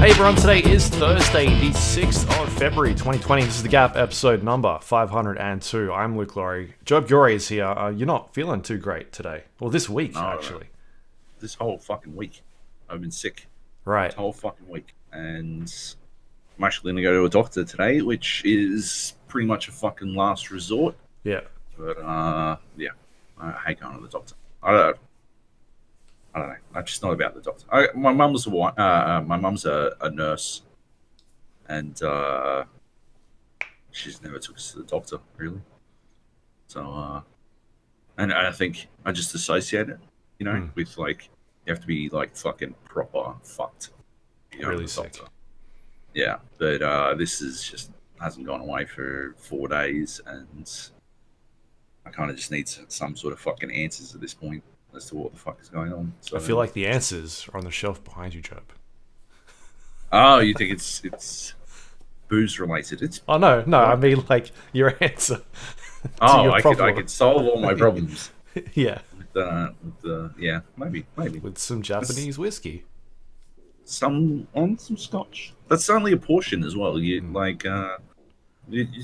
Hey everyone, today is Thursday, the 6th of February 2020. This is The Gap, episode number 502. I'm Luke Lawrie. Joab Gilroy is here. You're not feeling too great today. Well, this week, No, actually. this whole fucking week. I've been sick. Right. This whole fucking week. And I'm actually going to go to a doctor today, which is pretty much a fucking last resort. Yeah. But, yeah. I hate going to the doctor. I don't know. I'm just not about the doctor. My mum's a nurse. And she's never took us to the doctor, really. So, and I think I just associate it, with like, you have to be like fucking proper fucked. Really sick. Yeah, but this is just hasn't gone away for 4 days, and I kind of just need some sort of fucking answers at this point as to what the fuck is going on. So, I feel like the answers are on the shelf behind you, Joab. Oh, you think it's booze related? It's no, I mean like your answer. I could solve all my problems. Yeah. Yeah, maybe With some Japanese whiskey. Some scotch. That's only a portion as well. You're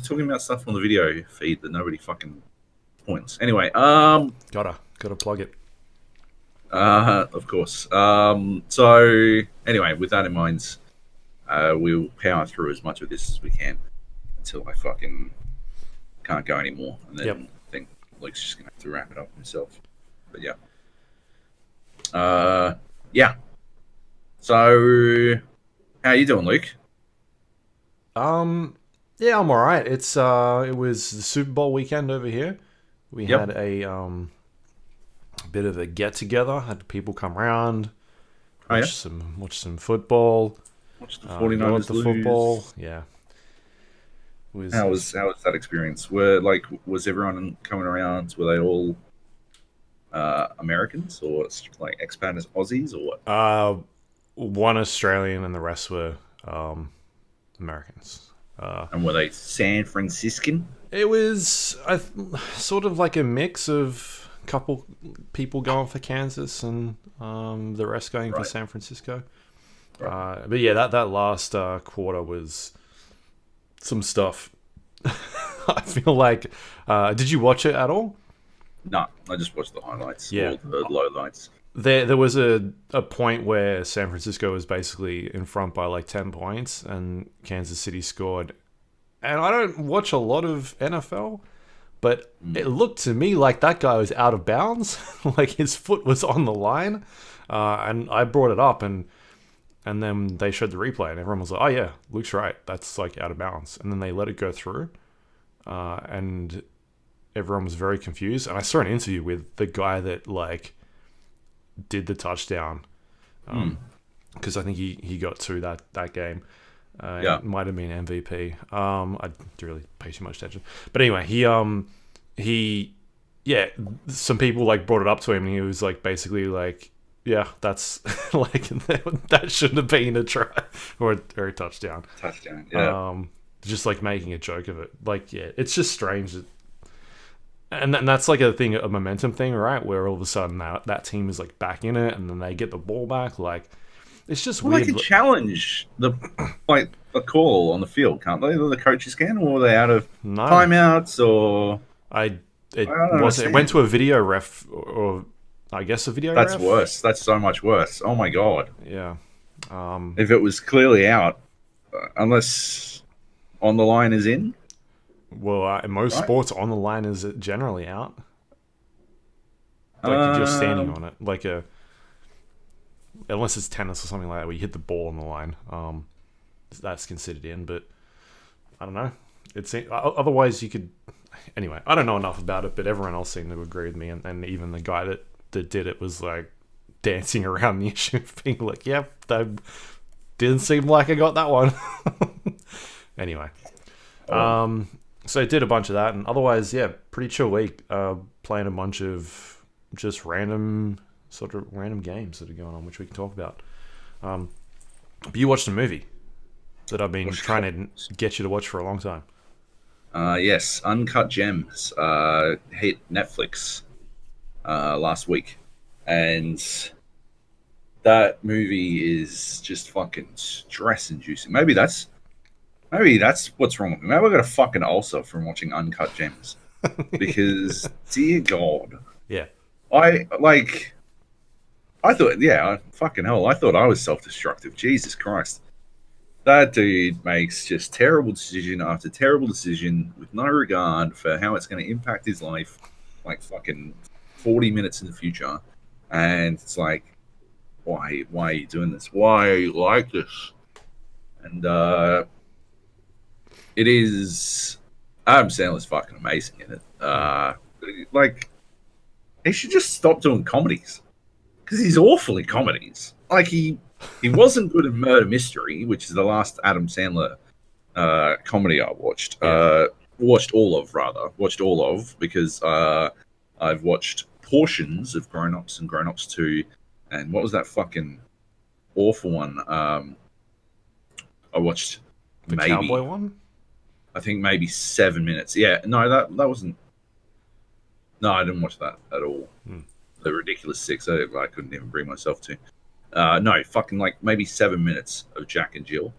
talking about stuff on the video feed that nobody fucking points. Anyway, Gotta plug it. of course. So anyway, with that in mind, we'll power through as much of this as we can until I fucking can't go anymore, and then I think Luke's just gonna have to wrap it up himself. But yeah. Yeah. So, how you doing, Luke? Yeah, I'm alright. It was the Super Bowl weekend over here. We had a bit of a get together. Had people come around, watch some football. Watch the 49ers lose. Football. Yeah. How was that experience? Was everyone coming around? Were they all Americans or like expat Aussies or what? One Australian and the rest were Americans. And were they San Franciscan? It was sort of like a mix of a couple people going for Kansas and the rest going for San Francisco. Right. But yeah, that last quarter was some stuff. I feel like... did you watch it at all? No, I just watched the highlights. Yeah. Or the lowlights. There was a point where San Francisco was basically in front by like 10 points and Kansas City scored. And I don't watch a lot of NFL, but it looked to me like that guy was out of bounds. Like his foot was on the line. And I brought it up and then they showed the replay and everyone was like, oh yeah, Luke's right. That's like out of bounds. And then they let it go through. And everyone was very confused. And I saw an interview with the guy that like did the touchdown. Because I think he got to that game. It might have been MVP. I didn't really pay too much attention. But anyway, he some people like brought it up to him and he was like basically like, yeah, that's like that shouldn't have been a try or a touchdown. Touchdown, yeah. Just like making a joke of it. Like, yeah, it's just strange. And that's like a momentum thing, right? Where all of a sudden that team is like back in it and then they get the ball back. Like, it's just weird. They can challenge the call on the field, can't they? The coaches can, or are they out of timeouts or... It went to a video ref or I guess a video ref. That's worse. That's so much worse. Oh my god. Yeah. If it was clearly out, unless on the line is in. Well, in most sports, on the line is generally out. Like you're just standing on it, like unless it's tennis or something like that, where you hit the ball on the line. That's considered in, but I don't know. Otherwise you could. Anyway, I don't know enough about it, but everyone else seemed to agree with me, and even the guy that did it was like dancing around the issue of being like, "Yep, that didn't seem like I got that one." Anyway, so I did a bunch of that, and otherwise, yeah, pretty chill week. Playing a bunch of just random games that are going on, which we can talk about. But you watched a movie that I've been trying to get you to watch for a long time. Yes, Uncut Gems hit Netflix last week, and that movie is just fucking stress inducing. Maybe that's what's wrong with me. Maybe I got a fucking ulcer from watching Uncut Gems. Because dear God, Yeah. I like. I thought, yeah, fucking hell. I thought I was self-destructive. Jesus Christ. That dude makes just terrible decision after terrible decision with no regard for how it's going to impact his life, like fucking 40 minutes in the future. And it's like, why are you doing this? Why are you like this? And it is Adam Sandler's fucking amazing in it. Like, he should just stop doing comedies because he's awful in comedies. Like he wasn't good in Murder Mystery, which is the last Adam Sandler comedy I watched. Yeah. Watched all of because I've watched portions of Grown Ups and Grown Ups 2, and what was that fucking awful one? I watched The maybe cowboy one? I think maybe 7 minutes. Yeah, no, that wasn't. No, I didn't watch that at all. The Ridiculous Six, I couldn't even bring myself to. No, fucking like maybe 7 minutes of Jack and Jill.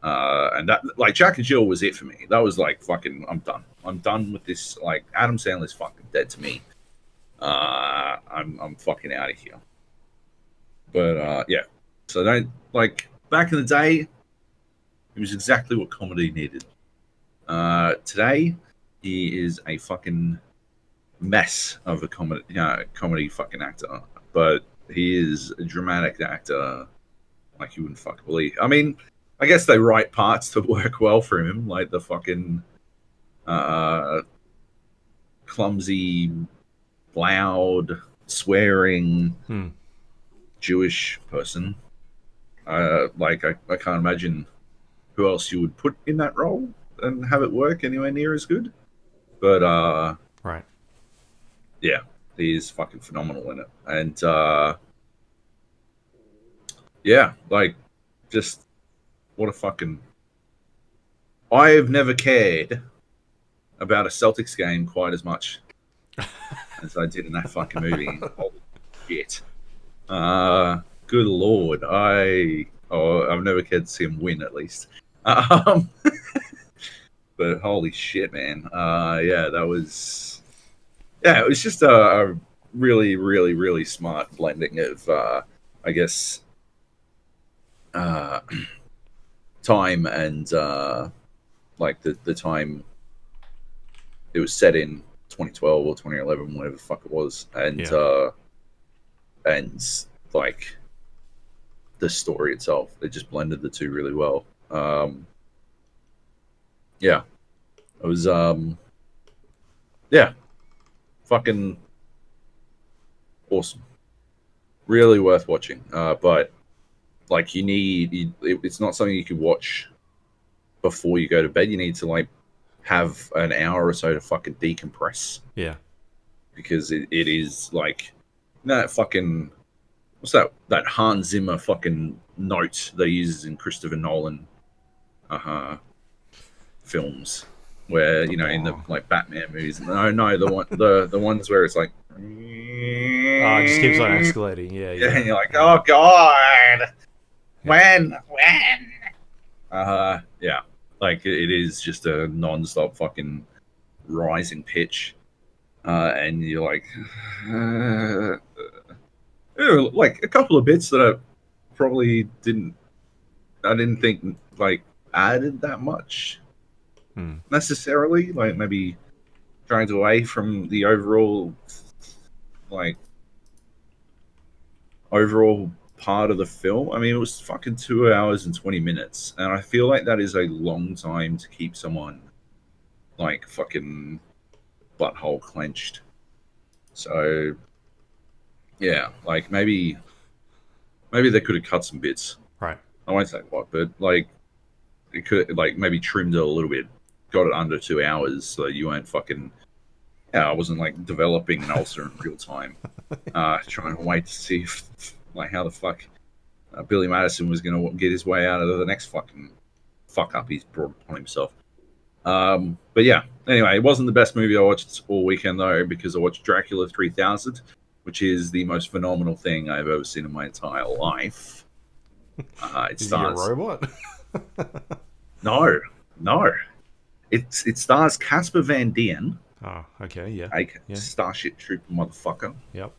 And that, like, Jack and Jill was it for me. That was like fucking, I'm done. I'm done with this. Like, Adam Sandler's fucking dead to me. I'm fucking out of here. But yeah. So don't, like, back in the day, it was exactly what comedy needed. Today, he is a fucking mess of a comedy fucking actor. But he is a dramatic actor like you wouldn't fucking believe. I mean, I guess they write parts to work well for him, like the fucking clumsy, loud, swearing Jewish person. Like I can't imagine who else you would put in that role and have it work anywhere near as good. But right, yeah, he is fucking phenomenal in it, and yeah, like just what a fucking. I've never cared about a Celtics game quite as much as I did in that fucking movie. Holy shit. Good lord. I've never cared to see him win, at least. But holy shit, man. Yeah, that was. Yeah, it was just a really, really, really smart blending of, I guess, time and like the time it was set in 2012 or 2011, whatever the fuck it was, and like the story itself, they just blended the two really well. Yeah, it was yeah, fucking awesome, really worth watching. But like it's not something you could watch before you go to bed. You need to like have an hour or so to fucking decompress. Yeah. Because it is like that fucking what's that Hans Zimmer fucking note they uses in Christopher Nolan films where, you know, in the like Batman movies. No, the ones where it's like it just keeps on escalating. Yeah. And you're like, oh god. When? Yeah. Like it is just a non-stop fucking rising pitch, and you're like, like a couple of bits that I probably didn't think like added that much necessarily. Like maybe dragged away from the overall part of the film. I mean, it was fucking 2 hours and 20 minutes, and I feel like that is a long time to keep someone like fucking butthole clenched. So yeah, like maybe they could have cut some bits. Right. I won't say what, but like it could like maybe trimmed it a little bit, got it under 2 hours, so you weren't fucking. Yeah, I wasn't like developing an ulcer in real time, trying to wait to see if, like, how the fuck Billy Madison was going to get his way out of the next fucking fuck up he's brought upon himself. But yeah, anyway, it wasn't the best movie I watched all weekend though, because I watched Dracula 3000, which is the most phenomenal thing I've ever seen in my entire life. It Is he a stars robot? no, no. It stars Casper Van Dien, Oh, okay, yeah. a Yeah. Starship Trooper motherfucker, Yep.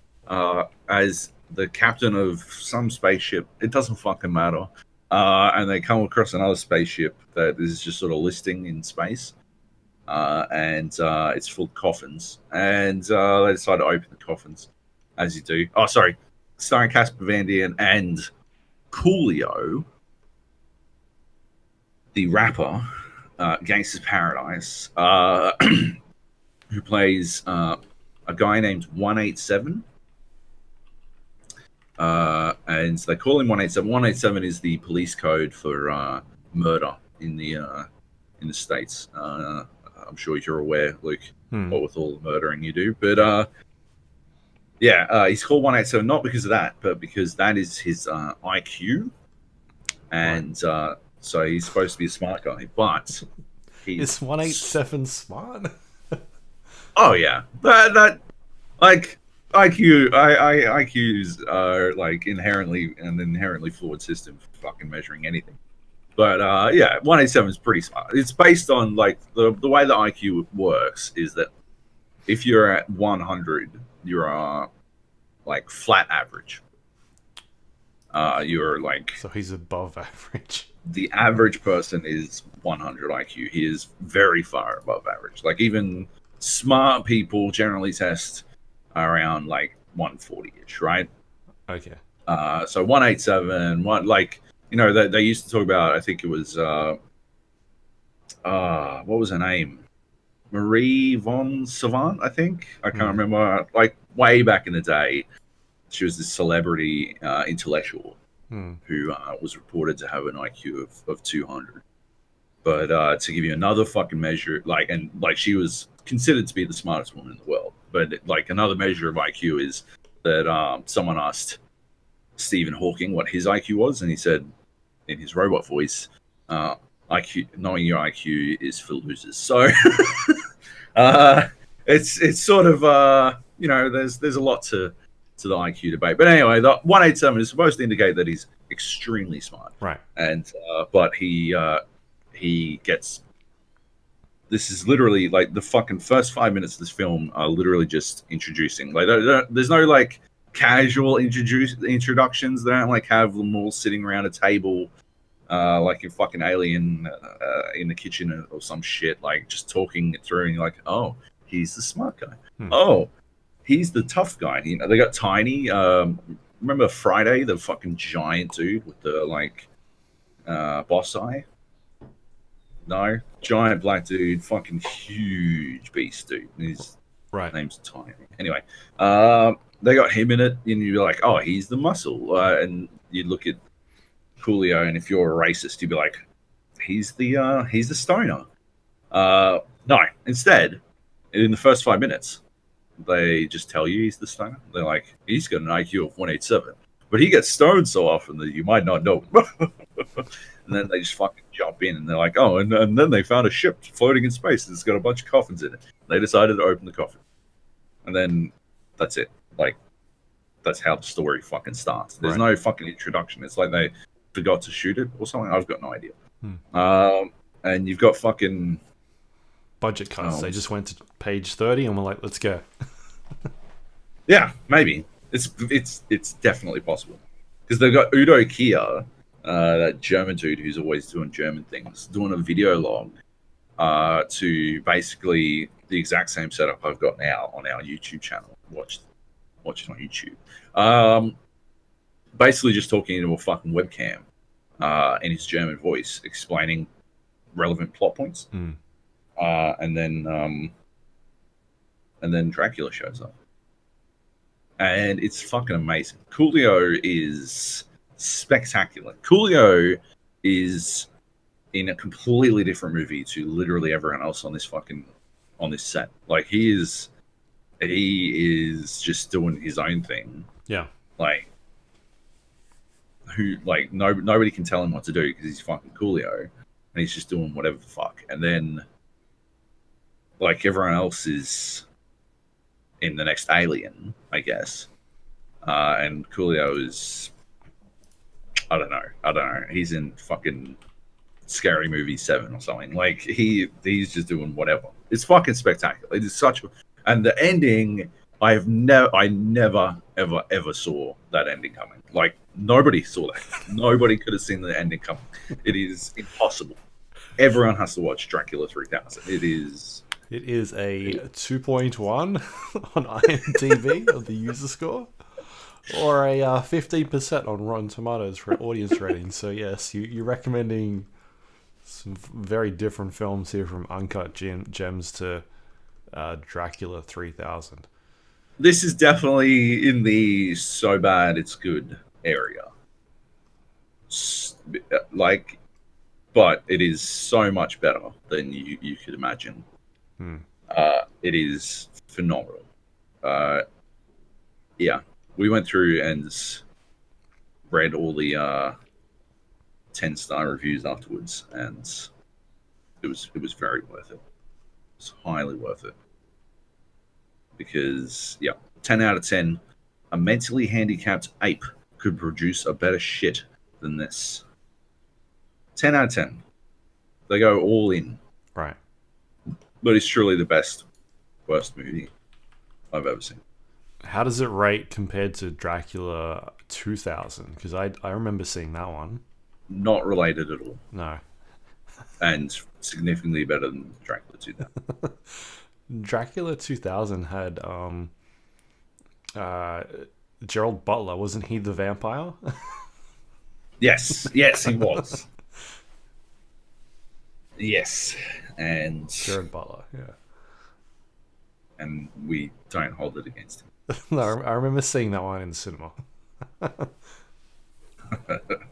as the captain of some spaceship. It doesn't fucking matter. And they come across another spaceship that is just sort of listing in space. And it's full of coffins. And they decide to open the coffins, as you do. Oh, sorry. Starring Casper Van Dien and Coolio, the rapper, Gangsta's Paradise, who plays a guy named 187. And they call him 187. 187 is the police code for murder in the States. I'm sure you're aware, Luke, what with all the murdering you do. But he's called 187 not because of that, but because that is his IQ. And so he's supposed to be a smart guy. But Is 187 smart? Oh yeah, that like IQs are like inherently an inherently flawed system for fucking measuring anything. But 187 is pretty smart. It's based on like the way the IQ works is that if you're at 100, you're like flat average. You're like, so he's above average. The average person is 100 IQ. He is very far above average. Like even smart people generally test around like 140-ish, right? Okay. So 187, they used to talk about, I think it was what was her name? Marie von Savant, I think. I can't remember. Like way back in the day, she was this celebrity intellectual who was reported to have an IQ of 200. But to give you another fucking measure, she was considered to be the smartest woman in the world. But like another measure of IQ is that someone asked Stephen Hawking what his IQ was, and he said in his robot voice, "IQ, knowing your IQ is for losers." So it's sort of there's a lot to the IQ debate. But anyway, the 187 is supposed to indicate that he's extremely smart, right? And but he gets. This is literally like the fucking first 5 minutes of this film are literally just introducing. Like, there's no like casual introductions. They don't like have them all sitting around a table, like in fucking Alien in the kitchen or some shit. Like just talking it through, and you're like, oh, he's the smart guy. Oh, he's the tough guy. You know, they got Tiny. Remember Friday, the fucking giant dude with the like boss eye. No, giant black dude, fucking huge beast dude. His name's Tiny. Anyway, they got him in it, and you're like, oh, he's the muscle. And you look at Coolio, and if you're a racist, you'd be like, he's the stoner. No, instead, in the first 5 minutes, they just tell you he's the stoner. They're like, he's got an IQ of 187, but he gets stoned so often that you might not know. And then they just fucking jump in, and they're like, oh, and then they found a ship floating in space that's got a bunch of coffins in it. They decided to open the coffin. And then that's it. Like, that's how the story fucking starts. There's no fucking introduction. It's like they forgot to shoot it or something. I've got no idea. And you've got fucking... budget cuts. They just went to page 30 and we're like, let's go. Yeah, maybe. It's definitely possible. Because they've got Udo Kier, that German dude who's always doing German things, doing a video log to basically the exact same setup I've got now on our YouTube channel. Watch it on YouTube. Basically just talking into a fucking webcam in his German voice, explaining relevant plot points. And then Dracula shows up. And it's fucking amazing. Coolio is spectacular. Coolio is in a completely different movie to literally everyone else on this set. Like he is just doing his own thing. Yeah. Like nobody can tell him what to do because he's fucking Coolio, and he's just doing whatever the fuck. And then like everyone else is in the next Alien, I guess. And Coolio is, I don't know. He's in fucking Scary Movie 7 or something. Like he's just doing whatever. It's fucking spectacular. It is such a, and the ending, I never ever saw that ending coming. Like nobody saw that. Nobody could have seen the ending coming. It is impossible. Everyone has to watch Dracula 3000. It is. It is a 2.1 on IMDb of the user score, or a 15% on Rotten Tomatoes for audience rating. So yes, you're recommending some very different films here, from Uncut Gems to Dracula 3000. This is definitely in the so bad it's good area. Like, but it is so much better than you could imagine. It is phenomenal. Yeah, we went through and read all the 10-star reviews afterwards, and it was very worth it. It's highly worth it because 10 out of 10. A mentally handicapped ape could produce a better shit than this. 10 out of 10. They go all in. Right. But it's truly the worst movie I've ever seen. How does it rate compared to Dracula 2000? Because I remember seeing that one. Not related at all. No. And significantly better than Dracula 2000. Dracula 2000 had Gerald Butler. Wasn't he the vampire? Yes, he was. Yes. And Gerald Butler, yeah. And we don't hold it against him. No, I remember seeing that one in the cinema.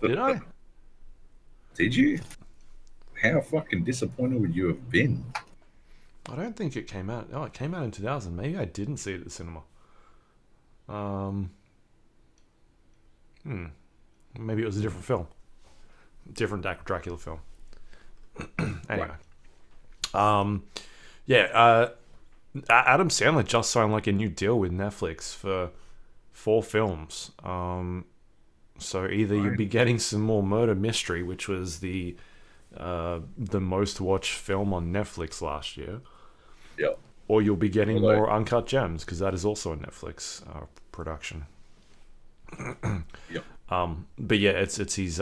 Did I? Did you? How fucking disappointed would you have been? I don't think it came out. Oh, it came out in 2000. Maybe I didn't see it at the cinema. Maybe it was a different film. Different Dracula film. Anyway. Right. Adam Sandler just signed like a new deal with Netflix for 4 films. So either you'll be getting some more murder mystery, which was the most watched film on Netflix last year. Yeah. Or you'll be getting more Uncut Gems, because that is also a Netflix production. Yep. But yeah, it's his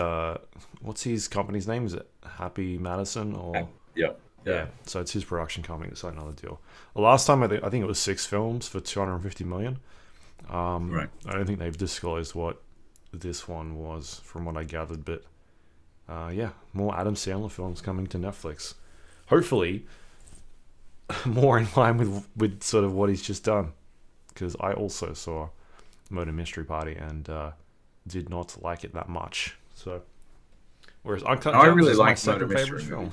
what's his company's name? Is it Happy Madison or? Yeah. So it's his production company that signed another deal. The last time I think it was 6 films for $250 million. Right. I don't think they've disclosed what this one was, from what I gathered. But more Adam Sandler films coming to Netflix. Hopefully, more in line with sort of what he's just done. Because I also saw Murder Mystery Party and did not like it that much. So, whereas Uncut Gems really is like my second Murder favorite Mystery film.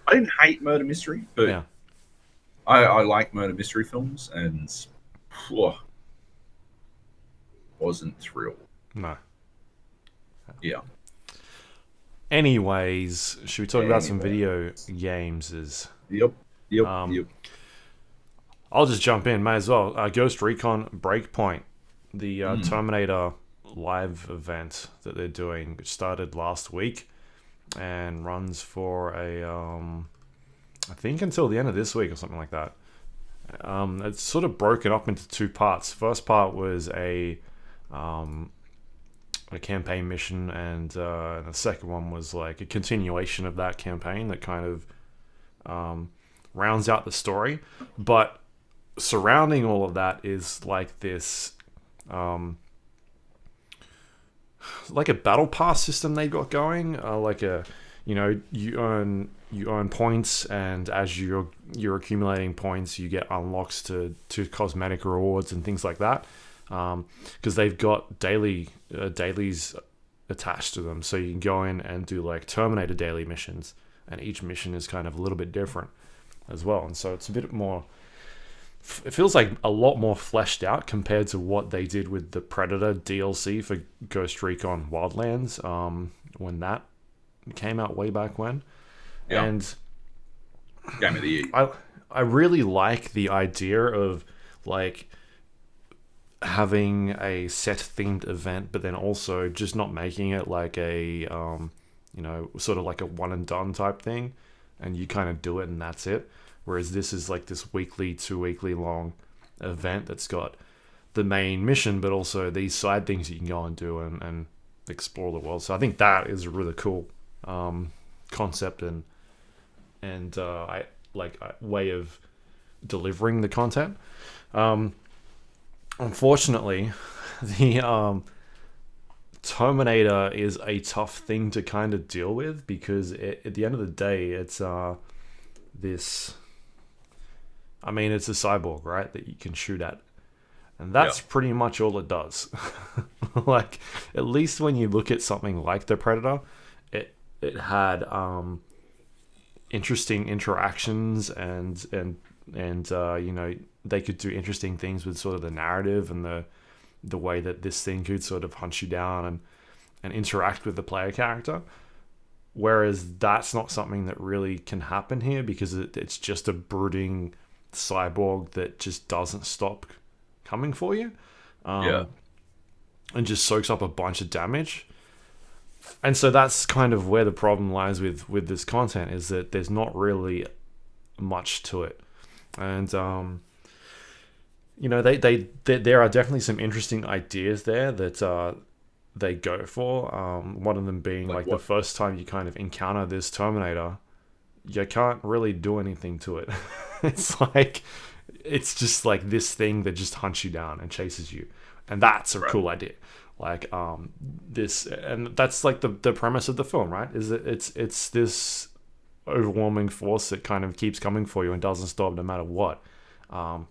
I didn't hate Murder Mystery, but Yeah. I like Murder Mystery films, and wasn't thrilled. No. Yeah. Anyways, should we talk about some video games? Yep. I'll just jump in, may as well. Ghost Recon Breakpoint, the Terminator live event that they're doing, which started last week and runs for I think until the end of this week or something like that. It's sort of broken up into 2 parts. First part was a campaign mission, and the second one was like a continuation of that campaign that kind of rounds out the story. But surrounding all of that is like this like a battle pass system they got going, like a, you earn points, and as you're accumulating points, you get unlocks to cosmetic rewards and things like that, because they've got dailies attached to them, so you can go in and do like Terminator daily missions, and each mission is kind of a little bit different as well, and so it's a bit more, it feels like a lot more fleshed out compared to what they did with the Predator DLC for Ghost Recon Wildlands, when that came out way back when. Yeah. And Game of the Year. I really like the idea of like having a set themed event, but then also just not making it like a sort of like a one and done type thing, and you kind of do it and that's it. Whereas this is like this weekly, 2 weekly long event that's got the main mission, but also these side things you can go and do and explore the world. So I think that is a really cool concept and I like a way of delivering the content. Unfortunately, the Terminator is a tough thing to kind of deal with because at the end of the day, it's this. I mean, it's a cyborg, right? That you can shoot at, and that's pretty much all it does. Like, at least when you look at something like the Predator, it had interesting interactions and they could do interesting things with sort of the narrative and the way that this thing could sort of hunt you down and interact with the player character. Whereas that's not something that really can happen here because it's just a brooding cyborg that just doesn't stop coming for you. And just soaks up a bunch of damage. And so that's kind of where the problem lies with this content, is that there's not really much to it. And there are definitely some interesting ideas there that they go for. One of them being like the first time you kind of encounter this Terminator, you can't really do anything to it. It's just like this thing that just hunts you down and chases you, and that's a cool idea. Like this, and that's like the premise of the film, right? Is that it's this overwhelming force that kind of keeps coming for you and doesn't stop no matter what. And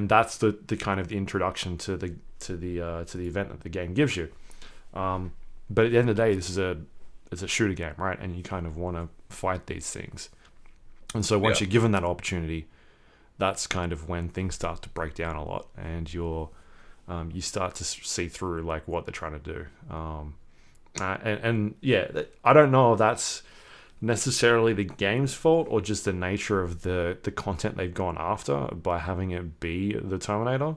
that's the kind of the introduction to the event that the game gives you. But at the end of the day, this is it's a shooter game, right? And you kind of want to fight these things. And so once you're given that opportunity, that's kind of when things start to break down a lot, and you start to see through like what they're trying to do. I don't know if that's necessarily the game's fault or just the nature of the content they've gone after by having it be the Terminator,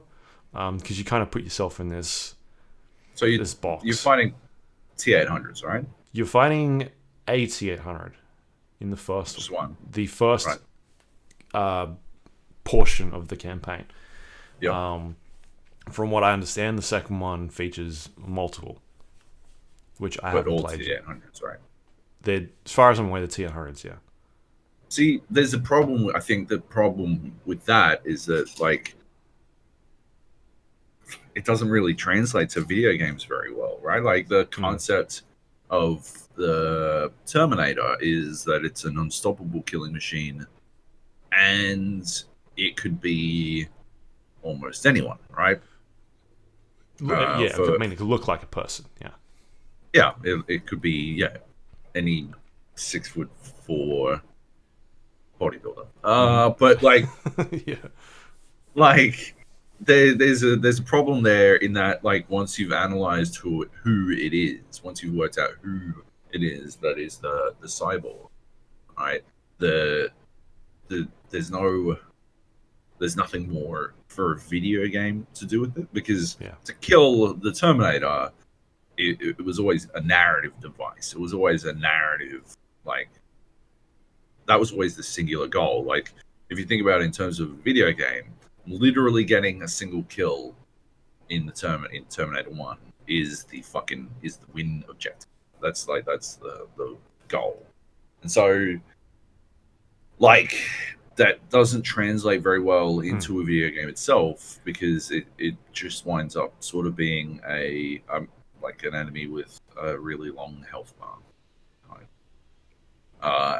because you kind of put yourself in this box. You're fighting T-800s, right? You're fighting a T-800 in the first just one. The first portion of the campaign. From what I understand, the second one features multiple, which I haven't played. But all T-800s, right? They're, as far as I'm aware, the T-800s, yeah. See, there's a problem. I think the problem with that is that, like, it doesn't really translate to video games very well, right? Like, the concept of the Terminator is that it's an unstoppable killing machine, and it could be almost anyone, right? I mean, it could look like a person, yeah. Yeah, it could be, any 6'4" bodybuilder. But like, like there's a problem there in that, like, once you've analyzed who it is, once you've worked out who it is that is the cyborg, right? There's nothing more for a video game to do with it, because to kill the Terminator, it was always a narrative device. It was always a narrative, like, that was always the singular goal. Like, if you think about it in terms of a video game, literally getting a single kill in Terminator 1 is the win objective. That's the goal. And so, like, that doesn't translate very well into a video game itself, because it just winds up sort of being like an enemy with a really long health bar.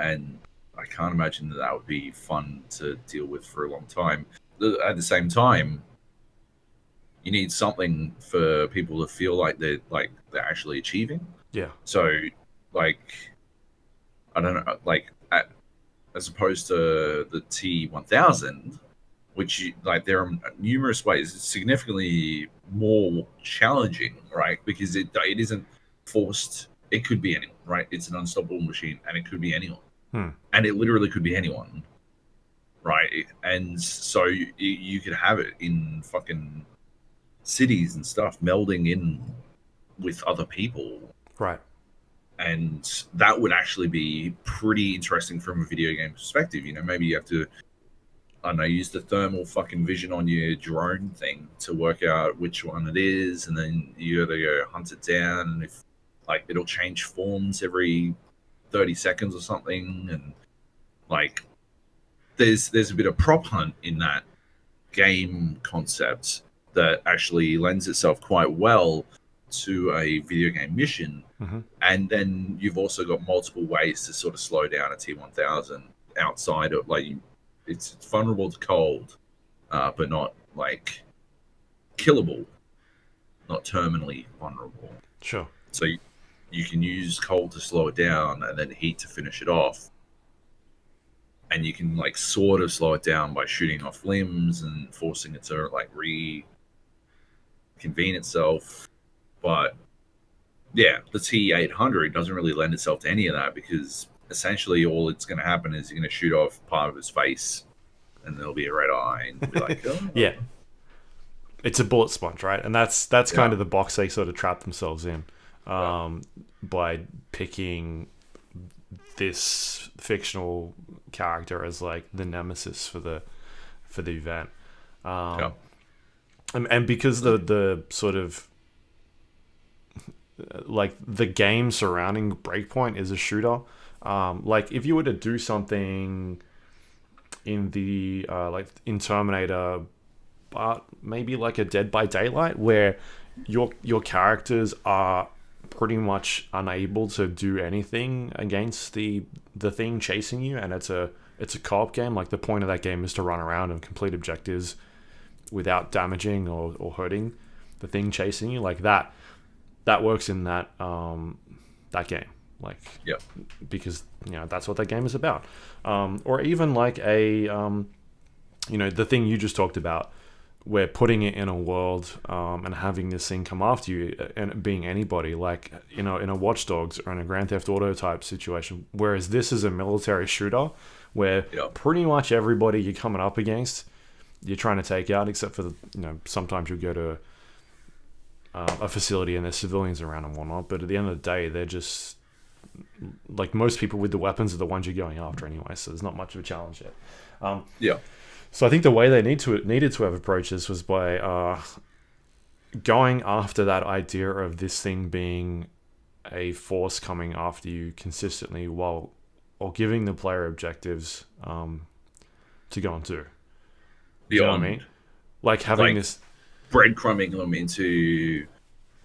And I can't imagine that would be fun to deal with for a long time. At the same time, you need something for people to feel like they're actually achieving. Yeah. So, like, I don't know, like, as opposed to the T-1000, which, like, there are numerous ways. It's significantly more challenging, right? Because it isn't forced. It could be anyone, right? It's an unstoppable machine, and it could be anyone. And it literally could be anyone, right? And so you could have it in fucking cities and stuff melding in with other people. Right. And that would actually be pretty interesting from a video game perspective. You know, maybe you have to, I don't know, use the thermal fucking vision on your drone thing to work out which one it is, and then you gotta go hunt it down, and if like it'll change forms every 30 seconds or something, and like there's a bit of prop hunt in that game concept that actually lends itself quite well to a video game mission. Mm-hmm. And then you've also got multiple ways to sort of slow down a T1000 outside of, like, it's vulnerable to cold, but not like killable, not terminally vulnerable. Sure. So you can use cold to slow it down and then heat to finish it off. And you can like sort of slow it down by shooting off limbs and forcing it to like reconvene itself. But yeah, the T800 doesn't really lend itself to any of that, because essentially all it's going to happen is you're going to shoot off part of his face and there'll be a red eye and be like, oh. Yeah. It's a bullet sponge, right? And that's kind of the box they sort of trap themselves in by picking this fictional character as like the nemesis for the event. And because the sort of like the game surrounding Breakpoint is a shooter, like if you were to do something in the like in Terminator, but maybe like a Dead by Daylight, where your characters are pretty much unable to do anything against the thing chasing you, and it's a co-op game. Like the point of that game is to run around and complete objectives without damaging or hurting the thing chasing you. Like that works in that game, like, yeah, because that's what that game is about. Or even like a the thing you just talked about, where putting it in a world and having this thing come after you, and being anybody, like in a Watch Dogs or in a Grand Theft Auto type situation. Whereas this is a military shooter where pretty much everybody you're coming up against, you're trying to take out, except for sometimes you'll go to a facility and there's civilians around and whatnot. But at the end of the day, they're just like, most people with the weapons are the ones you're going after anyway. So there's not much of a challenge there. So I think the way they needed to have approached this was by going after that idea of this thing being a force coming after you consistently, while giving the player objectives to go and do. Beyond, you know what I mean? Like having this breadcrumbing them into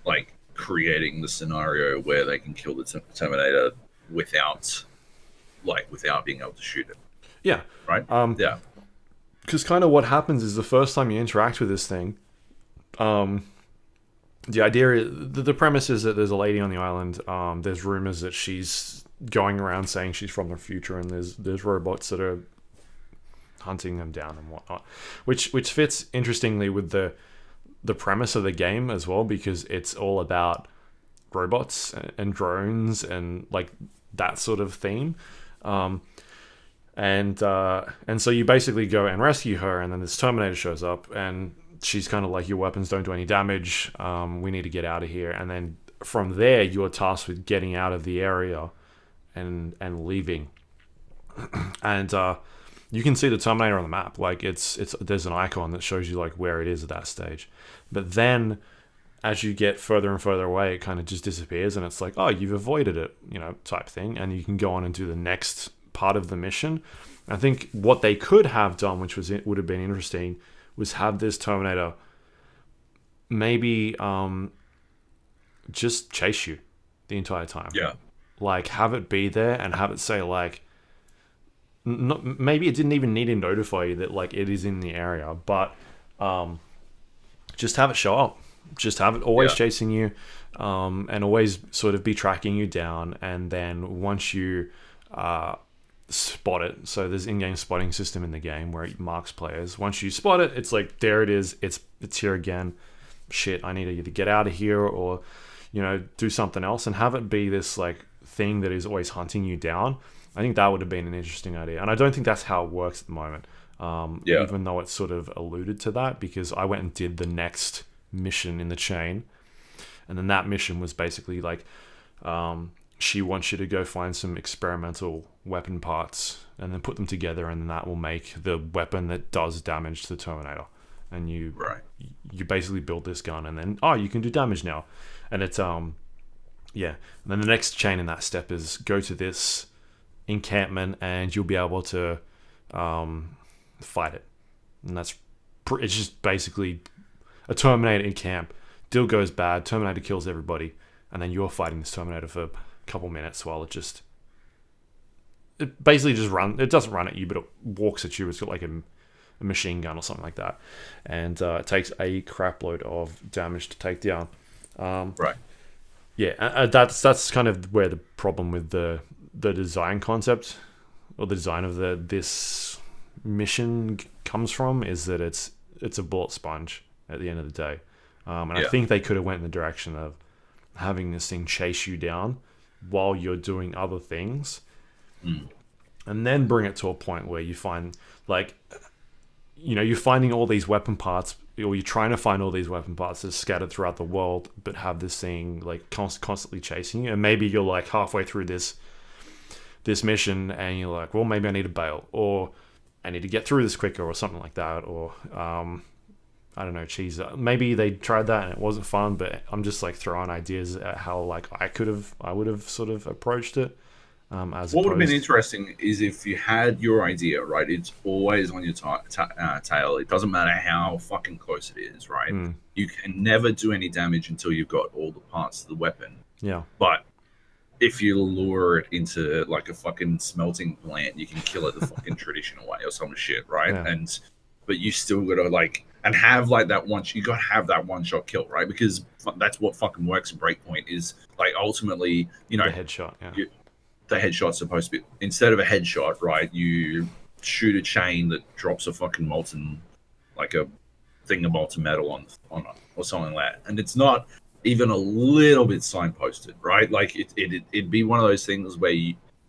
like creating the scenario where they can kill the Terminator without being able to shoot it. Yeah. Right? Because kind of what happens is the first time you interact with this thing, the idea is, the premise is that there's a lady on the island. There's rumors that she's going around saying she's from the future, and there's robots that are hunting them down and whatnot, which fits interestingly with the premise of the game as well, because it's all about robots and drones and like that sort of theme. And so you basically go and rescue her, and then this Terminator shows up, and she's kind of like, your weapons don't do any damage. We need to get out of here. And then from there, you're tasked with getting out of the area and leaving. And you can see the Terminator on the map. Like there's an icon that shows you like where it is at that stage. But then as you get further and further away, it kind of just disappears, and it's like, oh, you've avoided it, type thing. And you can go on and do the next part of the mission. I think what they could have done, which would have been interesting, was have this Terminator maybe just chase you the entire time. Yeah. Like have it be there and have it say like, maybe it didn't even need to notify you that like it is in the area, but just have it show up. Just have it always chasing you, and always sort of be tracking you down. And then once you spot it, so there's in-game spotting system in the game where it marks players. Once you spot it, it's like, there it is. It's here again. Shit, I need to either get out of here or do something else, and have it be this like thing that is always hunting you down. I think that would have been an interesting idea, and I don't think that's how it works at the moment. Even though it's sort of alluded to that, because I went and did the next mission in the chain. And then that mission was basically like, she wants you to go find some experimental weapon parts and then put them together, and then that will make the weapon that does damage to the Terminator. And you basically build this gun, and then you can do damage now. And it's And then the next chain in that step is go to this encampment, and you'll be able to fight it. And it's just basically a Terminator in camp. Deal goes bad, Terminator kills everybody, and then you're fighting this Terminator for a couple minutes while it basically just it doesn't run at you, but it walks at you. It's got like a machine gun or something like that, and it takes a crap load of damage to take down. That's kind of where the problem with the design concept or the design of this mission comes from, is that it's a bullet sponge at the end of the day. I think they could have went in the direction of having this thing chase you down while you're doing other things, and then bring it to a point where you find, like, you're finding all these weapon parts, or you're trying to find all these weapon parts that are scattered throughout the world, but have this thing like constantly chasing you. And maybe you're like halfway through this mission, and you're like, well, maybe I need to bail, or I need to get through this quicker, or something like that, or I don't know, maybe they tried that and it wasn't fun, but I'm just like throwing ideas at how like I would have sort of approached it. What would have been interesting is if you had your idea, right? It's always on your tail. It doesn't matter how fucking close it is, right? You can never do any damage until you've got all the parts of the weapon. Yeah. But if you lure it into like a fucking smelting plant, you can kill it the fucking traditional way or some shit, right? Yeah. But you still gotta like, and have like that one, you gotta have that one shot kill, right? Because that's what fucking works in Breakpoint, is like ultimately, the headshot. Yeah. The headshot's supposed to be, instead of a headshot, right? You shoot a chain that drops a fucking molten, like a thing of molten metal on or something like that, and it's not even a little bit signposted, right? Like it'd be one of those things where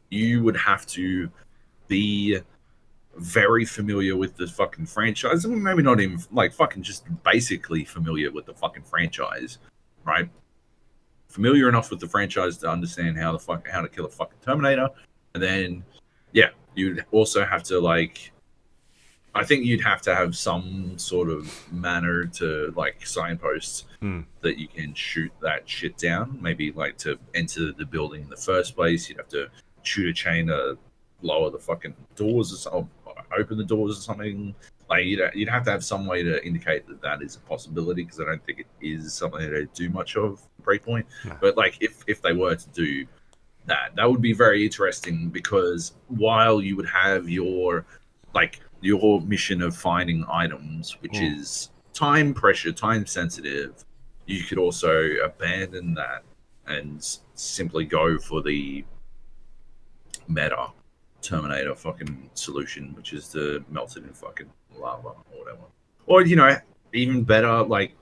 you would have to be very familiar with the fucking franchise, and maybe not even like fucking just basically familiar with the fucking franchise, right? Familiar enough with the franchise to understand how to kill a fucking Terminator, and then you'd also have to like, I think you'd have to have some sort of manner to like signposts that you can shoot that shit down. Maybe like to enter the building in the first place, you'd have to shoot a chain to lower the fucking doors or something, open the doors or something. Like you'd have to have some way to indicate that is a possibility, because I don't think it is something they do much of Breakpoint. No. But like if they were to do that would be very interesting, because while you would have your mission of finding items, which is time sensitive, you could also abandon that and simply go for the meta Terminator fucking solution, which is to melt it in fucking lava or whatever. Or, even better, like,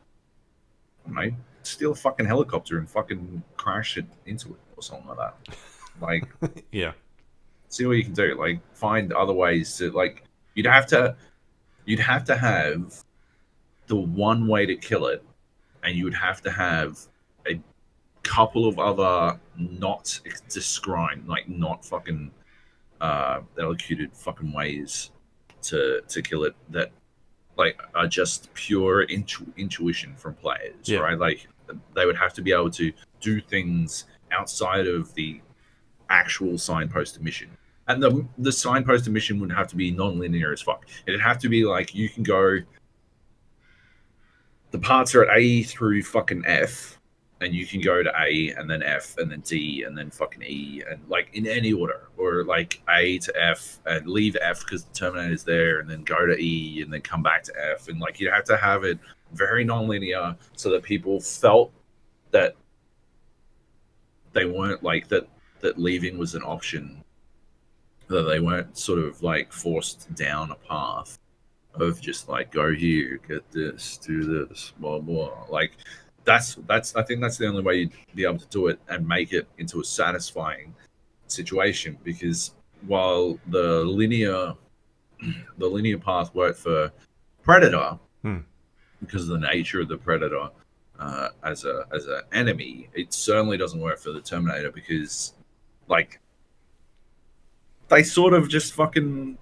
steal a fucking helicopter and fucking crash it into it or something like that. Like, yeah. See what you can do. Like, find other ways to, like, you'd have to have the one way to kill it, and you would have to have a couple of other not described, like, not fucking elocuted fucking ways to kill it that like are just pure intuition from players, right? Like they would have to be able to do things outside of the actual signposted mission, and the signposted mission would have to be non-linear as fuck. It'd have to be like, you can go, the parts are at A through fucking F, and you can go to A and then F and then D and then fucking E, and like in any order, or like A to F and leave F because the Terminator's there, and then go to E and then come back to F, and like you have to have it very non-linear so that people felt that they weren't like that leaving was an option, that they weren't sort of like forced down a path of just like, go here, get this, do this, blah blah. Like that's I think that's the only way you'd be able to do it and make it into a satisfying situation, because while the linear path worked for Predator, because of the nature of the Predator as a enemy. It certainly doesn't work for the Terminator because, like, they sort of just fucking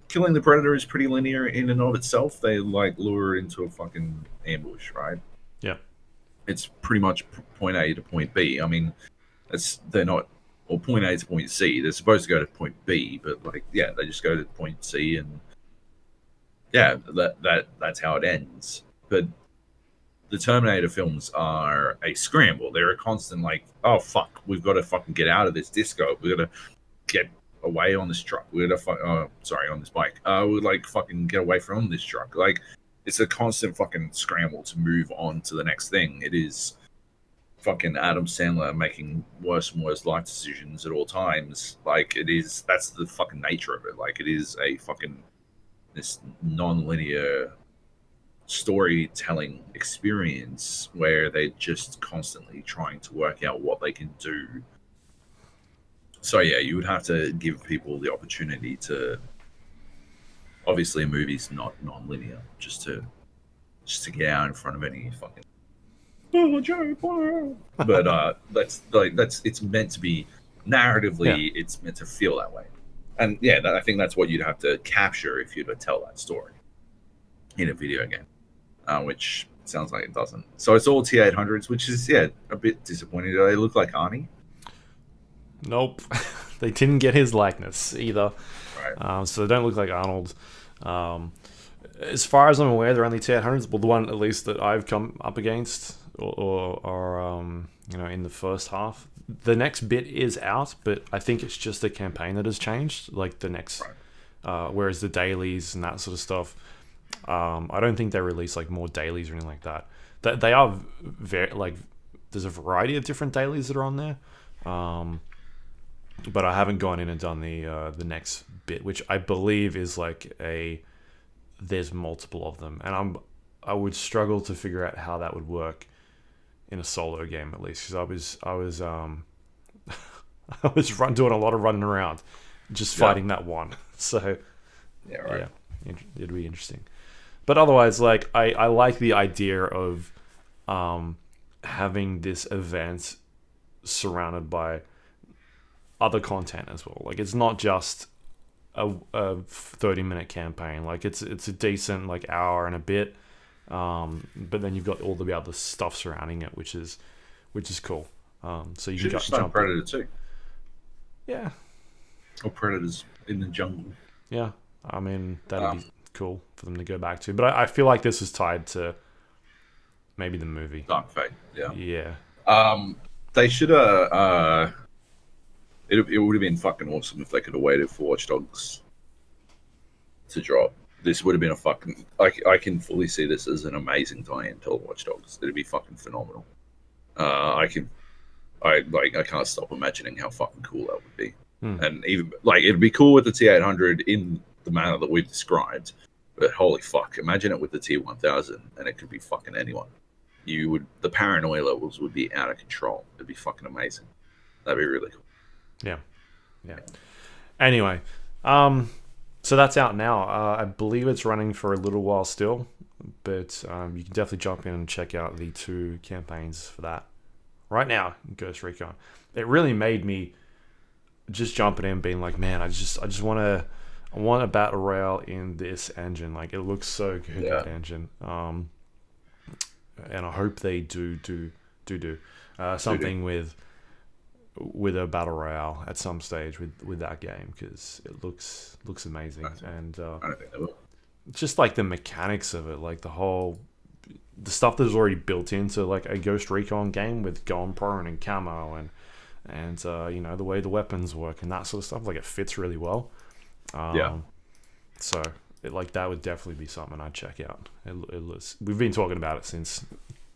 killing the Predator is pretty linear in and of itself. They like lure into a fucking ambush, right? Yeah. It's pretty much point A to point B. I mean, they're not, or point A to point C. They're supposed to go to point B, but like, yeah, they just go to point C, and yeah, that's how it ends. But the Terminator films are a scramble. They're a constant like, oh fuck, we've got to fucking get out of this disco. We've got to get away on this truck. We're gonna on this bike. We'd like fucking get away from this truck. Like, it's a constant fucking scramble to move on to the next thing. It is fucking Adam Sandler making worse and worse life decisions at all times. Like, it is, that's the fucking nature of it. Like, it is a fucking this non-linear storytelling experience where they're just constantly trying to work out what they can do. So yeah, you would have to give people the opportunity to. Obviously, a movie's not non-linear. Just to get out in front of any fucking. But that's it's meant to be narratively. Yeah. It's meant to feel that way, and yeah, I think that's what you'd have to capture if you'd tell that story in a video game, which sounds like it doesn't. So it's all T800s, which is a bit disappointing. Do they look like Arnie? Nope. They didn't get his likeness either. Right. So they don't look like Arnold. As far as I'm aware, they're only T800s. Well, the one at least that I've come up against, or in the first half. The next bit is out, but I think it's just the campaign that has changed. Like the next, whereas the dailies and that sort of stuff, I don't think they release like more dailies or anything like that. They are very like, there's a variety of different dailies that are on there. But I haven't gone in and done the next bit, which I believe is like there's multiple of them, and I would struggle to figure out how that would work in a solo game, at least, because I was doing a lot of running around, just fighting that one. So yeah, it'd be interesting. But otherwise, like I like the idea of having this event surrounded by other content as well. Like, it's not just a 30-minute campaign. Like, it's a decent like hour and a bit, but then you've got all the other stuff surrounding it, which is cool. So you should can jump Predator 2. Yeah. Or Predators in the Jungle. Yeah, I mean, that'd be cool for them to go back to. But I feel like this is tied to maybe the movie Dark Fate. Yeah. They should have. It would have been fucking awesome if they could have waited for Watch Dogs to drop. This would have been a fucking. I can fully see this as an amazing tie-in to Watch Dogs. It'd be fucking phenomenal. I can't stop imagining how fucking cool that would be. And even like, it'd be cool with the T800 in the manner that we've described. But holy fuck, imagine it with the T1000, and it could be fucking anyone. The paranoia levels would be out of control. It'd be fucking amazing. That'd be really cool. Yeah. Anyway, so that's out now. I believe it's running for a little while still, but you can definitely jump in and check out the 2 campaigns for that right now in Ghost Recon. It really made me just jumping in, being like, man, I just want a battle royale in this engine. Like, it looks so good, that engine. And I hope they do something with a battle royale at some stage with that game, because it looks amazing. And I don't think they will. Just like the mechanics of it, like the stuff that's already built into like a Ghost Recon game with going prone and camo and the way the weapons work and that sort of stuff, like it fits really well. So that would definitely be something I'd check out. We've been talking about it since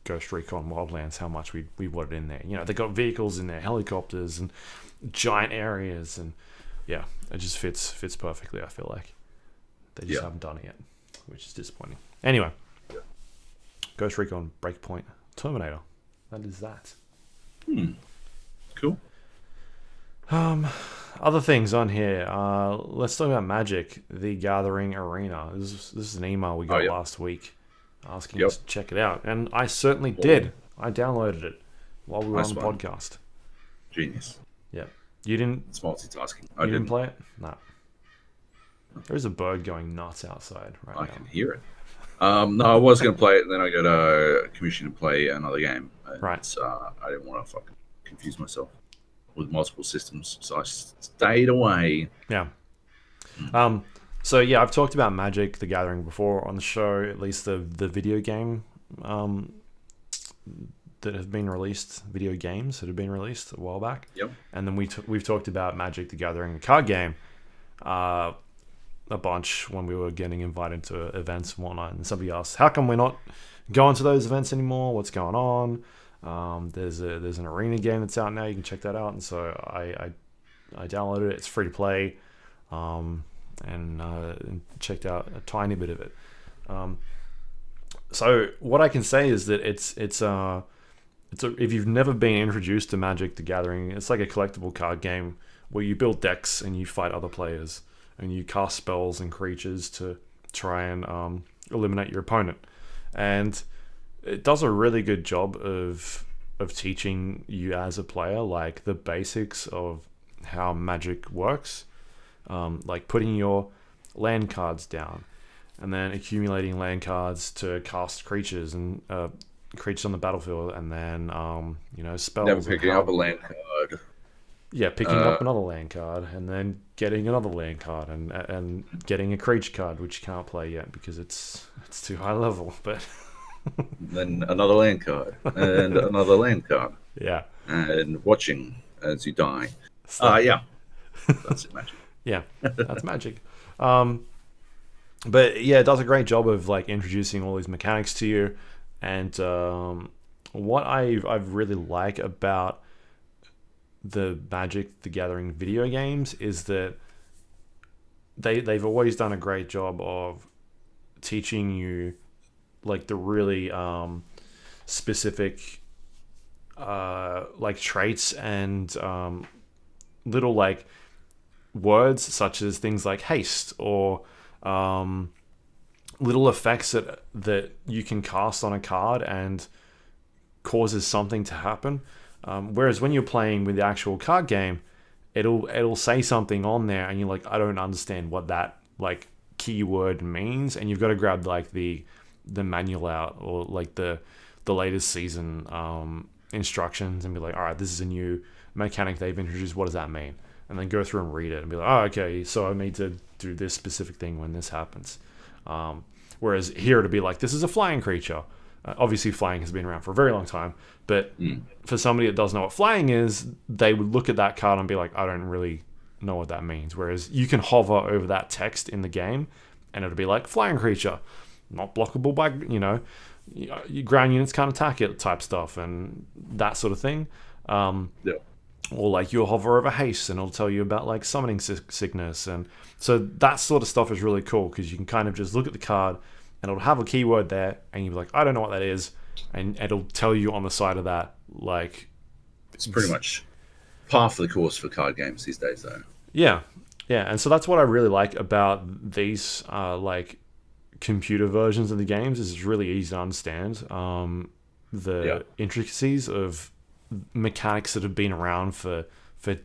Ghost Recon Wildlands, how much we want it in there. They got vehicles in there, helicopters and giant areas, and yeah, it just fits perfectly. I feel like they just haven't done it yet, which is disappointing. Anyway, Ghost Recon Breakpoint Terminator. That is that. Cool. Other things on here. Let's talk about Magic: The Gathering Arena. This is an email we got last week. asking us to check it out, and I certainly did. I downloaded it while we were on the podcast. Genius. Yeah, you didn't. It's multitasking. You didn't play it? No. There's a bird going nuts outside right now. I can hear it. No, I was going to play it, and then I got a commission to play another game. And, right. I didn't want to fucking confuse myself with multiple systems, so I stayed away. Yeah. So yeah, I've talked about Magic: The Gathering before on the show, at least the video game that have been released, video games that have been released a while back. Yep. And then we've talked about Magic: The Gathering, the card game, a bunch when we were getting invited to events and whatnot. And somebody asked, how come we're not going to those events anymore? What's going on? There's an arena game that's out now. You can check that out. And so I downloaded it. It's free to play, and checked out a tiny bit of it. So what I can say is that it's if you've never been introduced to Magic: The Gathering, it's like a collectible card game where you build decks and you fight other players and you cast spells and creatures to try and eliminate your opponent. And it does a really good job of teaching you as a player like the basics of how Magic works, like putting your land cards down and then accumulating land cards to cast creatures and creatures on the battlefield, and then spells. Never picking up a land card. Yeah, picking up another land card, and then getting another land card, and getting a creature card, which you can't play yet because it's too high level. But then another land card, and another land card. Yeah. And watching as you die. Yeah. That's it, Magic. Yeah, that's Magic. But yeah, it does a great job of like introducing all these mechanics to you. And what I really like about the Magic: The Gathering video games is that they've always done a great job of teaching you like the really specific like traits and little like words such as things like haste or little effects that you can cast on a card and causes something to happen. Whereas when you're playing with the actual card game, it'll say something on there and you're like, I don't understand what that like keyword means, and you've got to grab like the manual out or like the latest season instructions and be like, all right, this is a new mechanic they've introduced, what does that mean? And then go through and read it and be like, oh, okay, so I need to do this specific thing when this happens. Whereas here it'd be like, this is a flying creature. Obviously flying has been around for a very long time, but for somebody that doesn't know what flying is, they would look at that card and be like, I don't really know what that means. Whereas you can hover over that text in the game and it'll be like, flying creature, not blockable by, your ground units can't attack it type stuff and that sort of thing. Yeah. Or like you'll hover over haste and it'll tell you about like summoning sickness. And so that sort of stuff is really cool because you can kind of just look at the card and it'll have a keyword there and you'll be like, I don't know what that is. And it'll tell you on the side of that, like... It's pretty much par for the course for card games these days, though. Yeah. Yeah. And so that's what I really like about these like computer versions of the games is it's really easy to understand the intricacies of mechanics that have been around for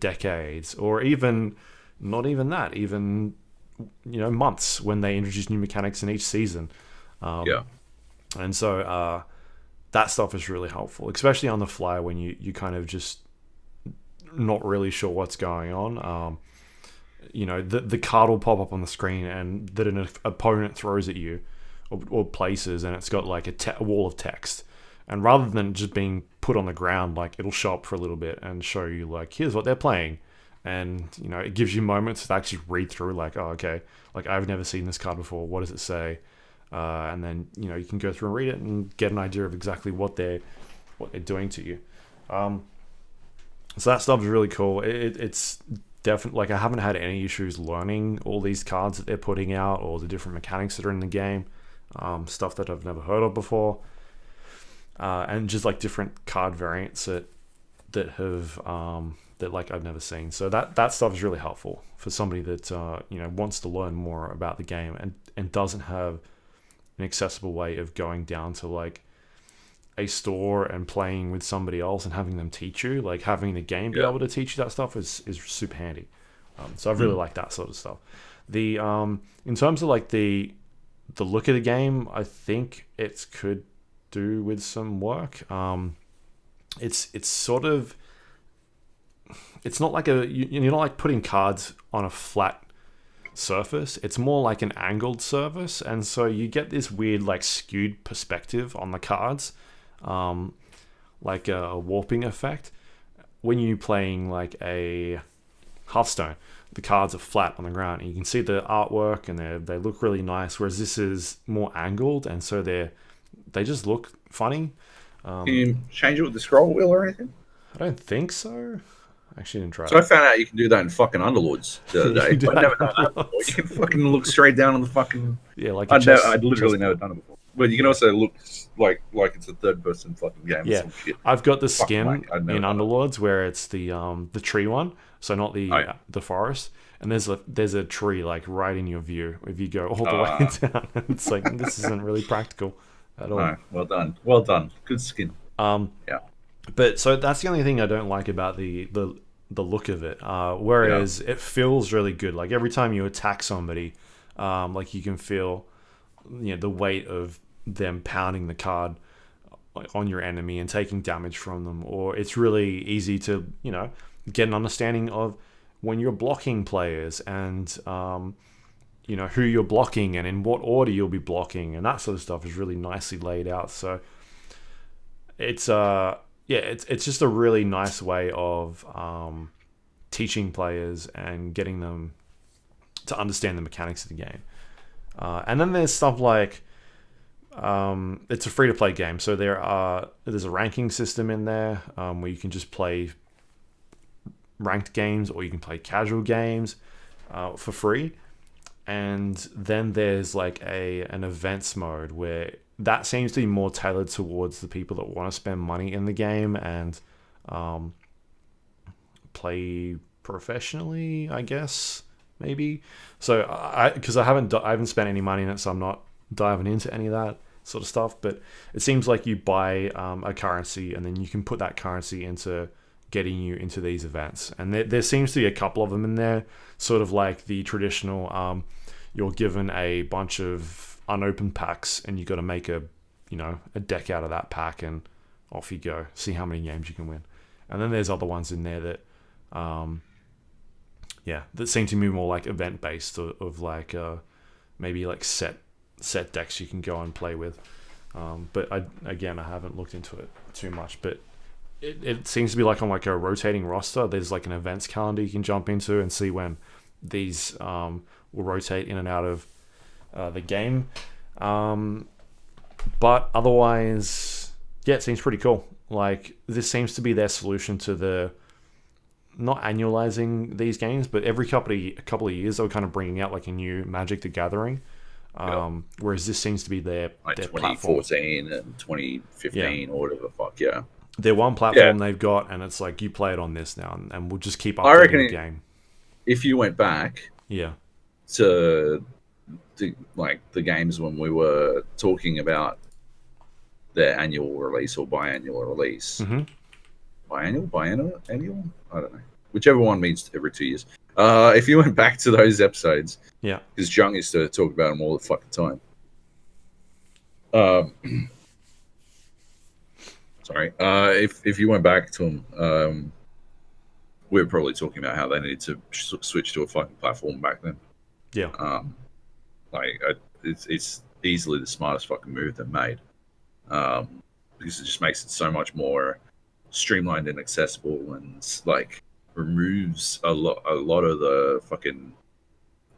decades, or even not even that, even months when they introduce new mechanics in each season. And so that stuff is really helpful, especially on the fly when you kind of just not really sure what's going on. The card will pop up on the screen and that an opponent throws at you or places, and it's got like a wall of text. And rather than just being put on the ground, like it'll show up for a little bit and show you like, here's what they're playing. And, it gives you moments to actually read through like, oh, okay, like I've never seen this card before. What does it say? And then, you can go through and read it and get an idea of exactly what they're doing to you. So that stuff is really cool. It's definitely like I haven't had any issues learning all these cards that they're putting out or the different mechanics that are in the game, stuff that I've never heard of before. And just like different card variants that have that like I've never seen. So that stuff is really helpful for somebody that wants to learn more about the game and doesn't have an accessible way of going down to like a store and playing with somebody else and having them teach you, like having the game be able to teach you that stuff is super handy. So I really like that sort of stuff. The in terms of like the look of the game, I think it could do with some work. It's sort of, it's not like you're not like putting cards on a flat surface. It's more like an angled surface, and so you get this weird like skewed perspective on the cards, like a warping effect. When you're playing like a Hearthstone, the cards are flat on the ground, and you can see the artwork, and they look really nice. Whereas this is more angled, and so they just look funny. Can you change it with the scroll wheel or anything? I don't think so. I actually didn't try. So I found out you can do that in fucking Underlords the other day. I've never done that before. You can fucking look straight down on the fucking. Yeah, like I'd literally never done it before. But you can also look like it's a third person fucking game. Yeah, or some shit. I've got the skin in Underlords where it's the tree one, so not the the forest. And there's a tree like right in your view if you go all the way down. It's like this isn't really practical at all. No, well done, good skin. Yeah. But so that's the only thing I don't like about the look of it. Whereas it feels really good. Like every time you attack somebody, like you can feel, the weight of them pounding the card on your enemy and taking damage from them. Or it's really easy to get an understanding of when you're blocking players and who you're blocking and in what order you'll be blocking, and that sort of stuff is really nicely laid out. So it's it's just a really nice way of teaching players and getting them to understand the mechanics of the game. And then there's stuff like it's a free-to-play game, so there's a ranking system in there where you can just play ranked games or you can play casual games for free. And then there's like an events mode where that seems to be more tailored towards the people that want to spend money in the game and play professionally, I guess, maybe. So because I haven't spent any money in it, so I'm not diving into any of that sort of stuff. But it seems like you buy a currency and then you can put that currency into getting you into these events. And there seems to be a couple of them in there, sort of like the traditional you're given a bunch of unopened packs and you got to make a deck out of that pack and off you go, see how many games you can win. And then there's other ones in there that that seem to be more like event based, of like maybe like set decks you can go and play with. But I haven't looked into it too much, but it seems to be like on like a rotating roster. There's like an events calendar you can jump into and see when these will rotate in and out of the game. But otherwise, it seems pretty cool. Like this seems to be their solution to the not annualizing these games, but every couple of years they were kind of bringing out like a new Magic the Gathering. Whereas this seems to be their 2014 platform. And 2015 or whatever the fuck. Yeah. Their one platform they've got, and it's like you play it on this now, and we'll just keep updating the game. If you went back, to the games when we were talking about their annual release or biannual release, biannual, I don't know, whichever one means every 2 years. If you went back to those episodes, because Jung used to talk about them all the fucking time. Sorry. If you went back to them, we were probably talking about how they needed to switch to a fucking platform back then. Yeah. It's easily the smartest fucking move they've made, because it just makes it so much more streamlined and accessible, and like removes a lot of the fucking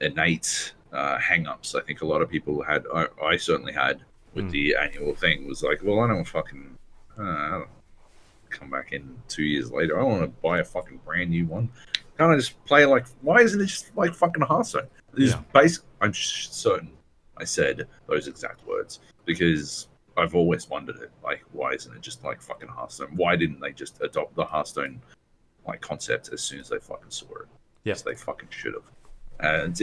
innate hang-ups I think a lot of people had. I certainly had with the annual thing. Was like, well, I don't fucking I'll come back in 2 years later. I don't want to buy a fucking brand new one. Can't I just play like? Why isn't it just like fucking Hearthstone? I'm certain I said those exact words because I've always wondered it. Like, why isn't it just like fucking Hearthstone? Why didn't they just adopt the Hearthstone like concept as soon as they fucking saw it? Yes, they fucking should have. And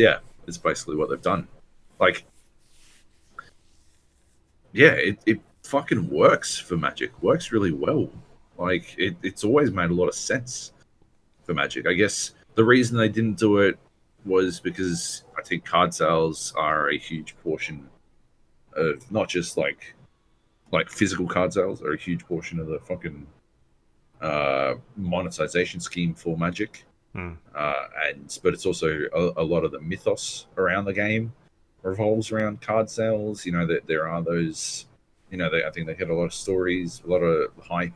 it's basically what they've done. Like, yeah, it fucking works for Magic. Works really well. Like it's always made a lot of sense for Magic. I guess the reason they didn't do it was because I think card sales are a huge portion of not just like physical card sales are a huge portion of the fucking monetization scheme for Magic. Hmm. But it's also a lot of the mythos around the game revolves around card sales. You know that there are those. You know, I think they had a lot of stories, a lot of hype.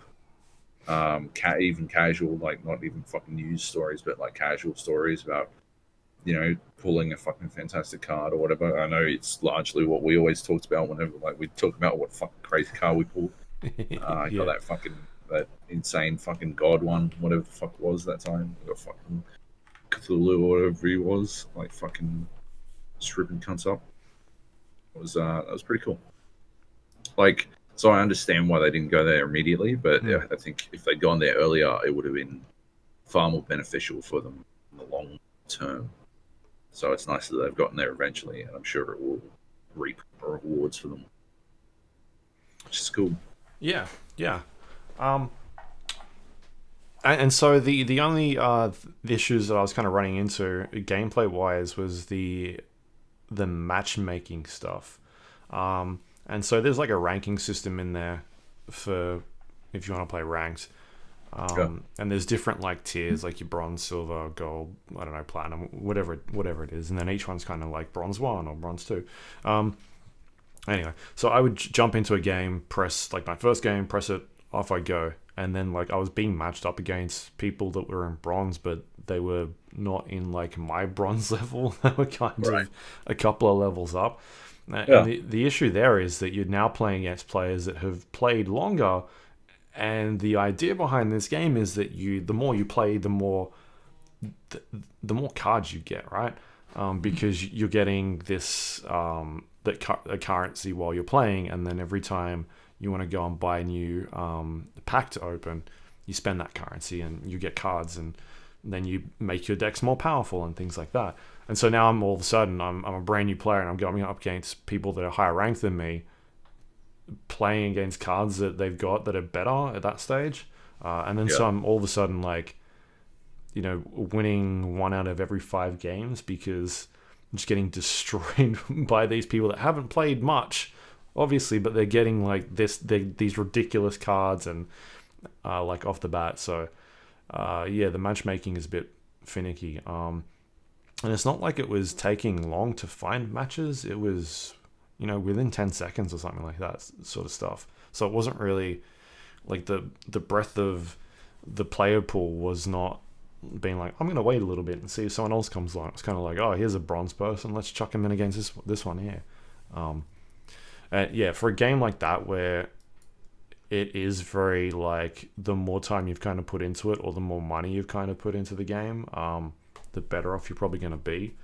Even casual, like not even fucking news stories, but like casual stories about pulling a fucking fantastic card or whatever. I know it's largely what we always talked about whenever like we talk about what fucking crazy card we pulled. I got that insane fucking god one, whatever the fuck it was that time. I got fucking Cthulhu or whatever he was, like fucking stripping cunts up. It was that was pretty cool. Like, so I understand why they didn't go there immediately, but yeah, I think if they'd gone there earlier, it would have been far more beneficial for them in the long term. So it's nice that they've gotten there eventually, and I'm sure it will reap rewards for them, which is cool. Yeah, yeah. And so the only issues that I was kind of running into gameplay wise was the matchmaking stuff. And so there's like a ranking system in there for if you want to play ranked. And there's different like tiers, like your bronze, silver, gold, I don't know, platinum, whatever it is, and then each one's kind of like bronze 1 or bronze 2. Anyway, so I would jump into a game, press like my first game, press it, off I go, and then like I was being matched up against people that were in bronze, but they were not in like my bronze level. They were kind of a couple of levels up. And the issue there is that you're now playing against players that have played longer. And the idea behind this game is that the more you play, the more cards you get, right? Because you're getting this a currency while you're playing, and then every time you want to go and buy a new pack to open, you spend that currency and you get cards, and then you make your decks more powerful and things like that. And so now I'm all of a sudden I'm a brand new player and I'm going up against people that are higher ranked than me, playing against cards that they've got that are better at that stage, and then so I'm all of a sudden like, winning 1 out of every 5 games because I'm just getting destroyed by these people that haven't played much, obviously, but they're getting like these ridiculous cards and like off the bat. So the matchmaking is a bit finicky, and it's not like it was taking long to find matches. It was within 10 seconds or something like that sort of stuff. So it wasn't really like the breadth of the player pool was not being like, I'm going to wait a little bit and see if someone else comes along. It's kind of like, oh, here's a bronze person. Let's chuck him in against this one here. For a game like that where it is very like the more time you've kind of put into it or the more money you've kind of put into the game, the better off you're probably going to be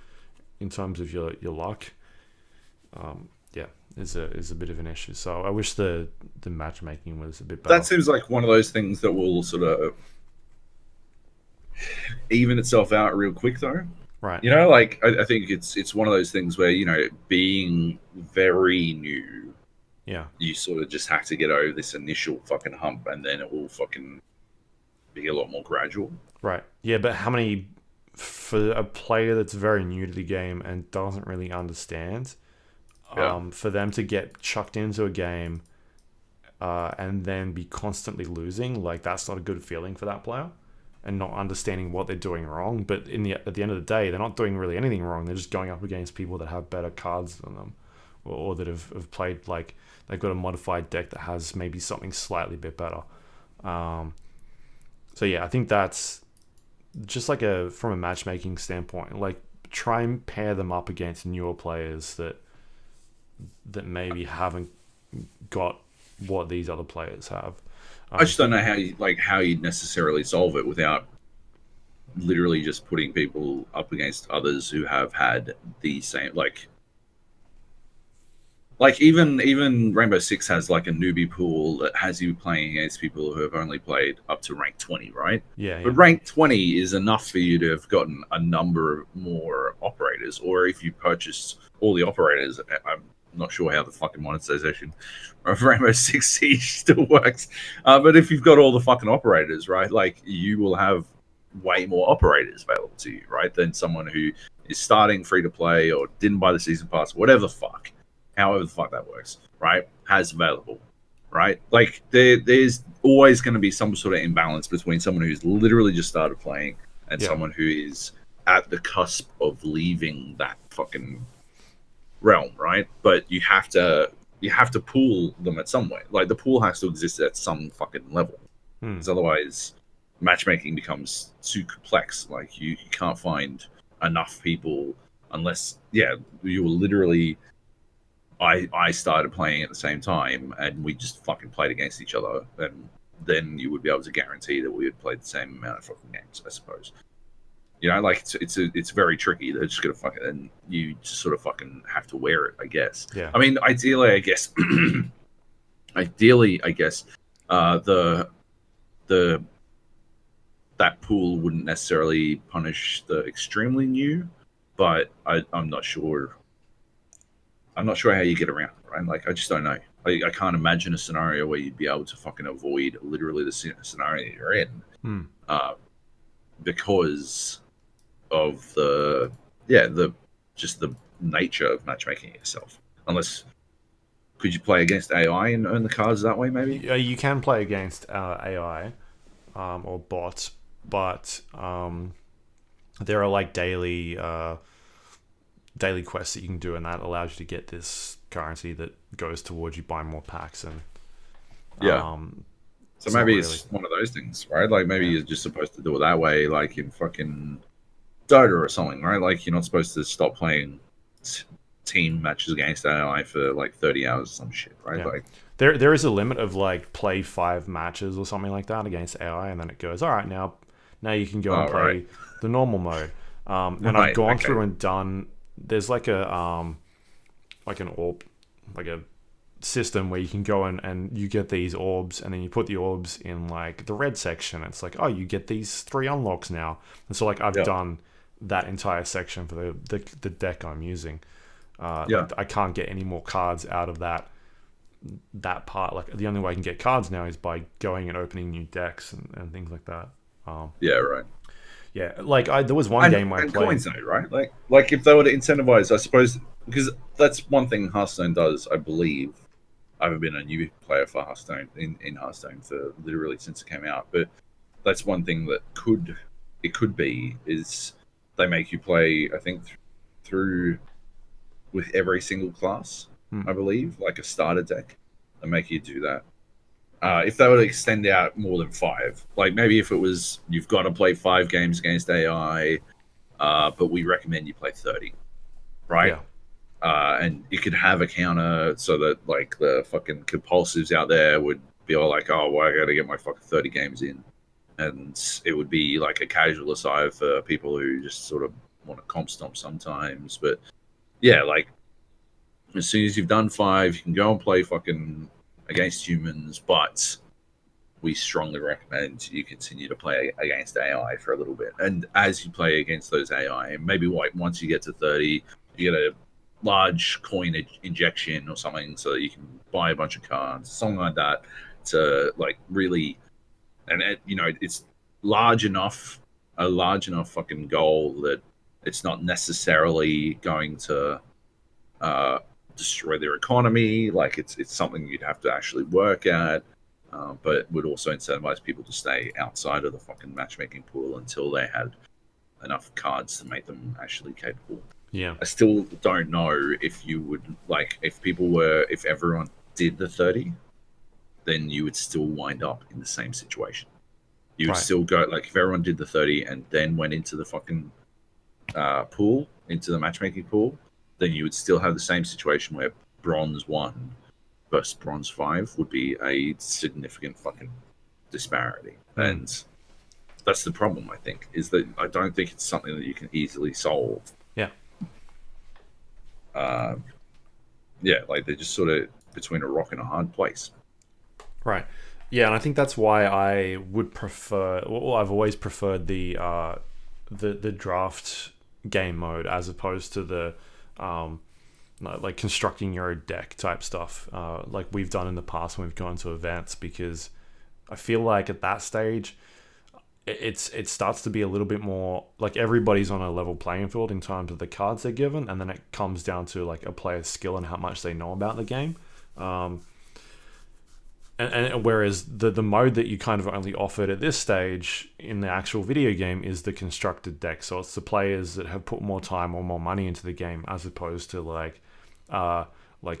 in terms of your luck. Is a bit of an issue. So I wish the matchmaking was a bit better. That seems like one of those things that will sort of even itself out real quick, though. Right. Like I think it's one of those things where being very new, you sort of just have to get over this initial fucking hump, and then it will fucking be a lot more gradual. Right. Yeah, but how many for a player that's very new to the game and doesn't really understand? For them to get chucked into a game and then be constantly losing, like that's not a good feeling for that player, and not understanding what they're doing wrong. But at the end of the day, they're not doing really anything wrong. They're just going up against people that have better cards than them, or that have played, like they've got a modified deck that has maybe something slightly bit better. So yeah, I think that's just like from a matchmaking standpoint, like try and pair them up against newer players that maybe haven't got what these other players have. I just don't know how you necessarily solve it without literally just putting people up against others who have had the same like even Rainbow Six has like a newbie pool that has you playing against people who have only played up to rank 20, right? Yeah. But rank 20 is enough for you to have gotten a number of more operators, or if you purchase all the operators, not sure how the fucking monetization of Rainbow Six Siege still works. But if you've got all the fucking operators, right, like you will have way more operators available to you, right, than someone who is starting free to play or didn't buy the season pass, whatever the fuck, however the fuck that works, right, has available, right? Like there's always going to be some sort of imbalance between someone who's literally just started playing and someone who is at the cusp of leaving that fucking realm, right? But you have to pool them at some way. Like the pool has to exist at some fucking level, because otherwise matchmaking becomes too complex. Like you can't find enough people unless you were literally. I started playing at the same time, and we just fucking played against each other, and then you would be able to guarantee that we had played the same amount of fucking games, I suppose. You know, like it's very tricky. They're just gonna fucking, and you just sort of fucking have to wear it, I guess. Yeah. I mean, ideally, I guess, the that pool wouldn't necessarily punish the extremely new, but I'm not sure. I'm not sure how you get around it, right? Like, I just don't know. I can't imagine a scenario where you'd be able to fucking avoid literally the scenario you're in, because of the nature of matchmaking itself. Unless, could you play against AI and earn the cards that way? Maybe. Yeah, you can play against AI or bots, but there are like daily quests that you can do, and that allows you to get this currency that goes towards you buying more packs. And so maybe it's one of those things, right? Like maybe you're just supposed to do it that way, like in fucking Dota or something, right? Like you're not supposed to stop playing team matches against AI for like 30 hours or some shit, right? Like there is a limit of like play 5 matches or something like that against AI, and then it goes, all right, now you can go and play the normal mode. And I've gone through and done. There's like a like an orb, like a system where you can go and you get these orbs, and then you put the orbs in like the red section. It's like, oh, you get these 3 unlocks now, and so like I've done that entire section for the deck I'm using. Like, I can't get any more cards out of that part. Like the only way I can get cards now is by going and opening new decks and things like that. Yeah, like there was one game where I played. Coins, though, right? Like if they were to incentivize, I suppose, because that's one thing Hearthstone does, I believe. I haven't been a new player for Hearthstone in Hearthstone for literally since it came out, but that's one thing that could be is they make you play. I think through with every single class, I believe, like a starter deck. They make you do that. If they were to extend out more than 5, like maybe if it was you've got to play 5 games against AI, but we recommend you play 30, right? And you could have a counter so that like the fucking compulsives out there would be all like, oh, well, I got to get my fucking 30 games in, and it would be like a casual aside for people who just sort of want to comp stomp sometimes. But yeah, like as soon as you've done 5, you can go and play fucking against humans, but we strongly recommend you continue to play against AI for a little bit. And as you play against those AI, maybe like once you get to 30, you get a large coin injection or something so that you can buy a bunch of cards, something like that, to like really, and you know, it's a large enough fucking goal that it's not necessarily going to destroy their economy. Like it's something you'd have to actually work at, but it would also incentivize people to stay outside of the fucking matchmaking pool until they had enough cards to make them actually capable. I still don't know if you would, like, if everyone did the 30, then you would still wind up in the same situation. You would still go, like, if everyone did the 30 and then went into the fucking pool, into the matchmaking pool, then you would still have the same situation where bronze 1 versus bronze 5 would be a significant fucking disparity. And that's the problem, I think, is that I don't think it's something that you can easily solve. Like they're just sort of between a rock and a hard place. Right. Yeah, and I think that's why I would prefer. Well, I've always preferred the draft game mode as opposed to the like constructing your own deck type stuff, like we've done in the past when we've gone to events, because I feel like at that stage, it starts to be a little bit more like everybody's on a level playing field in terms of the cards they're given, and then it comes down to like a player's skill and how much they know about the game. And whereas the mode that you kind of only offered at this stage in the actual video game is the constructed deck, so it's the players that have put more time or more money into the game, as opposed to like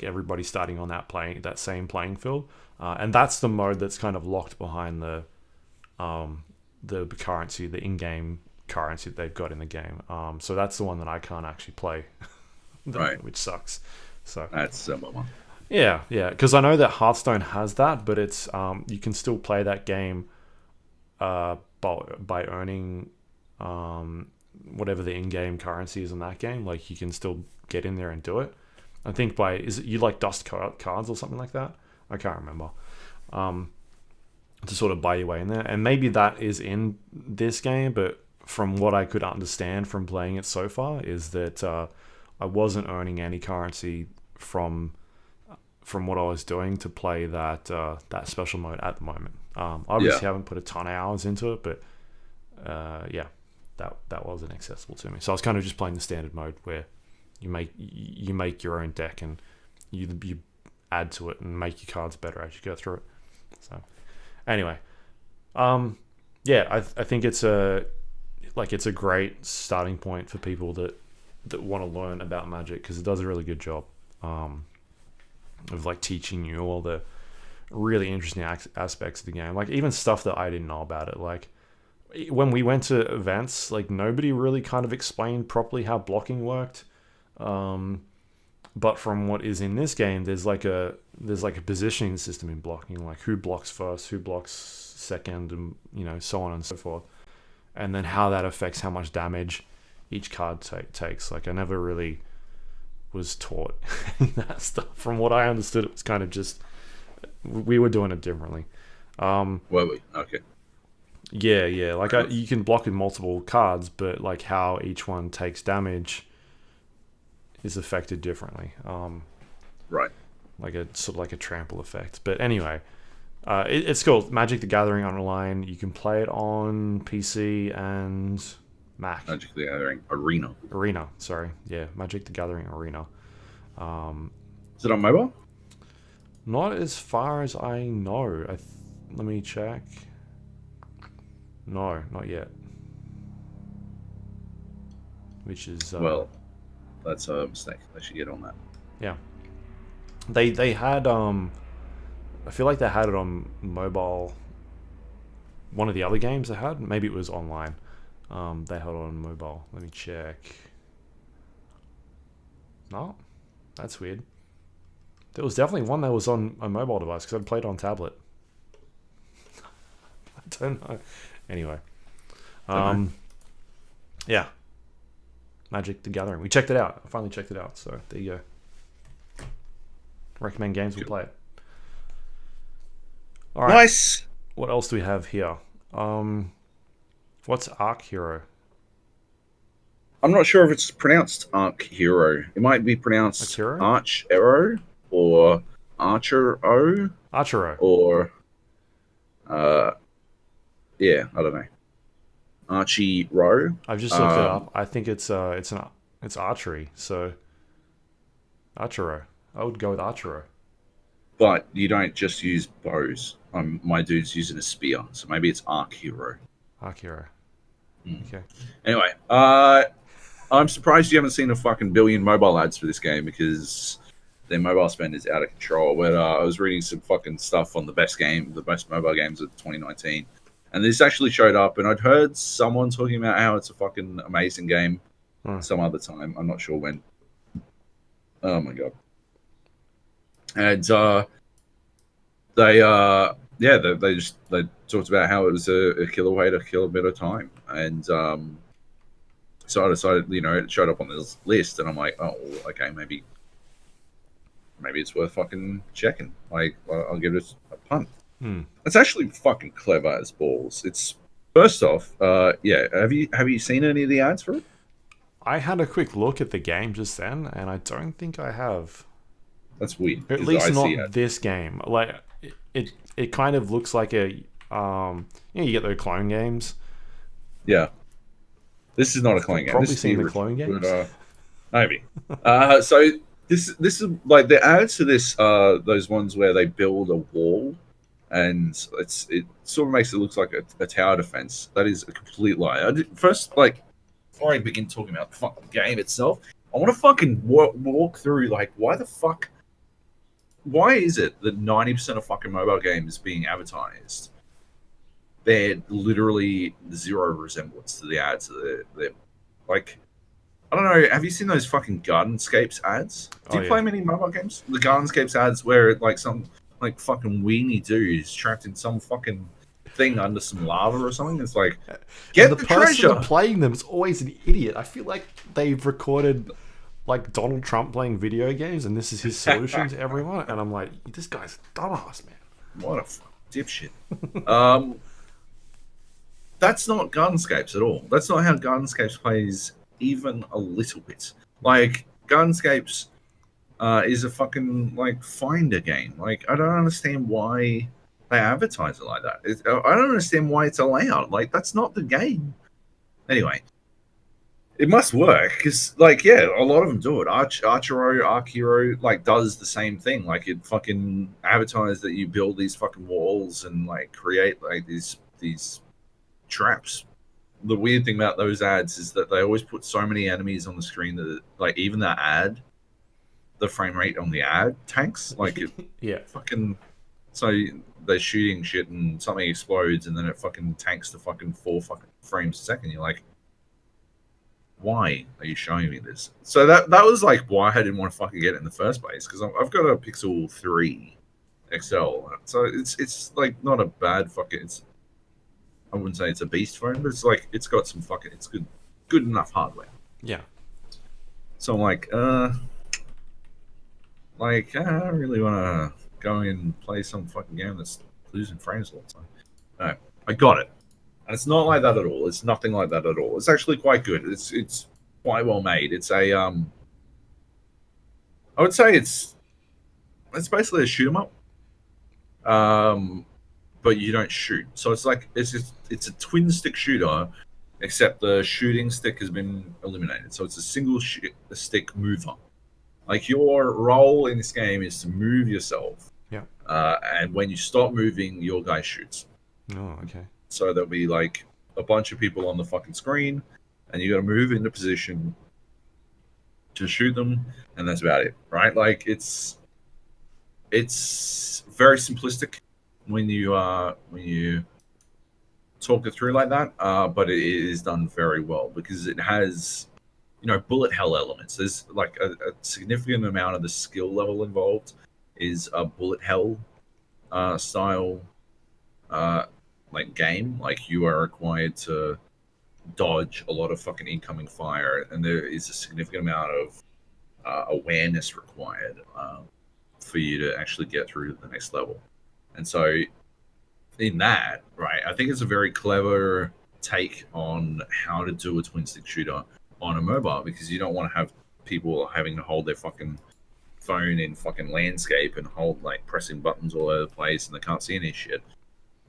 everybody starting on that same playing field, and that's the mode that's kind of locked behind the currency, the in-game currency that they've got in the game. So that's the one that I can't actually play, right? Which sucks. So that's one. Yeah, because I know that Hearthstone has that, but it's you can still play that game by earning whatever the in-game currency is in that game. Like you can still get in there and do it. I think is it you like dust cards or something like that? I can't remember. To sort of buy your way in there, and maybe that is in this game, but from what I could understand from playing it so far is that I wasn't earning any currency from what I was doing to play that special mode at the moment. Obviously haven't put a ton of hours into it, but that wasn't accessible to me. So I was kind of just playing the standard mode where you make your own deck and you add to it and make your cards better as you go through it. So anyway, I think it's a great starting point for people that want to learn about Magic, because it does a really good job of like teaching you all the really interesting aspects of the game, like even stuff that I didn't know about it. Like when we went to events, like nobody really kind of explained properly how blocking worked, but from what is in this game, there's like a positioning system in blocking, like who blocks first, who blocks second, and so on and so forth, and then how that affects how much damage each card takes. Like I never really was taught that stuff. From what I understood, it was kind of just we were doing it differently. Were we? Okay. Yeah. Like you can block in multiple cards, but like how each one takes damage is affected differently. Right. Like a sort of like a trample effect. But anyway, it's called Magic: The Gathering Online. You can play it on PC and Mac. Magic: The Gathering Arena. Sorry. Yeah, Magic: The Gathering Arena. Is it on mobile? Not as far as I know. Let me check. No, not yet. Which is well, that's a mistake. They should get on that. Yeah. They had I feel like they had it on mobile. One of the other games they had, maybe it was online. They had it on mobile. Let me check. No, that's weird. There was definitely one that was on a mobile device, because I played on tablet. I don't know. Anyway, yeah, Magic: The Gathering. We checked it out. I finally checked it out. So there you go. Recommend games. We'll play it. All right. Nice. What else do we have here? What's Archero? I'm not sure if it's pronounced Archero. It might be pronounced Archero or Archero. Archero. Or yeah, I don't know. Archero. I've just looked it up. I think it's archery. So Archero. I would go with Archero. But you don't just use bows. My dude's using a spear, so maybe it's Archero. Archero. Okay. Anyway, I'm surprised you haven't seen a fucking billion mobile ads for this game, because their mobile spend is out of control. But I was reading some fucking stuff on the best mobile games of 2019, and this actually showed up. And I'd heard someone talking about how it's a fucking amazing game some other time. I'm not sure when. Oh my god. And they talked about how it was a killer way to kill a bit of time, and so I decided, it showed up on this list, and I'm like, oh, okay, maybe it's worth fucking checking. Like, I'll give it a punt. It's actually fucking clever as balls. It's first off, yeah. Have you seen any of the ads for it? I had a quick look at the game just then, and I don't think I have. That's weird. At 'Cause least I see not it. this game. Like it kind of looks like a you get those clone games. Yeah. This is not a clone game. Probably This is the seen the original. clone But, games. maybe. So this is like the ads to this those ones where they build a wall, and it sort of makes it look like a tower defense. That is a complete lie. First, like before I begin talking about the fucking game itself, I want to fucking walk through like why is it that 90% of fucking mobile games being advertised, they're literally zero resemblance to the ads. They're like, I don't know. Have you seen those fucking Gardenscapes ads? Do Oh you yeah. play many mobile games? The Gardenscapes ads where like some like fucking weenie dude is trapped in some fucking thing under some lava or something. It's like, And get the the person treasure. playing them is always an idiot. I feel like they've recorded like Donald Trump playing video games, and this is his solution to everyone. And I'm like, this guy's a dumbass, man. What a dipshit. That's not Gardenscapes at all. That's not how Gardenscapes plays even a little bit. Like Gardenscapes is a fucking like finder game. Like I don't understand why they advertise it like that. I don't understand why it's allowed. Like that's not the game. Anyway, it must work because like yeah, a lot of them do it. Archero like does the same thing. Like it fucking advertise that you build these fucking walls and like create like these traps. The weird thing about those ads is that they always put so many enemies on the screen that like even that ad, the frame rate on the ad tanks. Like it Yeah. fucking so they're shooting shit and something explodes and then it fucking tanks to fucking 4 fucking frames a second. You're like, why are you showing me this? So that was like why I didn't want to fucking get it in the first place because I've got a Pixel 3 XL, so it's like not a bad fucking. I wouldn't say it's a beast phone, but it's like it's got some fucking it's good enough hardware. Yeah. So I'm like, I don't really want to go and play some fucking game that's losing frames all the time. No, I got it. And it's not like that at all. It's nothing like that at all. It's actually quite good. It's quite well made. It's a I would say it's basically a shoot 'em up. But you don't shoot. So it's like it's a twin stick shooter, except the shooting stick has been eliminated. So it's a single stick mover. Like your role in this game is to move yourself. Yeah. And when you stop moving, your guy shoots. Oh, okay. So there'll be like a bunch of people on the fucking screen, and you got to move into position to shoot them, and that's about it, right? Like it's very simplistic when you talk it through like that, but it is done very well because it has bullet hell elements. There's like a significant amount of the skill level involved is a bullet hell style like game. Like you are required to dodge a lot of fucking incoming fire, and there is a significant amount of awareness required for you to actually get through to the next level. And so in that, right, I think it's a very clever take on how to do a twin stick shooter on a mobile, because you don't want to have people having to hold their fucking phone in fucking landscape and hold like pressing buttons all over the place and they can't see any shit.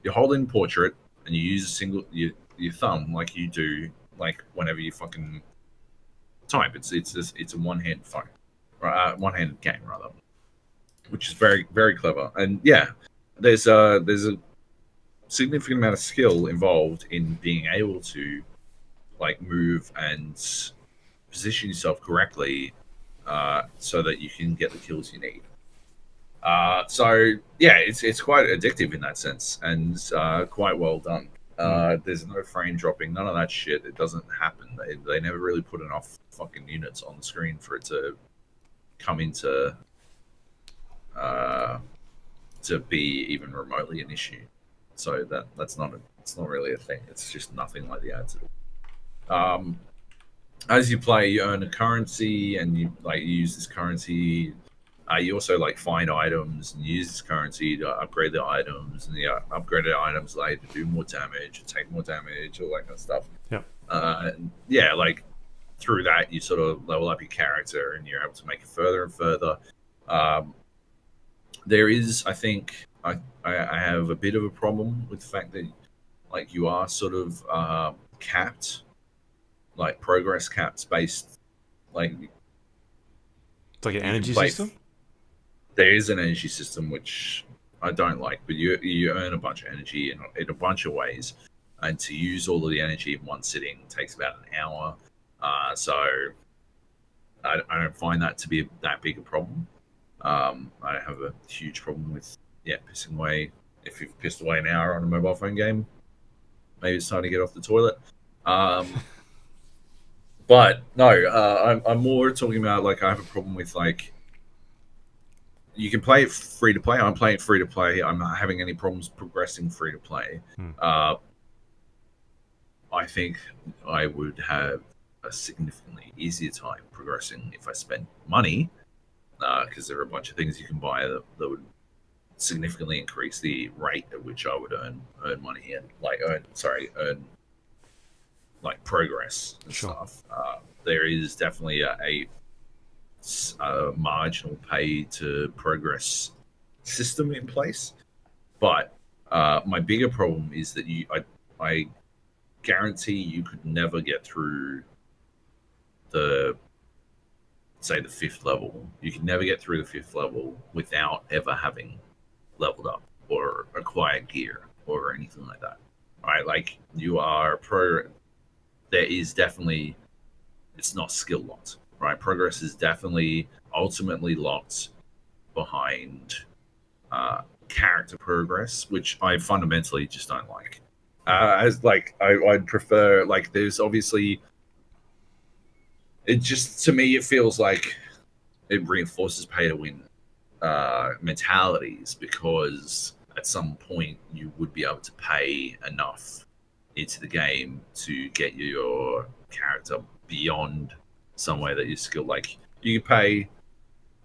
You're holding portrait and you use your thumb like you do like whenever you fucking type. It's a one-handed phone, right? One-handed game rather, which is very, very clever. And yeah, there's a significant amount of skill involved in being able to like move and position yourself correctly so that you can get the kills you need. So yeah, it's quite addictive in that sense, and quite well done. There's no frame dropping, none of that shit. It doesn't happen. They never really put enough fucking units on the screen for it to come into to be even remotely an issue. So it's not really a thing. It's just nothing like the ads at all. As you play, you earn a currency, and you use this currency. You also like find items and use this currency to upgrade the items, and the upgraded items allow you to do more damage, take more damage, all that kind of stuff. Yeah. Yeah, like through that, you sort of level up your character and you're able to make it further and further. Um, there is, I think, I have a bit of a problem with the fact that like you are sort of capped, like progress caps based, like It's like an you can energy play. system. There is an energy system which I don't like, but you earn a bunch of energy in a bunch of ways, and to use all of the energy in one sitting takes about an hour. So I don't find that to be that big a problem. I don't have a huge problem with pissing away. If you've pissed away an hour on a mobile phone game, maybe it's time to get off the toilet. But no, I'm more talking about like I have a problem with like you can play it free to play. I'm playing free to play. I'm not having any problems progressing free to play. I think I would have a significantly easier time progressing if I spent money, because there are a bunch of things you can buy that would significantly increase the rate at which I would earn money and earn like progress and stuff. There is definitely a marginal pay to progress system in place, but my bigger problem is that I guarantee you could never get through the 5th level. You can never get through the 5th level without ever having leveled up or acquired gear or anything like that. Right? Like you are there is definitely, it's not skill locked, right? Progress is definitely ultimately locked behind character progress, which I fundamentally just don't like. As like I'd prefer, like there's obviously, it just, to me it feels like it reinforces pay to win mentalities, because at some point you would be able to pay enough into the game to get your character beyond some way that you're skilled. Like you pay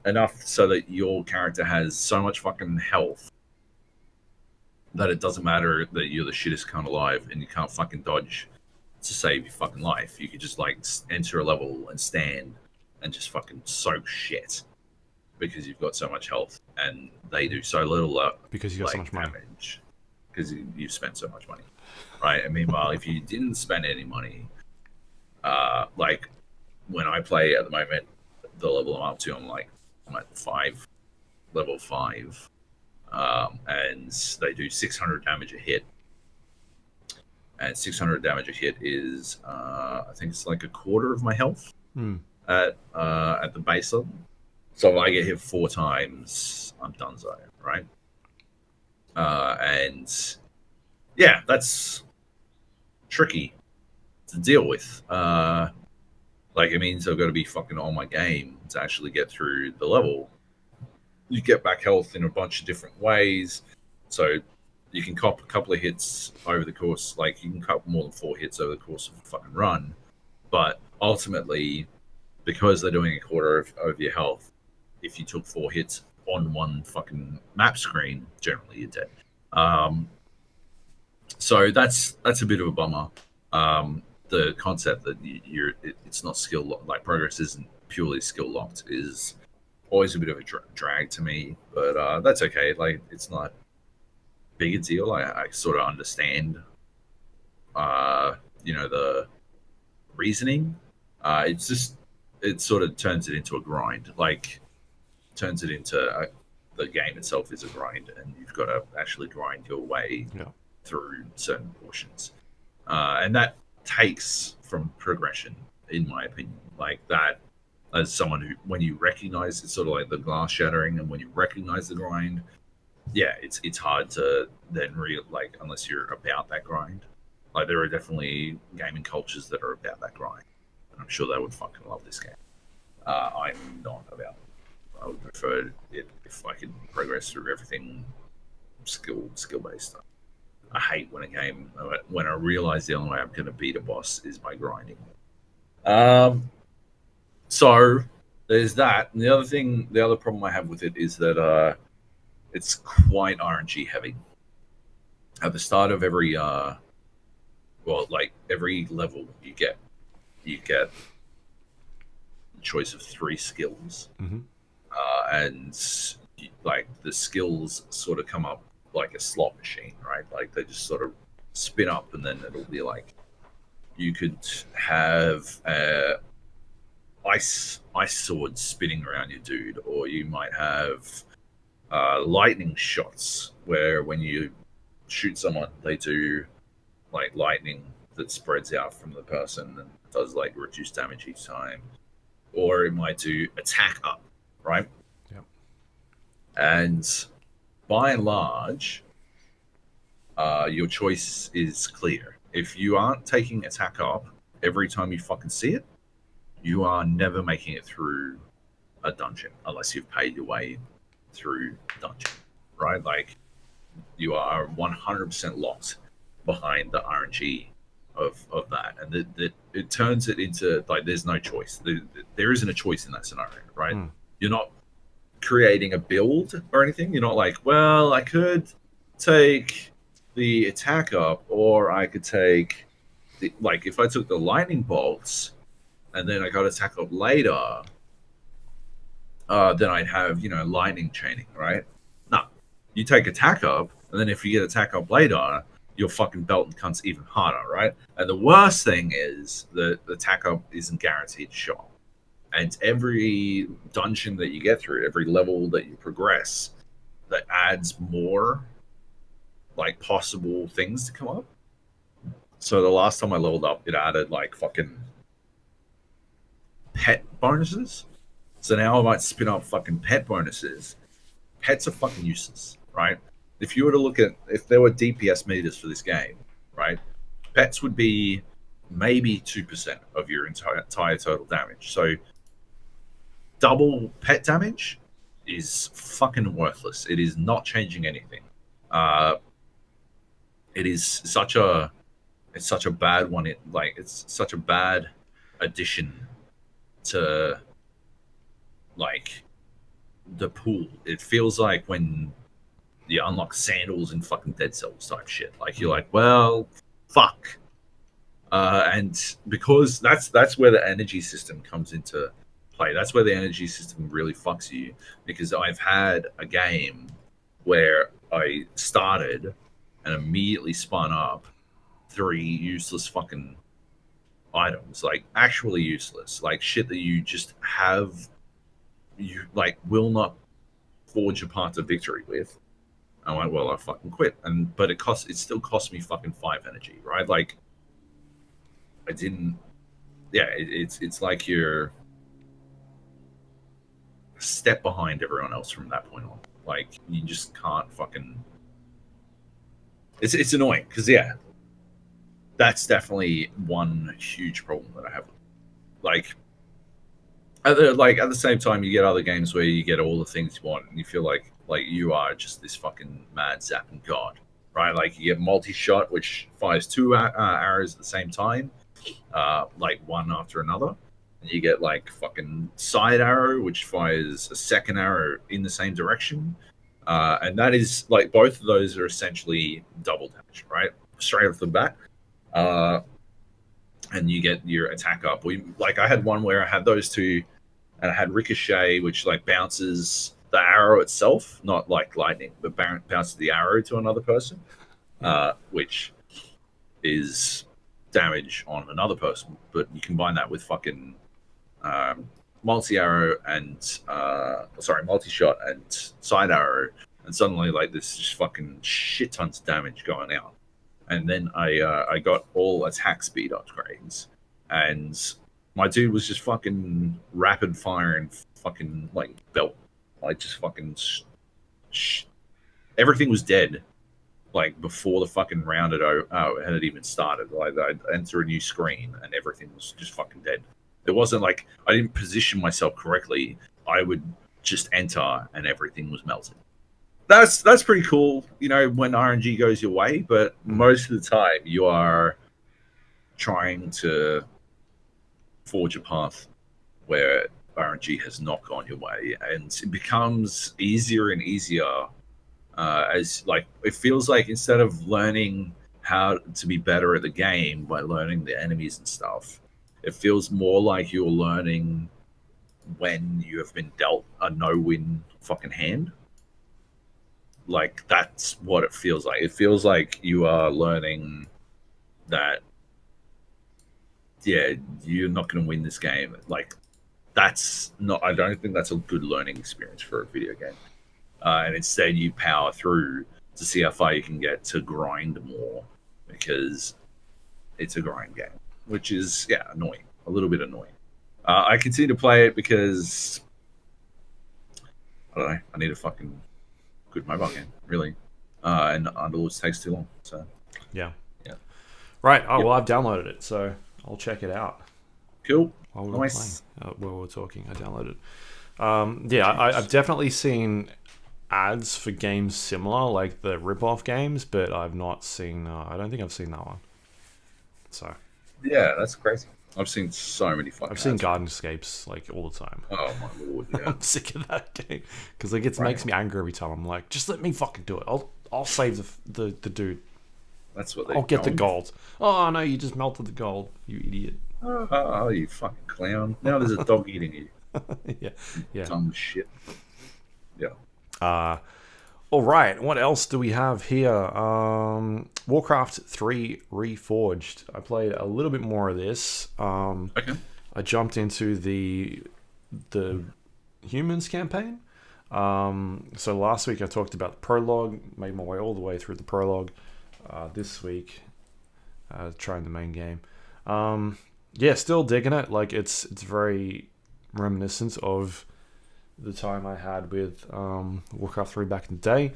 enough so that your character has so much fucking health that it doesn't matter that you're the shittest cunt alive and you can't fucking dodge to save your fucking life. You could just like enter a level and stand and just fucking soak shit because you've got so much health and they do so little because you got so much money. Damage because you've spent so much money, right? And meanwhile, if you didn't spend any money, like when I play at the moment, the level I'm up to, I'm at level 5, and they do 600 damage a hit. And 600 damage a hit is, I think it's like a quarter of my health at the base level. So if I get hit 4 times, I'm donezo, right? And yeah, that's tricky to deal with. Like it means I've got to be fucking on my game to actually get through the level. You get back health in a bunch of different ways. So you can cop a couple of hits over the course, like you can cop more than 4 hits over the course of a fucking run. But ultimately, because they're doing a quarter of your health, if you took 4 hits on one fucking map screen, generally you're dead. So that's a bit of a bummer. The concept that it's not skill locked, like progress isn't purely skill locked, is always a bit of a drag to me. But that's okay. Like it's not big a deal. I sort of understand, the reasoning. It's just, it sort of turns it into a grind. Like turns it into the game itself is a grind, and you've got to actually grind your way through certain portions, and that takes from progression, in my opinion. Like that, as someone who, when you recognize, it's sort of like the glass shattering, and when you recognize the grind, it's hard to then unless you're about that grind. Like there are definitely gaming cultures that are about that grind, and I'm sure they would fucking love this game. I'm not about it. I would prefer it if I could progress through everything skill based. I hate when I realize the only way I'm going to beat a boss is by grinding. So there's that. And the other problem I have with it is that it's quite RNG heavy. At the start of every every level you get choice of 3 skills, Mm-hmm. and like the skills sort of come up like a slot machine, right? Like they just sort of spin up, and then it'll be like you could have ice sword spinning around your dude, or you might have lightning shots where when you shoot someone, they do like lightning that spreads out from the person and does like reduced damage each time, or it might do attack up, right? Yep. And by and large, your choice is clear. If you aren't taking attack up every time you fucking see it, you are never making it through a dungeon unless you've paid your way through the dungeon, right? Like you are 100% locked behind the RNG of that, and it turns it into like there's no choice. There isn't a choice in that scenario, right? You're not creating a build or anything. You're not like, well, I could take the attack up, or I could take the, like if I took the lightning bolts and then I got attack up later, then I'd have lightning chaining, right? No, you take attack up, and then if you get attack up later, your fucking belt and cunts even harder, right? And the worst thing is the attack up isn't guaranteed shot. And every dungeon that you get through, every level that you progress, that adds more like possible things to come up. So the last time I leveled up, it added like fucking pet bonuses. So now I might spin up fucking pet bonuses. Pets are fucking useless, right? If you were to look at, if there were DPS meters for this game, right, pets would be maybe 2% of your entire total damage. So double pet damage is fucking worthless. It is not changing anything. It is such a bad one. It's such a bad addition to like the pool. It feels like when you unlock sandals in fucking Dead Cells type shit. Like you're like, well, fuck. And because that's where the energy system comes into play. That's where the energy system really fucks you. Because I've had a game where I started and immediately spun up 3 useless fucking items, like actually useless, like shit that you just have, you like will not forge a path to victory with. I went, well, I fucking quit, but it still cost me fucking 5 energy, right? Like I didn't. Yeah, it's like you're a step behind everyone else from that point on. Like you just can't fucking. It's annoying because that's definitely one huge problem that I have. Like at the same time, you get other games where you get all the things you want, and you feel like you are just this fucking mad zapping god, right? Like you get multi-shot, which fires 2 arrows at the same time, like one after another. And you get like fucking side arrow, which fires a second arrow in the same direction. And that is like both of those are essentially double damage, right? Straight off the bat. And you get your attack up. Like I had one where I had those 2, and I had ricochet, which like bounces the arrow itself, not like lightning, but bounces the arrow to another person, which is damage on another person. But you combine that with fucking multi-arrow and multi-shot and side arrow, and suddenly like this just fucking shit tons of damage going out. And then I got all attack speed upgrades, and my dude was just fucking rapid firing fucking like belt, like just fucking everything was dead like before the fucking round had even started. Like I'd enter a new screen and everything was just fucking dead. It wasn't like I didn't position myself correctly. I would just enter and everything was melted. That's pretty cool, when RNG goes your way, but most of the time you are trying to forge a path where RNG has not gone your way, and it becomes easier and easier as like it feels like instead of learning how to be better at the game by learning the enemies and stuff, it feels more like you're learning when you have been dealt a no-win fucking hand. Like, that's what it feels like. It feels like you are learning that, yeah, you're not going to win this game. Like, that's not, I don't think that's a good learning experience for a video game. And instead, you power through to see how far you can get to grind more, because it's a grind game, which is, yeah, annoying. A little bit annoying. I continue to play it because, I don't know, I need a fucking good mobile game, really. And Underlords takes too long, so. Yeah. Yeah. Right. Oh, well, I've downloaded it, so I'll check it out. Cool. While we were Nice. playing, while we were talking, I downloaded it. Yeah, I've definitely seen ads for games similar, like the rip-off games, but I've not seen, I don't think I've seen that one. So. Yeah, that's crazy. I've seen so many fucking I've seen ads. Gardenscapes like all the time. Oh my lord, yeah. I'm sick of that game because like it makes me angry every time. I'm like, just let me fucking do it. I'll save the dude. That's what I'll get the gold. Oh no, you just melted the gold, you idiot. Oh, you fucking clown. Now there's a dog eating you. Yeah. Dumb shit. Yeah. All right. What else do we have here? Warcraft 3 Reforged. I played a little bit more of this. Okay. I jumped into the humans campaign. So last week I talked about the prologue, made my way all the way through the prologue. This week, trying the main game. Yeah, still digging it. Like it's very reminiscent of the time I had with Warcraft 3 back in the day.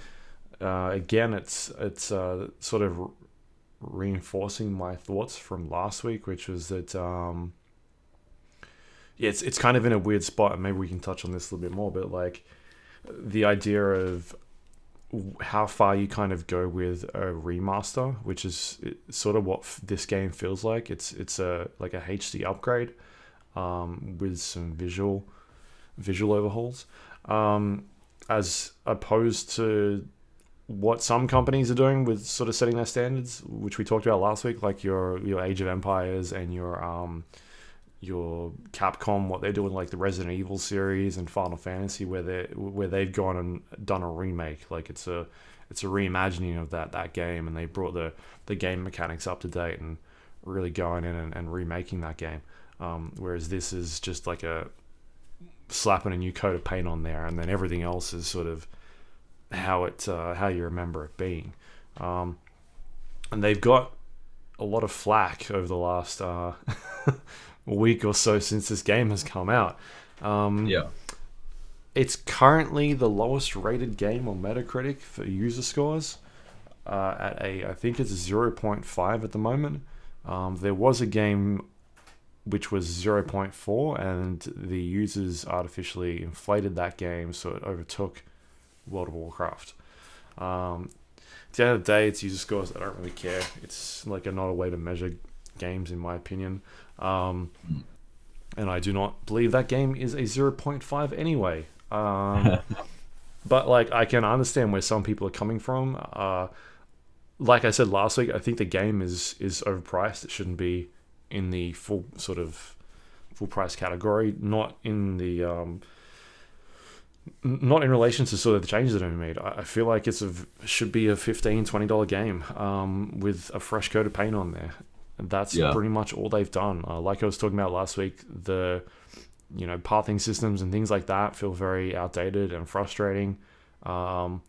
Again, it's sort of reinforcing my thoughts from last week, which was that it's kind of in a weird spot, and maybe we can touch on this a little bit more. But like the idea of how far you kind of go with a remaster, which is sort of what this game feels like. It's a like a HD upgrade with some visual overhauls, as opposed to what some companies are doing with sort of setting their standards, which we talked about last week, like your Age of Empires and your Capcom, what they're doing, like the Resident Evil series and Final Fantasy, where they've gone and done a remake, like it's a reimagining of that game, and they brought the game mechanics up to date and really going in and remaking that game. Whereas this is just like a slapping a new coat of paint on there, and then everything else is sort of how you remember it being. And they've got a lot of flack over the last week or so since this game has come out. Yeah. It's currently the lowest rated game on Metacritic for user scores, I think it's 0.5 at the moment. There was a game which was 0.4, and the users artificially inflated that game so it overtook World of Warcraft. At the end of the day, it's user scores. I don't really care. It's like not a way to measure games, in my opinion. And I do not believe that game is a 0.5 anyway. But like, I can understand where some people are coming from. Like I said last week, I think the game is overpriced. It shouldn't be in the full price category, not in the not in relation to sort of the changes that have been made. I feel like should be a $15-$20 game with a fresh coat of paint on there. And that's pretty much all they've done. Like I was talking about last week, the pathing systems and things like that feel very outdated and frustrating. And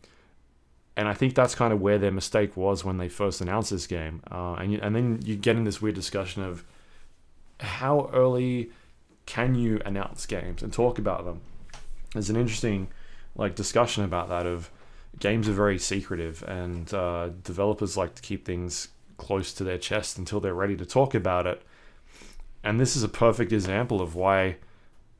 I think that's kind of where their mistake was when they first announced this game. And then you get in this weird discussion of how early can you announce games and talk about them. There's an interesting discussion about that of games are very secretive, and developers like to keep things close to their chest until they're ready to talk about it. And this is a perfect example of why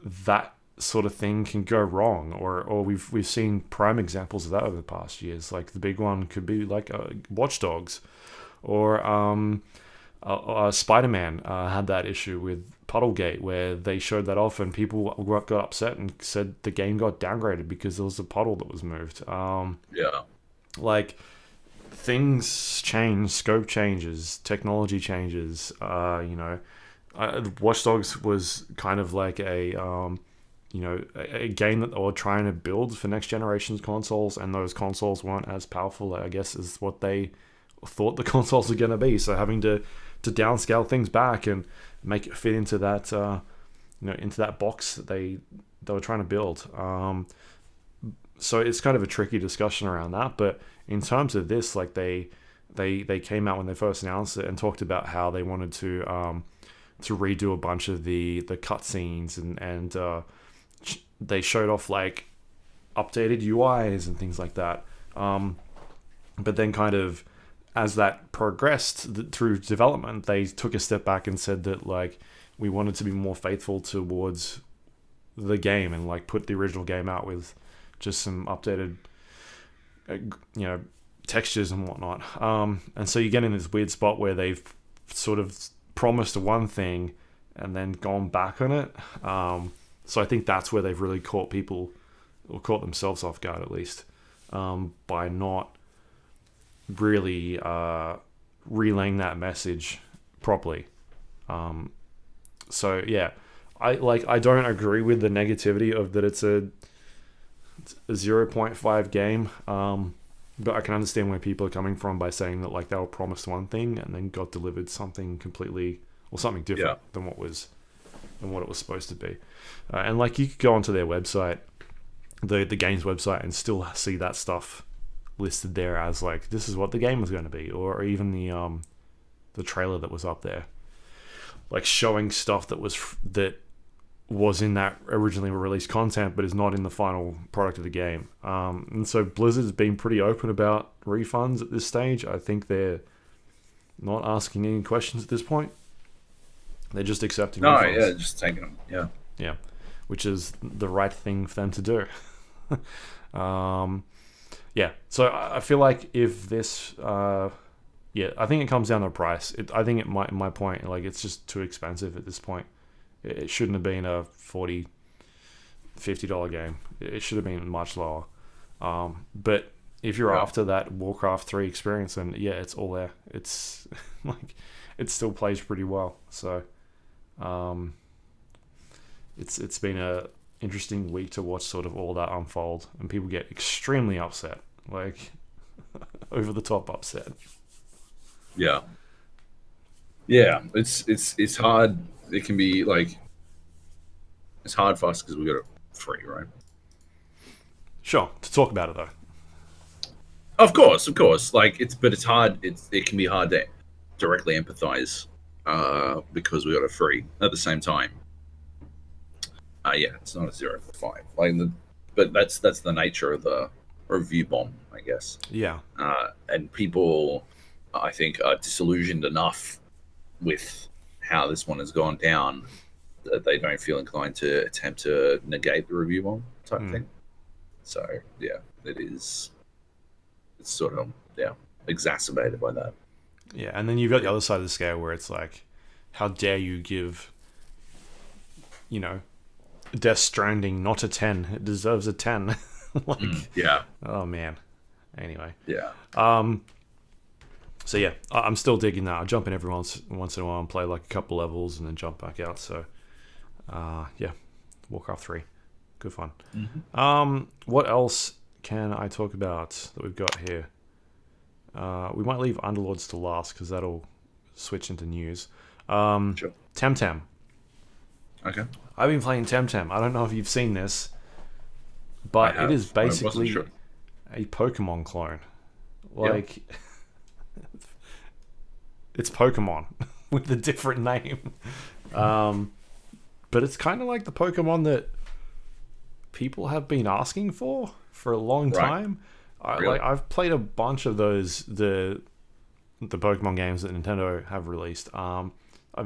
that sort of thing can go wrong, or we've seen prime examples of that over the past years. Like the big one could be like Watch Dogs, or Spider-Man had that issue with Puddlegate, where they showed that off and people got upset and said the game got downgraded because there was a puddle that was moved. Like, things change, scope changes, technology changes. Watch Dogs was kind of like a a game that they were trying to build for next generation's consoles, and those consoles weren't as powerful, I guess, as what they thought the consoles were going to be. So having to downscale things back and make it fit into that into that box that they were trying to build. So it's kind of a tricky discussion around that. But in terms of this, like they came out when they first announced it and talked about how they wanted to redo a bunch of the cutscenes and they showed off like updated UIs and things like that. But then kind of as that progressed through development, they took a step back and said that like we wanted to be more faithful towards the game and like put the original game out with just some updated textures and whatnot. And so you get in this weird spot where they've sort of promised one thing and then gone back on it. So I think that's where they've really caught people, or caught themselves off guard at least, by not really relaying that message properly. So yeah, I don't agree with the negativity of that it's a 0.5 game. But I can understand where people are coming from by saying that like they were promised one thing and then got delivered something completely or something different than what it was supposed to be. And like you could go onto their website, the game's website, and still see that stuff listed there as like this is what the game was going to be, or even the trailer that was up there, like showing stuff that was in that originally released content but is not in the final product of the game. And so Blizzard's been pretty open about refunds at this stage. I think they're not asking any questions at this point. They're just accepting refunds. Yeah, just taking them. Yeah, which is the right thing for them to do. Yeah, so I feel like if this I think it comes down to price. I think my point, like it's just too expensive at this point. It shouldn't have been a $40, $50 game. It should have been much lower. But if you're after that Warcraft 3 experience, then yeah, it's all there. It's like it still plays pretty well. So it's been a interesting week to watch sort of all that unfold, and people get extremely upset, like over the top upset. Yeah, it's hard. It can be like it's hard for us because we got it free, right? Sure, to talk about it though. Of course. Like it's hard. It can be hard to directly empathize because we got it free. At the same time, it's not a 0.5. But that's the nature of the review bomb, I guess. Yeah. And people, I think, are disillusioned enough with how this one has gone down that they don't feel inclined to attempt to negate the review bomb type thing. So yeah, it's sort of exacerbated by that. Yeah, and then you've got the other side of the scale where it's like, how dare you give, Death Stranding not a 10? It deserves a 10. Oh man. Anyway. Yeah. So yeah, I'm still digging that. I jump in every once in a while and play like a couple levels and then jump back out. So, Warcraft 3, good fun. What else can I talk about that we've got here? We might leave Underlords to last because that'll switch into news. Sure. Temtem. Okay. I've been playing Temtem. I don't know if you've seen this, but it is basically a Pokemon clone. Like. Yep. It's Pokemon with a different name. But it's kind of like the Pokemon that people have been asking for a long time. Really? I've played a bunch of those, the Pokemon games that Nintendo have released. I've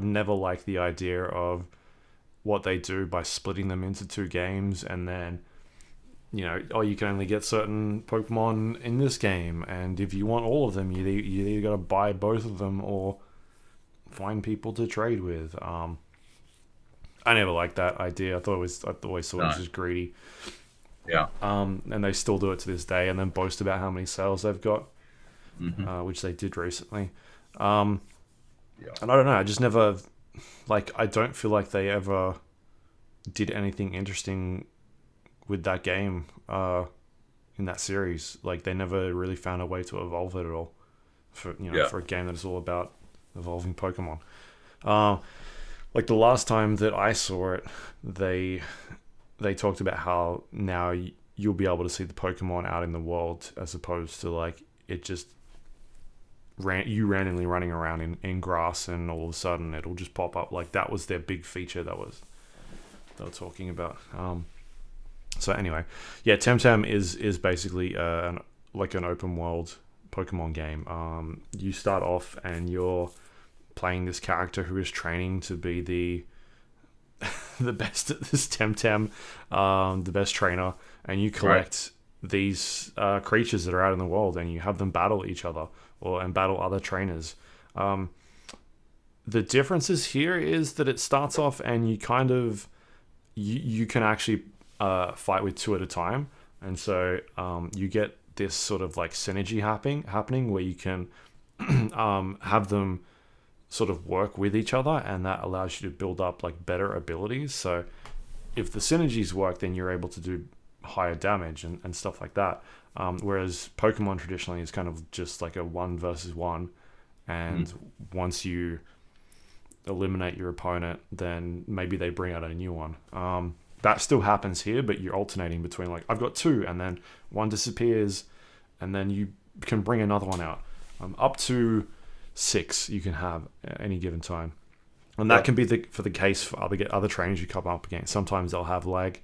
never liked the idea of what they do by splitting them into two games and then you can only get certain Pokemon in this game, and if you want all of them, you either got to buy both of them or find people to trade with. I never liked that idea. I always thought it was just greedy. Yeah. And they still do it to this day, and then boast about how many sales they've got, which they did recently. And I don't know. I just never I don't feel like they ever did anything interesting with that game in that series. Like they never really found a way to evolve it at all. For a game that is all about evolving Pokemon. Like the last time that I saw it, they talked about how now you'll be able to see the Pokemon out in the world as opposed to like it just randomly running around in grass and all of a sudden it'll just pop up. Like that was their big feature they were talking about. So anyway, yeah, Temtem is basically an open world Pokemon game. You start off and you're playing this character who is training to be the best at this Temtem, the best trainer, and you collect these creatures that are out in the world, and you have them battle each other and battle other trainers. The differences here is that it starts off and you kind of you can actually fight with two at a time, and so you get this sort of like synergy happening where you can have them sort of work with each other, and that allows you to build up like better abilities. So if the synergies work, then you're able to do higher damage and stuff like that. Whereas Pokemon traditionally is kind of just like a 1 versus 1, and once you eliminate your opponent, then maybe they bring out a new one. That still happens here, but you're alternating between like I've got 2, and then one disappears, and then you can bring another one out. Up to 6 you can have at any given time, and that can be the case for other trainers you come up against. Sometimes they'll have like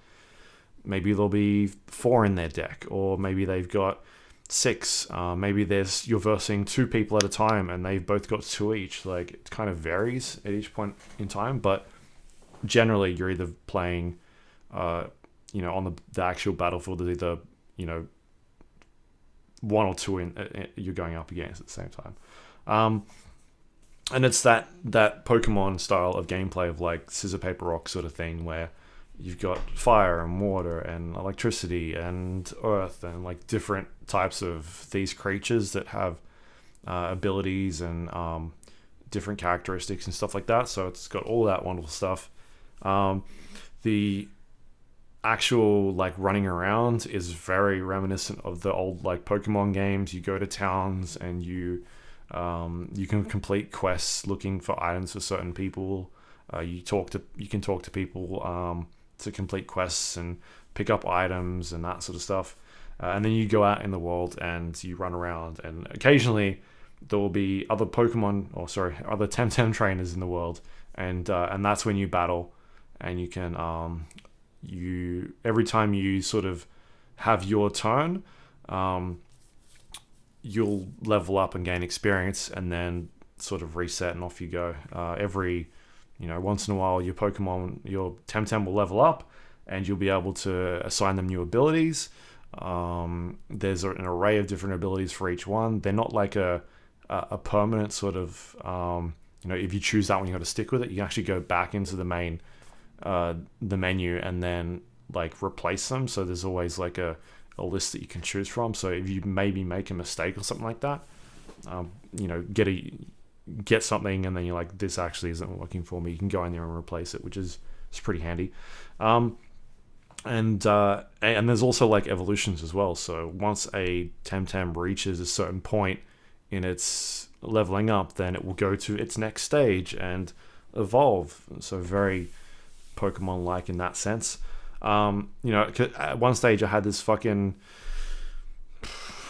maybe there'll be 4 in their deck, or maybe they've got 6. Maybe you're versing 2 people at a time, and they've both got 2 each. Like it kind of varies at each point in time, but generally you're either playing, on the actual battlefield, there's either 1 or 2 you're going up against at the same time. And it's that Pokemon style of gameplay of like scissor paper rock sort of thing, where you've got fire and water and electricity and earth and like different types of these creatures that have abilities and different characteristics and stuff like that. So it's got all that wonderful stuff. The actual like running around is very reminiscent of the old like Pokemon games. You go to towns and you can complete quests looking for items for certain people. You can talk to people to complete quests and pick up items and that sort of stuff. And then you go out in the world and you run around, and occasionally there will be other other Temtem trainers in the world, and that's when you battle, and you can every time you sort of have your turn, you'll level up and gain experience, and then sort of reset and off you go. Once in a while, your Temtem will level up, and you'll be able to assign them new abilities. There's an array of different abilities for each one. They're not like a permanent sort of, if you choose that one, you got to stick with it. You can actually go back into the menu and then like replace them. So there's always like a list that you can choose from. So if you maybe make a mistake or something like that, get something and then you're like, this actually isn't working for me, you can go in there and replace it, which is pretty handy. And there's also like evolutions as well. So once a Temtem reaches a certain point in its leveling up, then it will go to its next stage and evolve. So very Pokemon-like in that sense. At one stage I had this fucking,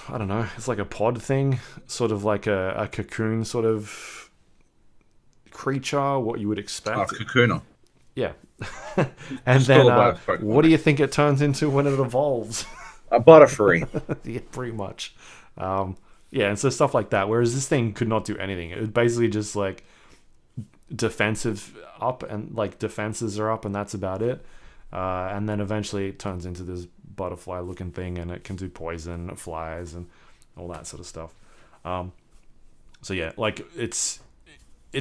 I don't know, it's like a pod thing, sort of like a cocoon sort of creature, what you would expect. Cocooner. Yeah. And then what do you think it turns into when it evolves? A Butterfree. Yeah, pretty much. And so stuff like that. Whereas this thing could not do anything. It was basically just like defensive up, and like defenses are up, and that's about it. And then eventually it turns into this butterfly looking thing, and it can do poison, it flies, and all that sort of stuff. So yeah, like it's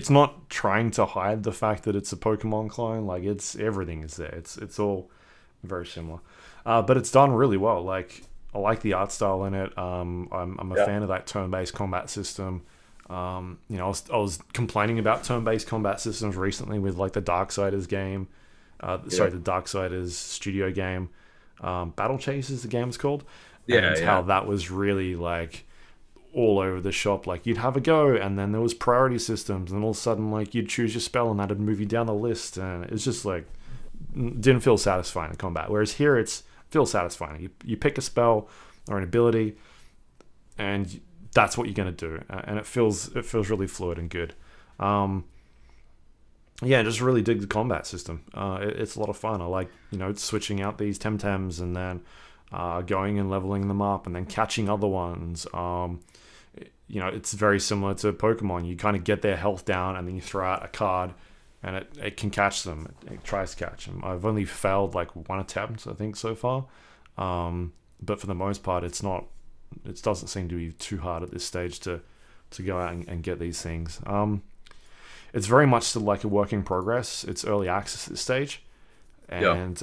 not trying to hide the fact that it's a Pokemon clone. Like everything is there. It's all very similar, but it's done really well. Like I like the art style in it. I'm a fan of that turn-based combat system. I was complaining about turn-based combat systems recently with like the Darksiders game, Sorry, the Darksiders studio game. Battle Chase is the game's called. Yeah, And how that was really like all over the shop. Like you'd have a go, and then there was priority systems, and all of a sudden like you'd choose your spell, and that'd move you down the list, and it's just like didn't feel satisfying in combat. Whereas here, it's feels satisfying. You pick a spell or an ability, and that's what you're gonna do, and it feels really fluid and good. Yeah, I just really dig the combat system. It's a lot of fun. I like switching out these Temtems and then going and leveling them up and then catching other ones. It's very similar to Pokemon. You kind of get their health down and then you throw out a card and it can catch them. It tries to catch them. I've only failed like one attempt, I think, so far. But for the most part, it doesn't seem to be too hard at this stage to go out and get these things. It's very much still like a work in progress. It's early access at this stage. And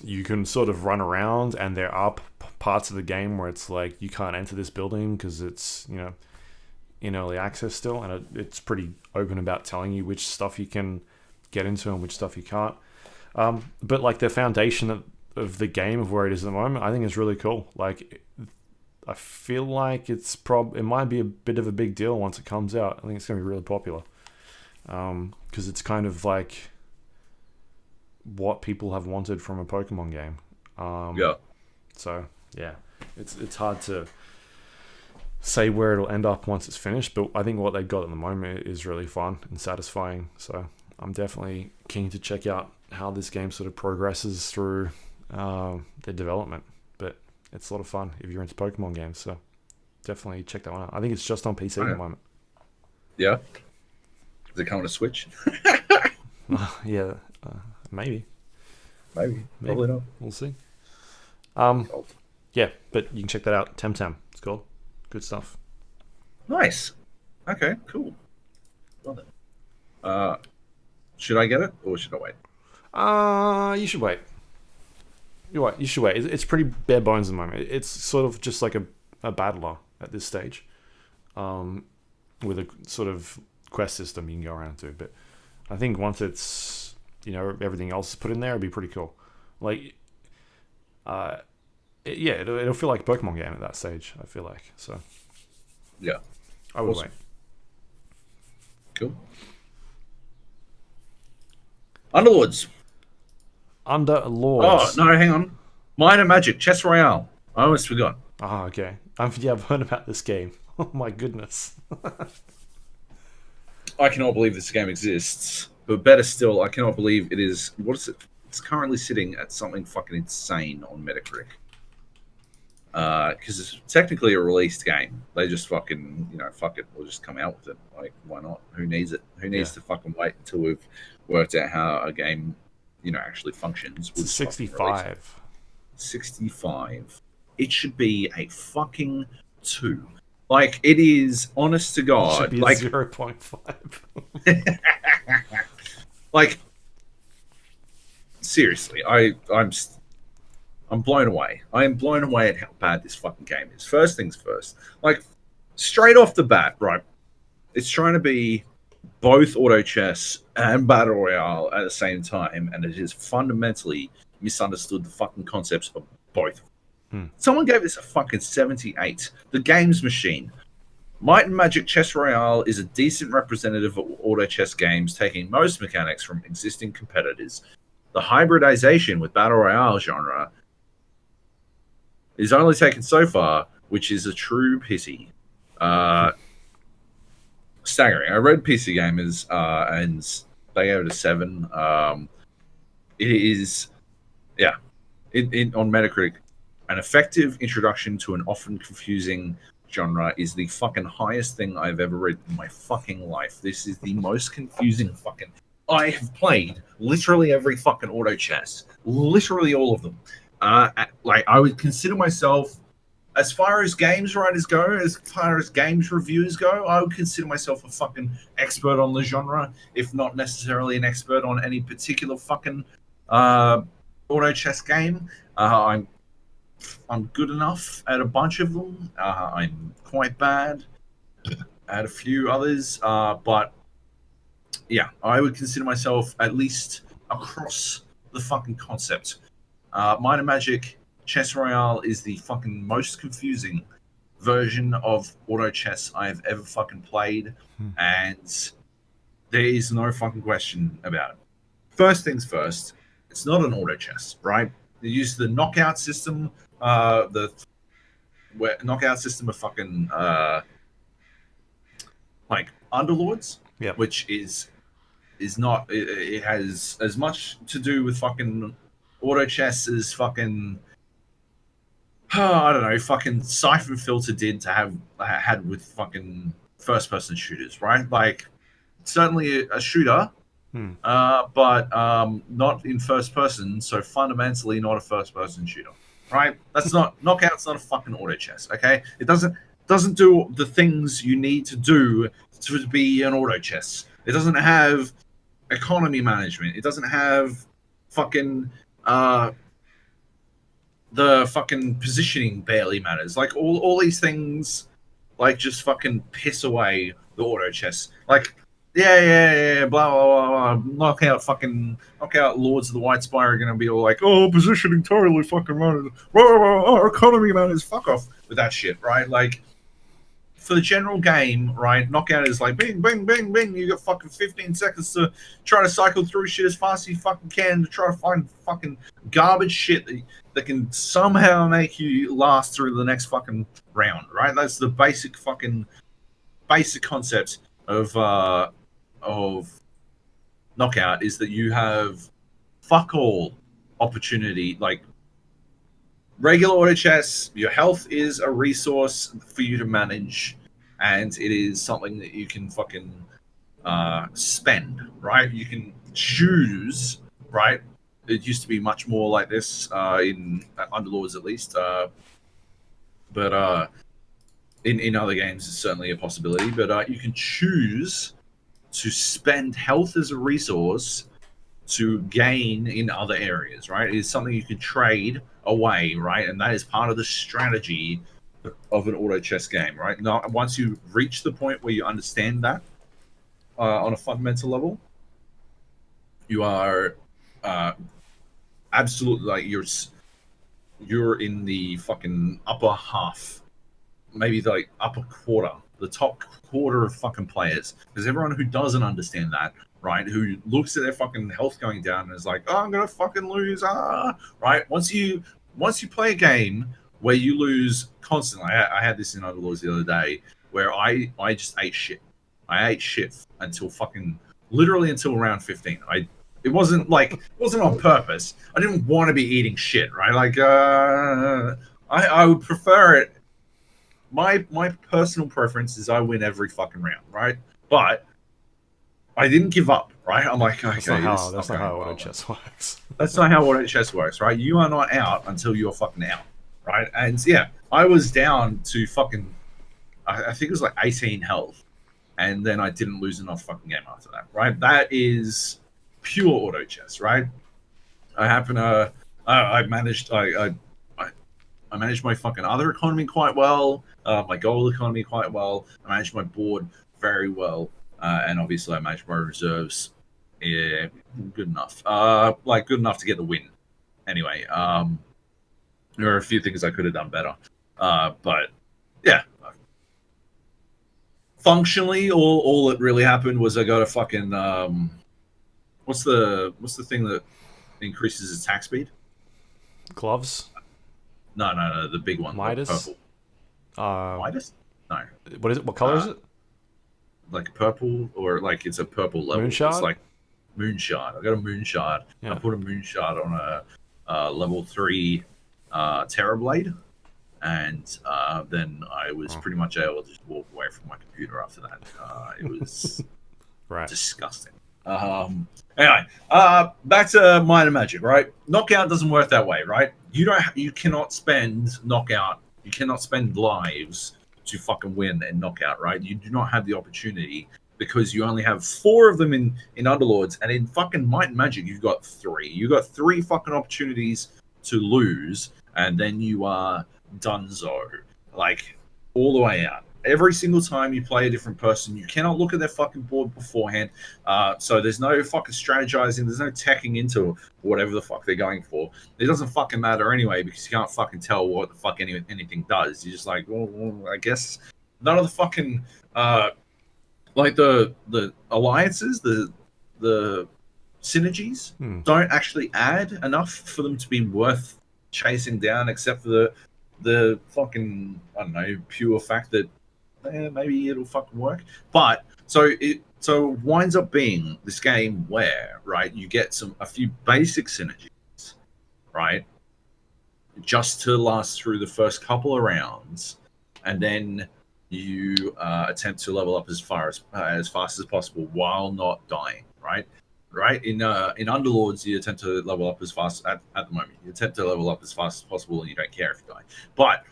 you can sort of run around, and there are parts of the game where it's like you can't enter this building because it's in early access still, and it's pretty open about telling you which stuff you can get into and which stuff you can't. But like the foundation of the game of where it is at the moment, I think is really cool. Like I feel like it might be a bit of a big deal once it comes out. I think it's going to be really popular because it's kind of like what people have wanted from a Pokemon game. So yeah, it's hard to say where it'll end up once it's finished, but I think what they've got at the moment is really fun and satisfying. So I'm definitely keen to check out how this game sort of progresses through their development. But it's a lot of fun if you're into Pokemon games, so definitely check that one out. I think it's just on PC at the moment. Yeah. Is it coming to Switch? Yeah, maybe. Probably not. We'll see. Yeah, but you can check that out. Temtem, it's called. Good stuff. Nice. Okay, cool. Love it. Should I get it or should I wait? You should wait. You should wait. It's pretty bare bones at the moment. It's sort of just like a battler at this stage, with a sort of quest system you can go around to. But I think once it's everything else is put in there, it'd be pretty cool. Like, it'll feel like a Pokemon game at that stage. I feel like so. Yeah, I would wait. Cool. Underlords. Underlords. Oh no, hang on. Might and Magic Chess Royale. I almost forgot. Ah, okay. I've heard about this game. Oh my goodness. I cannot believe this game exists. But better still, I cannot believe it is. What is it? It's currently sitting at something fucking insane on Metacritic. Because it's technically a released game. They just fucking, fuck it. We'll just come out with it. Like, why not? Who needs it? Who needs to fucking wait until we've worked out how a game, actually functions? It's 65. 65. It should be a fucking 2. Like, it is, honest to God. It should be like 0.5. Like, seriously, I'm blown away. I am blown away at how bad this fucking game is. First things first. Like, straight off the bat, right? It's trying to be both auto chess and battle royale at the same time, and it has fundamentally misunderstood the fucking concepts of both. Someone gave this a fucking 78. The Games Machine. Might and Magic Chess Royale is a decent representative of auto chess games, taking most mechanics from existing competitors. The hybridization with battle royale genre is only taken so far, which is a true pity. Staggering. I read PC Gamers, and they gave it a 7. It is, on Metacritic, an effective introduction to an often confusing genre is the fucking highest thing I've ever read in my fucking life. This is the most confusing fucking... I have played literally every fucking auto chess. Literally all of them. Like, I would consider myself, as far as games writers go, as far as games reviewers go, I would consider myself a fucking expert on the genre, if not necessarily an expert on any particular fucking auto chess game. I'm good enough at a bunch of them. I'm quite bad at a few others. But yeah, I would consider myself at least across the fucking concept. Might and Magic Chess Royale is the fucking most confusing version of auto chess I've ever fucking played, and there is no fucking question about it. First things first, it's not an auto chess, right? They use the knockout system, knockout system of fucking like Underlords, Yep. which is not. It has as much to do with fucking auto chess as fucking I don't know, fucking Siphon Filter did to have had with fucking first person shooters, right? Like certainly a shooter, but not in first person, so fundamentally not a first person shooter, right? That's not Knockout's not a fucking auto chess, okay? It doesn't do the things you need to do to be an auto chess. It doesn't have economy management. It doesn't have fucking the fucking positioning barely matters. Like all these things, like just fucking piss away the auto chess. Like blah blah blah. Knockout Lords of the White Spire are gonna be all like, oh, positioning totally fucking matters. Our economy matters. Fuck off with that shit, right? Like for the general game, right? Knockout is like bing, bing, bing, bing. You got fucking 15 seconds to try to cycle through shit as fast as you fucking can to try to find fucking garbage shit that can somehow make you last through the next fucking round, right? That's the basic concept of Knockout is that you have fuck all opportunity. Like regular auto chess, your health is a resource for you to manage, and it is something that you can fucking spend, right? You can choose, right? It used to be much more like this in Underlords, at least, but in other games, it's certainly a possibility. But you can choose to spend health as a resource to gain in other areas, right? It is something you can trade away, right? And that is part of the strategy of an auto chess game, right? Now, once you reach the point where you understand that on a fundamental level, you are absolutely like you're in the fucking upper half, maybe the upper quarter, the top quarter of fucking players. Because everyone who doesn't understand that, right, who looks at their fucking health going down and is like, oh, I'm gonna fucking lose, right? Once you play a game where you lose constantly, I had this in Underlords the other day where I just ate shit. I ate shit until literally until round 15. It wasn't on purpose. I didn't want to be eating shit, right? Like I would prefer it. My personal preference is I win every fucking round, right? But I didn't give up, right? I'm like, okay, that's not how auto chess works. That's not how auto chess works, right? You are not out until you're fucking out, right? And yeah, I was down to fucking, I think it was like 18 health, and then I didn't lose enough fucking game after that, right? That is pure auto chess, right? I happen to, I managed my fucking other economy quite well, my gold economy quite well. I managed my board very well, and obviously I managed my reserves. Yeah, good enough. Good enough to get the win. Anyway, there are a few things I could have done better, but yeah. Functionally, all that really happened was I got a fucking what's the thing that increases attack speed? Gloves? No, the big one. Midas? Midas? No. What is it? What color is it? Like purple, or like it's a purple level. Moonshard? It's like Moonshard. I got a Moonshard. Yeah. I put a Moonshard on a level 3 Terrorblade, and then I was pretty much able to just walk away from my computer after that. It was right. Disgusting. Anyway, back to Might and Magic, right? Knockout doesn't work that way, right? You cannot spend Knockout. You cannot spend lives to fucking win and Knockout, right? You do not have the opportunity because you only have 4 of them in Underlords, and in fucking Might and Magic you've got 3. You got 3 fucking opportunities to lose, and then you are donezo, like all the way out. every single time you play a different person, you cannot look at their fucking board beforehand. So there's no fucking strategizing. There's no teching into whatever the fuck they're going for. It doesn't fucking matter anyway because you can't fucking tell what the fuck anything does. You're just like, well, I guess none of the fucking like the alliances, the synergies don't actually add enough for them to be worth chasing down, except for the fucking, I don't know, pure fact that maybe it'll fucking work. But so it winds up being this game where, right, you get a few basic synergies, right, just to last through the first couple of rounds, and then you attempt to level up as fast as possible while not dying, right? Right, in Underlords, you attempt to level up as fast at the moment. You attempt to level up as fast as possible, and you don't care if you die. But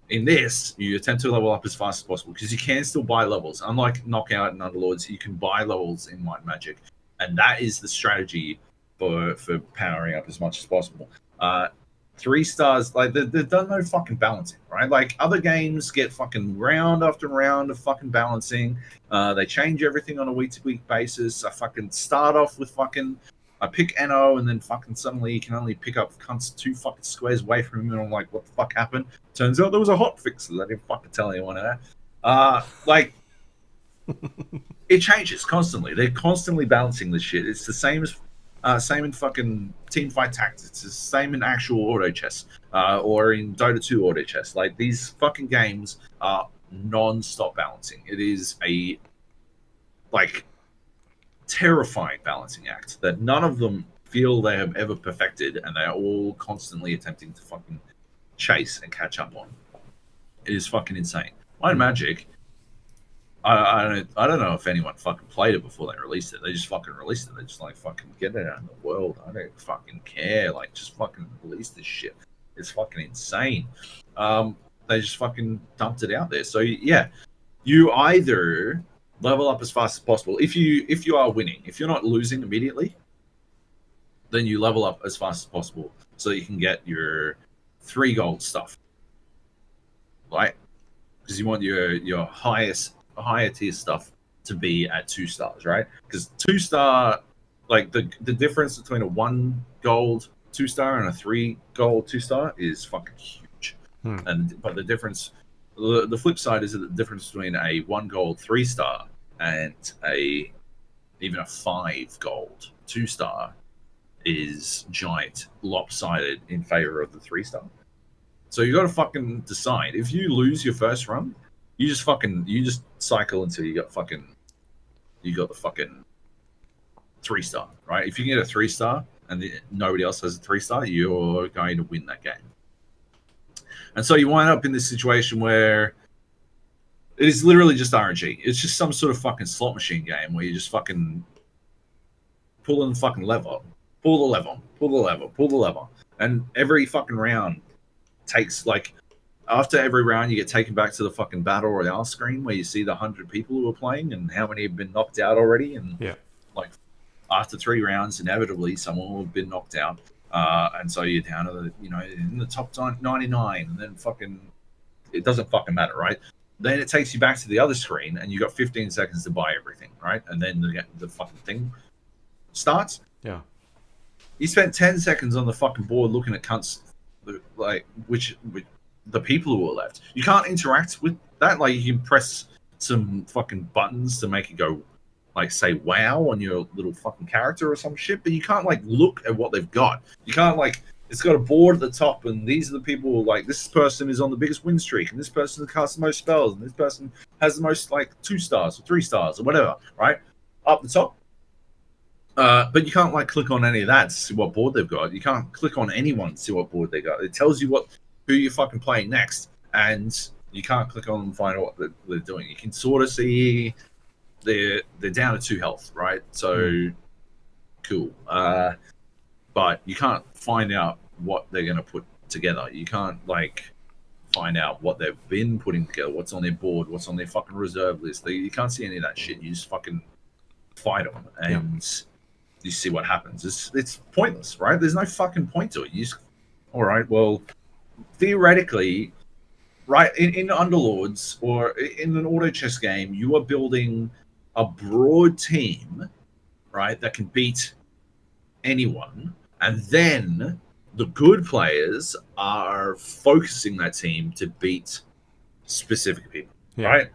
in this, you attempt to level up as fast as possible because you can still buy levels. Unlike Knockout and Underlords, you can buy levels in Might and Magic, and that is the strategy for powering up as much as possible. 3 stars, like they've done no fucking balancing, right? Like other games get fucking round after round of fucking balancing. They change everything on a week-to-week basis. I fucking start off with fucking, I pick NO, and then fucking suddenly you can only pick up cunts 2 fucking squares away from him, and I'm like, what the fuck happened? Turns out there was a hot fix that I didn't fucking tell anyone of that. Like, it changes constantly. They're constantly balancing this shit. It's the same as same in fucking Teamfight Tactics. It's the same in actual auto chess, or in Dota 2 auto chess. Like, these fucking games are non-stop balancing. It is a, like, terrifying balancing act that none of them feel they have ever perfected, and they are all constantly attempting to fucking chase and catch up on. It is fucking insane. Might Magic, I don't know if anyone fucking played it before they released it. They just fucking released it. They just like fucking get it out in the world. I don't fucking care. Like, just fucking release this shit. It's fucking insane. They just fucking dumped it out there. So yeah, you either level up as fast as possible. If you are winning, if you're not losing immediately, then you level up as fast as possible so you can get your 3 gold stuff, right? Because you want your higher tier stuff to be at 2 stars, right? Because 2-star, like the difference between a 1 gold 2-star and a 3 gold 2-star is fucking huge. But the difference, the flip side is that the difference between a 1 gold 3-star and even a 5 gold 2-star is giant, lopsided in favor of the 3-star. So you got to fucking decide. If you lose your first run, you just cycle until you got the fucking 3-star, right? If you can get a 3-star and nobody else has a 3-star, you're going to win that game. And so you wind up in this situation where it is literally just RNG. It's just some sort of fucking slot machine game where you just fucking pull in the fucking lever, pull the lever, and every fucking round takes, like, after every round, you get taken back to the fucking Battle Royale screen where you see the 100 people who are playing and how many have been knocked out already. And like, after 3 rounds, inevitably someone will have been knocked out, and so you're down to the, in the top 99, and then fucking, it doesn't fucking matter, right? Then it takes you back to the other screen, and you got 15 seconds to buy everything, right? And then the fucking thing starts. Yeah. You spent 10 seconds on the fucking board looking at cunts, like, which the people who are left. You can't interact with that. Like, you can press some fucking buttons to make it go, like, say wow on your little fucking character or some shit, but you can't, like, look at what they've got. You can't, like, it's got a board at the top, and these are the people who, like, this person is on the biggest win streak, and this person casts the most spells, and this person has the most, like, 2 stars or 3 stars or whatever, right? Up the top. But you can't, like, click on any of that to see what board they've got. You can't click on anyone to see what board they got. It tells you who you're fucking playing next, and you can't click on them and find out what they're doing. You can sort of see they're down to 2 health, right? So cool. But you can't find out what they're going to put together. You can't, like, find out what they've been putting together, what's on their board, what's on their fucking reserve list. You can't see any of that shit. You just fucking fight them, and you see what happens. It's pointless, right? There's no fucking point to it. You just, all right, well, theoretically, right in Underlords or in an auto chess game, you are building a broad team, right, that can beat anyone, and then the good players are focusing that team to beat specific people, Yeah. right?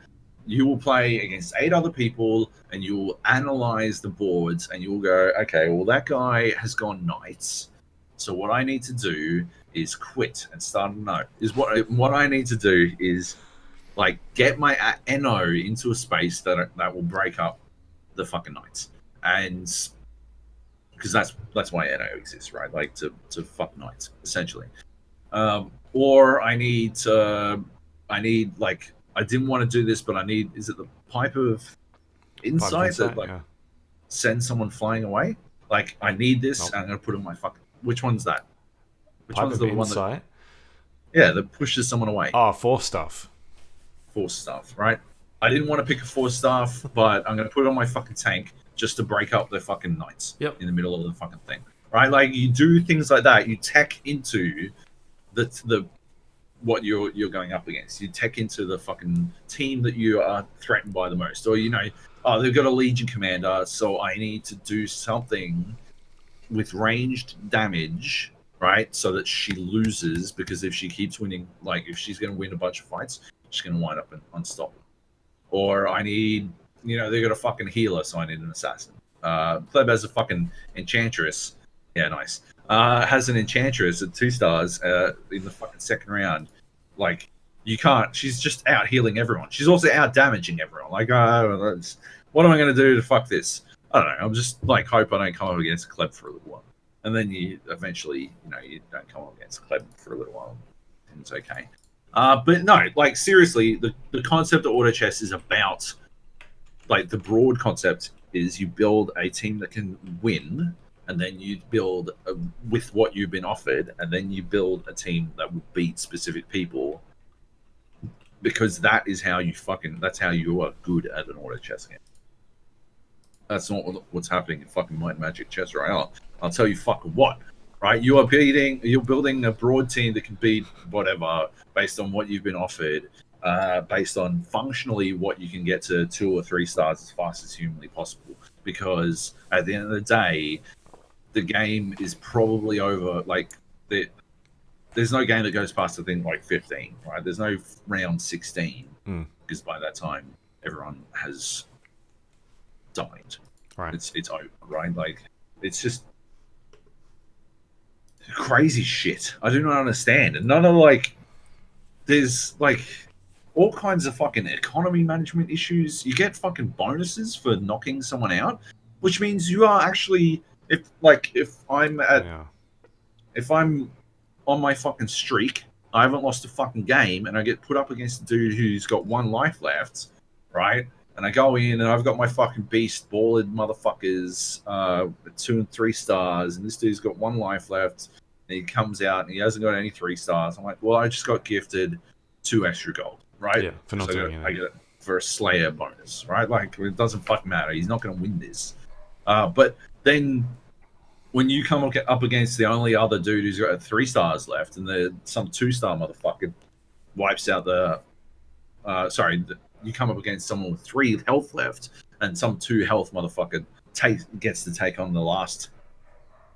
You will play against 8 other people and you will analyze the boards and you'll go, okay, well, that guy has gone knights. So what I need to do is quit and start a note. Is what I need to do is like get my NO into a space that will break up the fucking knights. And because that's why NO exists, right? Like to fuck knights, essentially. Or I need like I didn't want to do this, but I need is it the pipe of Pipe of insight that insight. like Yeah. sends someone flying away? Like I need this, Nope. and I'm gonna put it in my fucking. Which one's that? Which Pipe one's of the one that insight. that pushes someone away? Oh, force stuff. Force staff, right? I didn't want to pick a force staff, but I'm gonna put it on my fucking tank just to break up the fucking knights Yep. in the middle of the fucking thing, right? Like you do things like that. You tech into the what you're going up against. You tech into the fucking team that you are threatened by the most, or oh, they've got a legion commander, so I need to do something with ranged damage, right? So that she loses, because if she keeps winning, like if she's going to win a bunch of fights, she's going to wind up unstoppable. Or I need, they got a fucking healer, so I need an assassin. Pleb has a fucking enchantress. Yeah, nice. Has an enchantress at 2 stars in the fucking second round. Like, you can't. She's just out healing everyone. She's also out damaging everyone. Like, what am I going to do to fuck this? I don't know. I'm just like hope I don't come up against Kleb for a little while, and then you eventually, you don't come up against Kleb for a little while, and it's okay. But no, like seriously, the concept of auto chess is about, like, the broad concept is you build a team that can win, and then you build with what you've been offered, and then you build a team that will beat specific people, because that's how you are good at an auto chess game. That's not what's happening in fucking Might and Magic Chess Royale. I'll tell you fucking what, right? You're building a broad team that can beat whatever based on what you've been offered, based on functionally what you can get to 2 or 3 stars as fast as humanly possible. Because at the end of the day, the game is probably over. Like, there's no game that goes past, I think, like 15, right? There's no round 16, because by that time everyone has died. Right. It's over, right? Like, it's just crazy shit. I do not understand. And none of, like, there's like all kinds of fucking economy management issues. You get fucking bonuses for knocking someone out, which means you are actually, if I'm on my fucking streak, I haven't lost a fucking game, and I get put up against a dude who's got 1 life left, right? And I go in and I've got my fucking beast balled motherfuckers, 2 and 3 stars, and this dude's got 1 life left, and he comes out and he hasn't got any 3 stars. I'm like, well, I just got gifted 2 extra gold, right? Yeah, for not doing I get it for a Slayer bonus, right? Like, it doesn't fucking matter. He's not going to win this. But then when you come up against the only other dude who's got 3 stars left, and some 2-star motherfucker wipes out you come up against someone with 3 health left, and some 2 health motherfucker gets to take on the last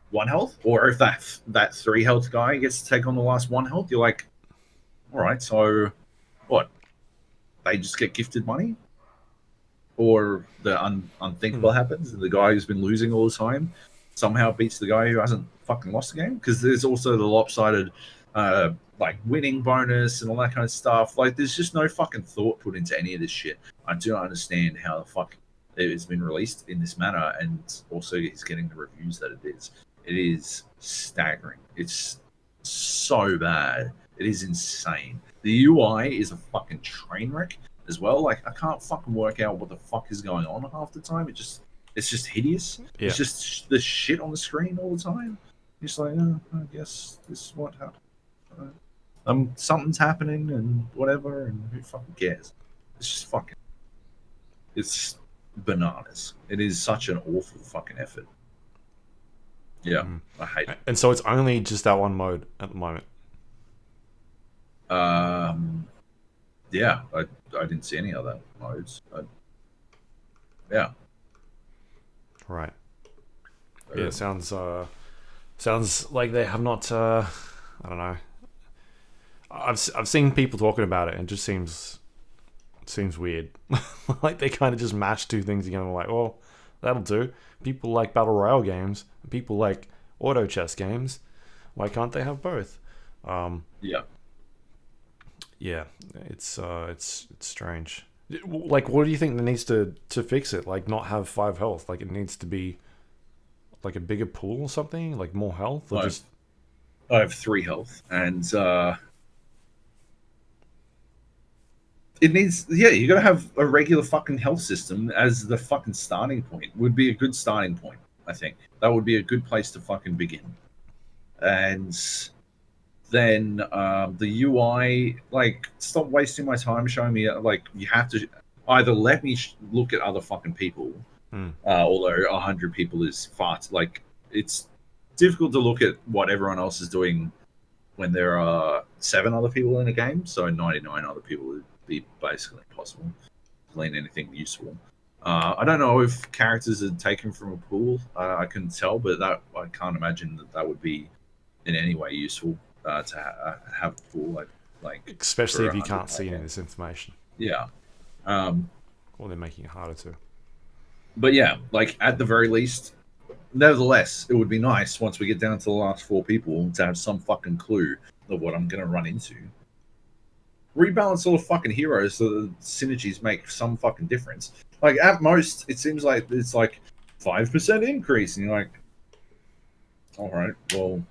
1 health, or if that 3 health guy gets to take on the last 1 health, you're like, all right, so what? They just get gifted money, or the unthinkable happens, and the guy who's been losing all the time somehow beats the guy who hasn't fucking lost the game? Because there's also the lopsided like winning bonus and all that kind of stuff. Like, there's just no fucking thought put into any of this shit. I do not understand how the fuck it's been released in this manner, and also it's getting the reviews that it is. It is staggering. It's so bad. It is insane. The UI is a fucking train wreck as well. Like, I can't fucking work out what the fuck is going on half the time. It's just hideous. Yeah. It's just the shit on the screen all the time. It's like, oh, I guess this is what happened. Something's happening and whatever, and who fucking cares? It's just fucking. It's bananas. It is such an awful fucking effort. Yeah, I hate it. And so it's only just that one mode at the moment. Yeah, I didn't see any other modes. Yeah. Right. Yeah, sounds like they have not. I don't know. I've seen people talking about it, and it just seems weird. Like they kind of just mash two things together. Like, well, that'll do. People like battle royale games. People like auto chess games. Why can't they have both? Yeah. Yeah, it's strange. Like, what do you think that needs to fix it? Like, not have 5 health. Like, it needs to be like a bigger pool or something. Like more health, or I just I have 3 health, and it needs. Yeah, you got to have a regular fucking health system as the fucking starting point. Would be a good starting point. I think that would be a good place to fucking begin. And then the UI, like, stop wasting my time showing me. Like, you have to either let me look at other fucking people, although 100 people is far. Like, it's difficult to look at what everyone else is doing when there are 7 other people in a game. So 99 other people would be basically impossible to glean anything useful. I don't know if characters are taken from a pool. I couldn't tell, but that I can't imagine that would be in any way useful to have a pool like especially for if you 100 can't see any of games. this information, Yeah. or they're making it harder to. But yeah, like at the very least, nevertheless, it would be nice once we get down to the last 4 people to have some fucking clue of what I'm going to run into. Rebalance all the fucking heroes so the synergies make some fucking difference. Like at most, it seems like it's like 5% increase, and you're like, all right, well,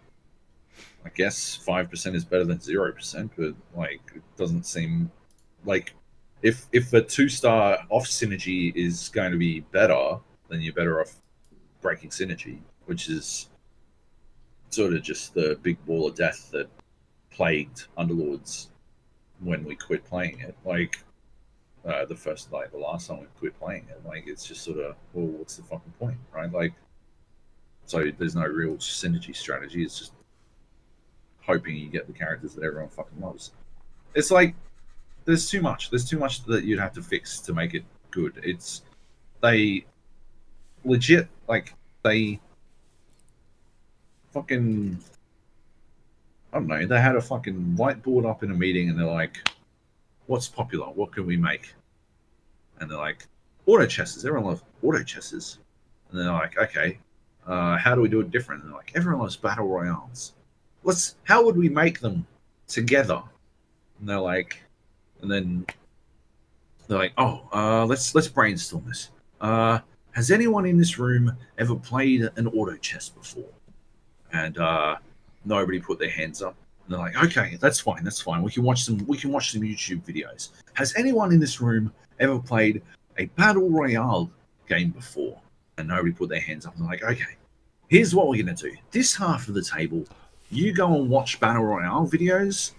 I guess 5% is better than 0%, but like it doesn't seem like if a 2-star off synergy is going to be better, then you're better off breaking synergy, which is sort of just the big ball of death that plagued Underlords when we quit playing it. Like the last time we quit playing it, like it's just sort of, well, what's the fucking point, right? Like, so there's no real synergy strategy. It's just hoping you get the characters that everyone fucking loves. It's like there's too much. There's too much that you'd have to fix to make it good. It's they legit like they fucking I don't know. They had a fucking whiteboard up in a meeting, and they're like, "What's popular? What can we make?" And they're like, "Auto chesses. Everyone loves auto chesses." And they're like, "Okay, how do we do it different?" And they're like, "Everyone loves battle royales. How would we make them together?" And they're like, and then they're like, "Oh, let's brainstorm this. Has anyone in this room ever played an auto chess before?" And nobody put their hands up. And they're like, "Okay, that's fine. That's fine. We can watch some YouTube videos. Has anyone in this room ever played a battle royale game before?" And nobody put their hands up. And they're like, "Okay, here's what we're gonna do. This half of the table, you go and watch battle royale videos,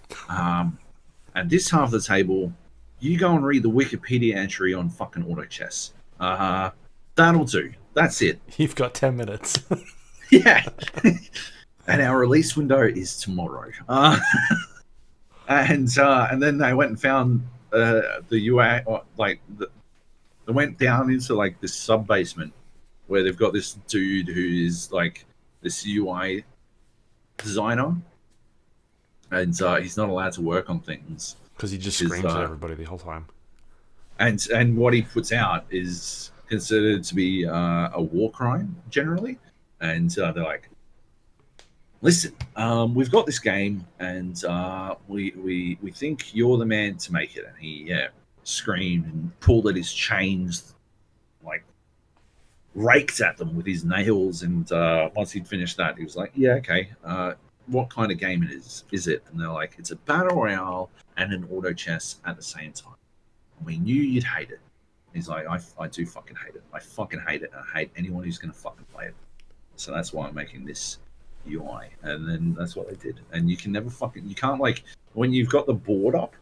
and this half of the table, you go and read the Wikipedia entry on fucking auto chess. That'll do. That's it." You've got 10 minutes. Yeah. And our release window is tomorrow. And then they went and found the UI, they went down into like this sub basement where they've got this dude who is like this UI designer, and he's not allowed to work on things Because he just screams at everybody the whole time. and what he puts out is considered to be a war crime generally, and they're like, "Listen, we've got this game, and we think you're the man to make it." And he screamed and pulled at his chains, like raked at them with his nails. And once he'd finished that, he was like, "Yeah, okay. What kind of game is it?" And they're like, "It's a battle royale and an auto chess at the same time. We knew you'd hate it." He's like, I do fucking hate it. I fucking hate it. I hate anyone who's going to fucking play it. So that's why I'm making this UI." And then that's what they did. And you can never you can't, like, when you've got the board up,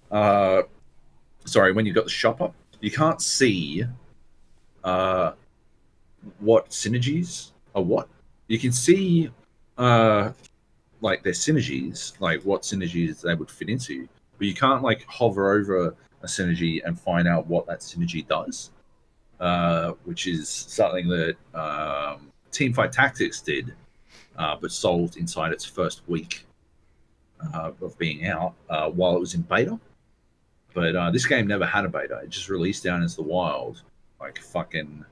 when you've got the shop up, you can't see what synergies are what. You can see like their synergies, like what synergies they would fit into, but you can't like hover over a synergy and find out what that synergy does, which is something that Teamfight Tactics did, but solved inside its first week of being out while it was in beta. But this game never had a beta. It just released down as the wild, like fucking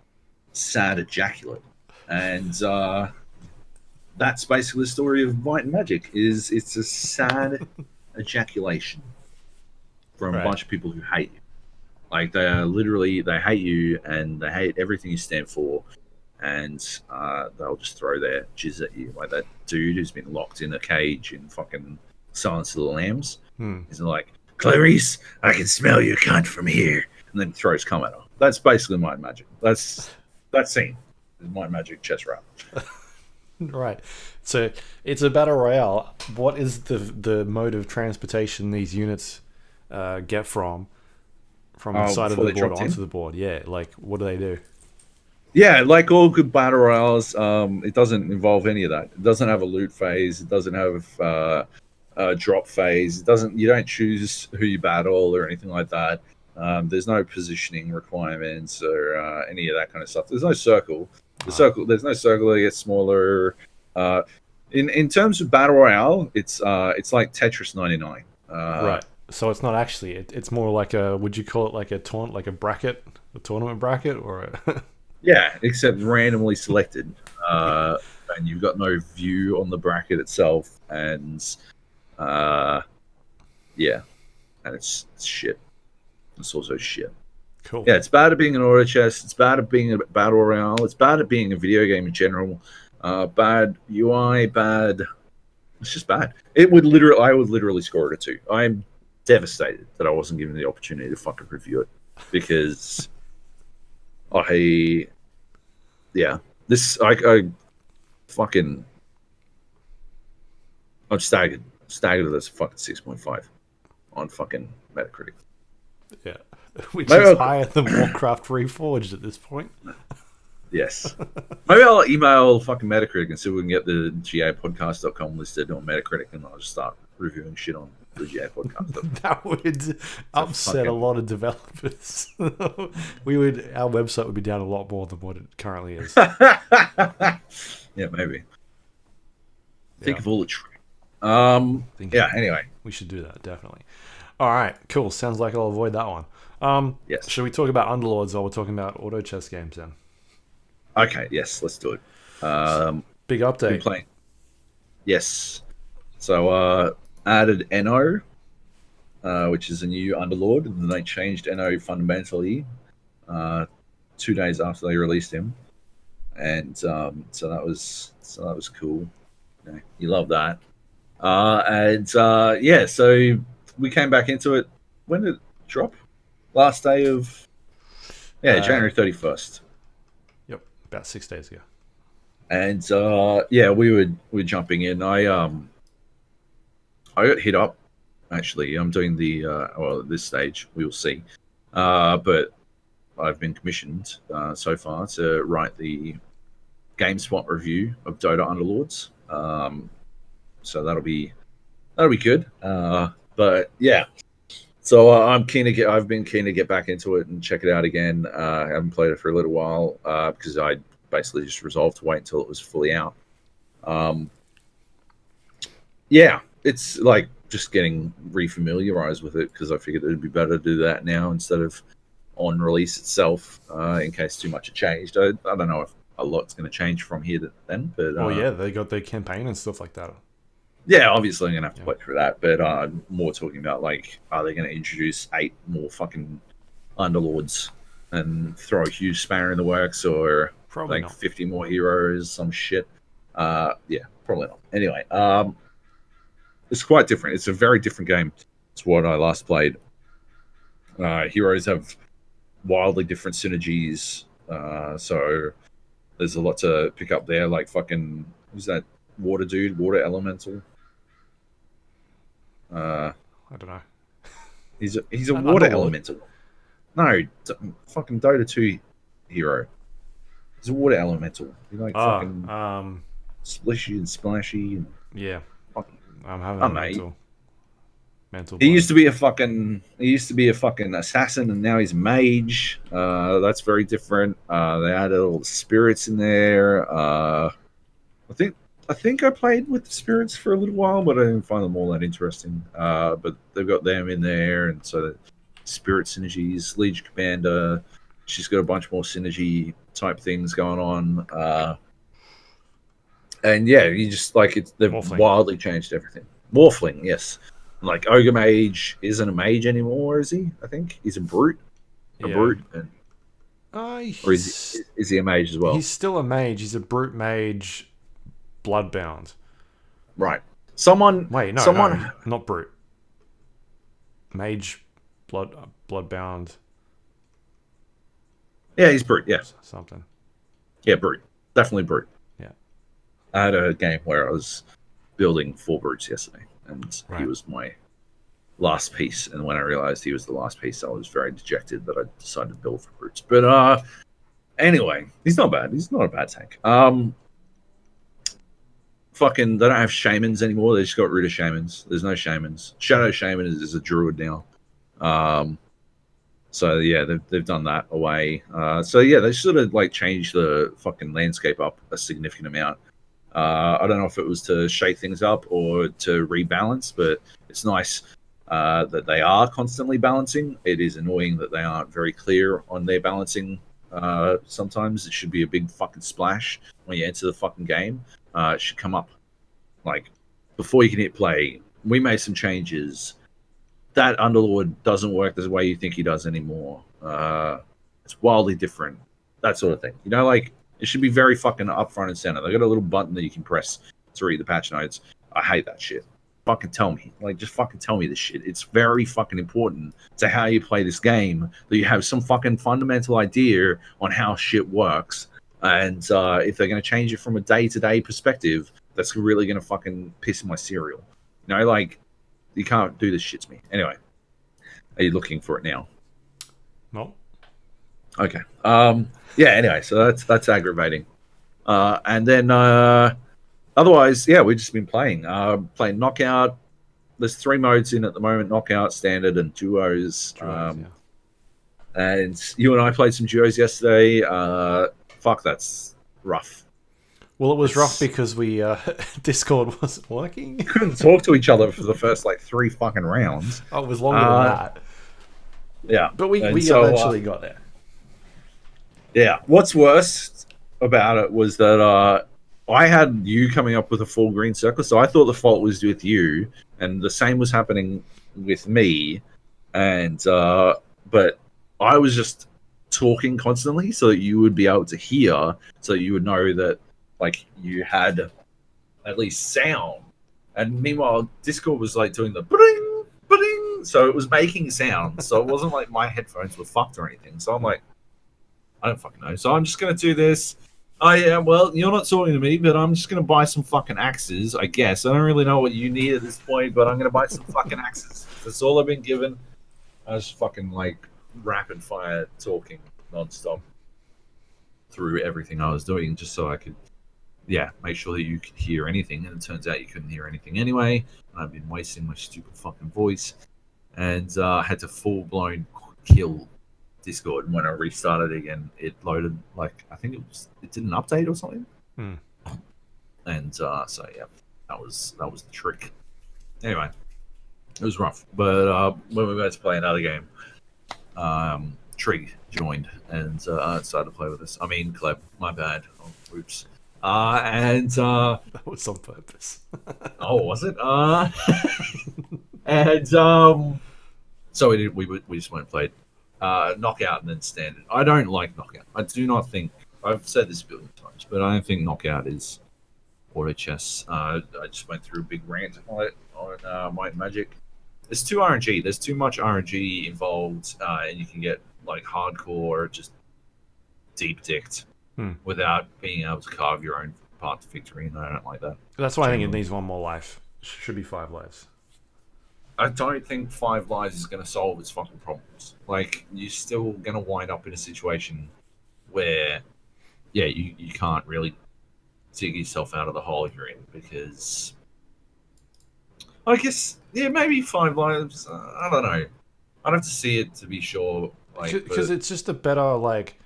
sad ejaculate. And that's basically the story of Might and Magic. It's a sad ejaculation from a bunch of people who hate you. Like they hate you and they hate everything you stand for, and they'll just throw their jizz at you. Like that dude who's been locked in a cage in fucking Silence of the Lambs. He's like, Clarice, I can smell your cunt from here, and then throws cum at her. That's basically Might and Magic. That's that scene. Might and Magic chess wrap. Right. So it's a battle royale. What is the mode of transportation these units get from the side of the board onto the board? Yeah, like what do they do? Yeah, like all good battle royales, it doesn't involve any of that. It doesn't have a loot phase. It doesn't have a drop phase. You don't choose who you battle or anything like that. There's no positioning requirements or any of that kind of stuff. There's no circle. There's no circle that gets smaller. In terms of battle royale, it's like Tetris 99. Right. So it's not actually. It's more like a. Would you call it like a bracket, a tournament bracket, or? Yeah, except randomly selected, and you've got no view on the bracket itself, and yeah, and it's shit. It's also shit. Cool. Yeah, it's bad at being an auto chess. It's bad at being a battle royale. It's bad at being a video game in general. Bad UI, bad. It's just bad. I would literally score it a 2. I'm devastated that I wasn't given the opportunity to fucking review it because I fucking I'm staggered at this fucking 6.5 on fucking Metacritic. Yeah. Which is higher than Warcraft Reforged at this point. Yes. Maybe I'll email fucking Metacritic and see if we can get the gapodcast.com listed on Metacritic, and I'll just start reviewing shit on the gapodcast.com. That would upset a lot of developers. Our website would be down a lot more than what it currently is. Yeah, maybe. Think of all the tree. Anyway. We should do that, definitely. All right, cool. Sounds like I'll avoid that one. Yes. Should we talk about Underlords while we're talking about auto chess games then? Okay, yes, let's do it. Big update. Been playing. Yes. So added NO, which is a new Underlord, and they changed NO fundamentally 2 days after they released him, and so that was cool. You love that. So we came back into it. When did it drop? Last day of January 31st. Yep, about 6 days ago. And we're jumping in. I got hit up. Actually, I'm doing the at this stage we will see. But I've been commissioned so far to write the GameSpot review of Dota Underlords. So that'll be good. But yeah. So I've been keen to get back into it and check it out again. I haven't played it for a little while because I basically just resolved to wait until it was fully out. It's like just getting refamiliarized with it because I figured it'd be better to do that now instead of on release itself in case too much had changed. I don't know if a lot's going to change from here to then, but they got their campaign and stuff like that. Yeah, obviously I'm gonna have to play through that, but I'm more talking about like, are they going to introduce 8 more fucking Underlords and throw a huge spanner in the works, or Probably like not. 50 more heroes, some shit? Yeah, probably not. Anyway, it's quite different. It's a very different game to what I last played. Heroes have wildly different synergies, so there's a lot to pick up there. Like fucking, who's that water dude? Water elemental. I don't know. He's a water elemental. No, fucking Dota 2 hero. He's a water elemental. He's like fucking splishy and splashy. And yeah. fucking, I'm having a mental. Mental He blow. used to be a fucking assassin, and now he's a mage. That's very different. They added all the spirits in there. I think I think I played with the spirits for a little while, but I didn't find them all that interesting. But they've got them in there, and so spirit synergies, Legion Commander. She's got a bunch more synergy type things going on. And yeah, you just like they've Morphling. wildly changed everything. Morphling, yes. Like Ogre Mage isn't a mage anymore, is he? I think he's a brute. A Yeah. brute, or is he a mage as well? He's still a mage. He's a brute mage, bloodbound. Right. Someone. Wait, no, someone. no, not brute. Mage, bloodbound. Yeah, he's brute. Yeah, Something. yeah, brute. Definitely brute. Yeah. I had a game where I was building 4 brutes yesterday, and Right. he was my last piece. And when I realized he was the last piece, I was very dejected that I decided to build for brutes. But anyway, he's not bad. He's not a bad tank. Fucking, they don't have shamans anymore. They just got rid of shamans. There's no shamans. Shadow Shaman is a druid now. So yeah, they've done that away. So yeah, they sort of like changed the fucking landscape up a significant amount. I don't know if it was to shake things up or to rebalance, but it's nice that they are constantly balancing. It is annoying that they aren't very clear on their balancing. Sometimes it should be a big fucking splash when you enter the fucking game. It should come up like before you can hit play. We made some changes. That Underlord doesn't work the way you think he does anymore. It's wildly different. That sort of thing. You know, like it should be very fucking up front and center. They got a little button that you can press to read the patch notes. I hate that shit. Fucking tell me. Like, just fucking tell me this shit. It's very fucking important to how you play this game that you have some fucking fundamental idea on how shit works. And if they're going to change it from a day-to-day perspective, that's really going to fucking piss my cereal. You know, like, you can't do this shit to me. Anyway, are you looking for it now? No. Okay. Yeah. Anyway, so that's aggravating. And then otherwise, yeah, we've just been playing. Playing Knockout. There's 3 modes in at the moment: Knockout, Standard, and Duos. Yeah. And you and I played some duos yesterday. Fuck, that's rough. Well, it was rough because we Discord wasn't working. Couldn't talk to each other for the first like 3 fucking rounds. Oh, it was longer than that. Yeah, But we so, eventually got there. Yeah. What's worse about it was that I had you coming up with a full green circle, so I thought the fault was with you, and the same was happening with me. And but I was just talking constantly so that you would be able to hear, so that you would know that like you had at least sound. And meanwhile, Discord was like doing the bling, bling, so it was making sound. So it wasn't like my headphones were fucked or anything. So I'm like, I don't fucking know. So I'm just gonna do this. Oh yeah, well, you're not talking to me, but I'm just gonna buy some fucking axes, I guess. I don't really know what you need at this point, but I'm gonna buy some fucking axes. That's all I've been given. I was fucking like rapid fire talking nonstop through everything I was doing, just so I could, make sure that you could hear anything. And it turns out you couldn't hear anything anyway. I've been wasting my stupid fucking voice, and had to full blown kill Discord. When I restarted again, it loaded like I think it did an update or something. And so yeah, that was the trick. Anyway, it was rough. But when we went to play another game, Trig joined and started to play with us. I mean, Kleb, my bad. Oh, oops. And That was on purpose. oh, was it? And so we just went and played Knockout and then Standard. I don't like Knockout. I do not think, I've said this a billion times, but I don't think Knockout is auto chess. I just went through a big rant on it on Might and Magic. There's too RNG. There's too much RNG involved, and you can get like hardcore, just deep dicked without being able to carve your own path to victory, and I don't like that. That's why I think it needs 1 more life. Should be 5 lives. I don't think 5 lives is going to solve its fucking problems. Like, you're still going to wind up in a situation where, you can't really dig yourself out of the hole you're in, because I guess, yeah, maybe 5 lives. I don't know. I'd have to see it to be sure. Like, Because but it's just a better, like,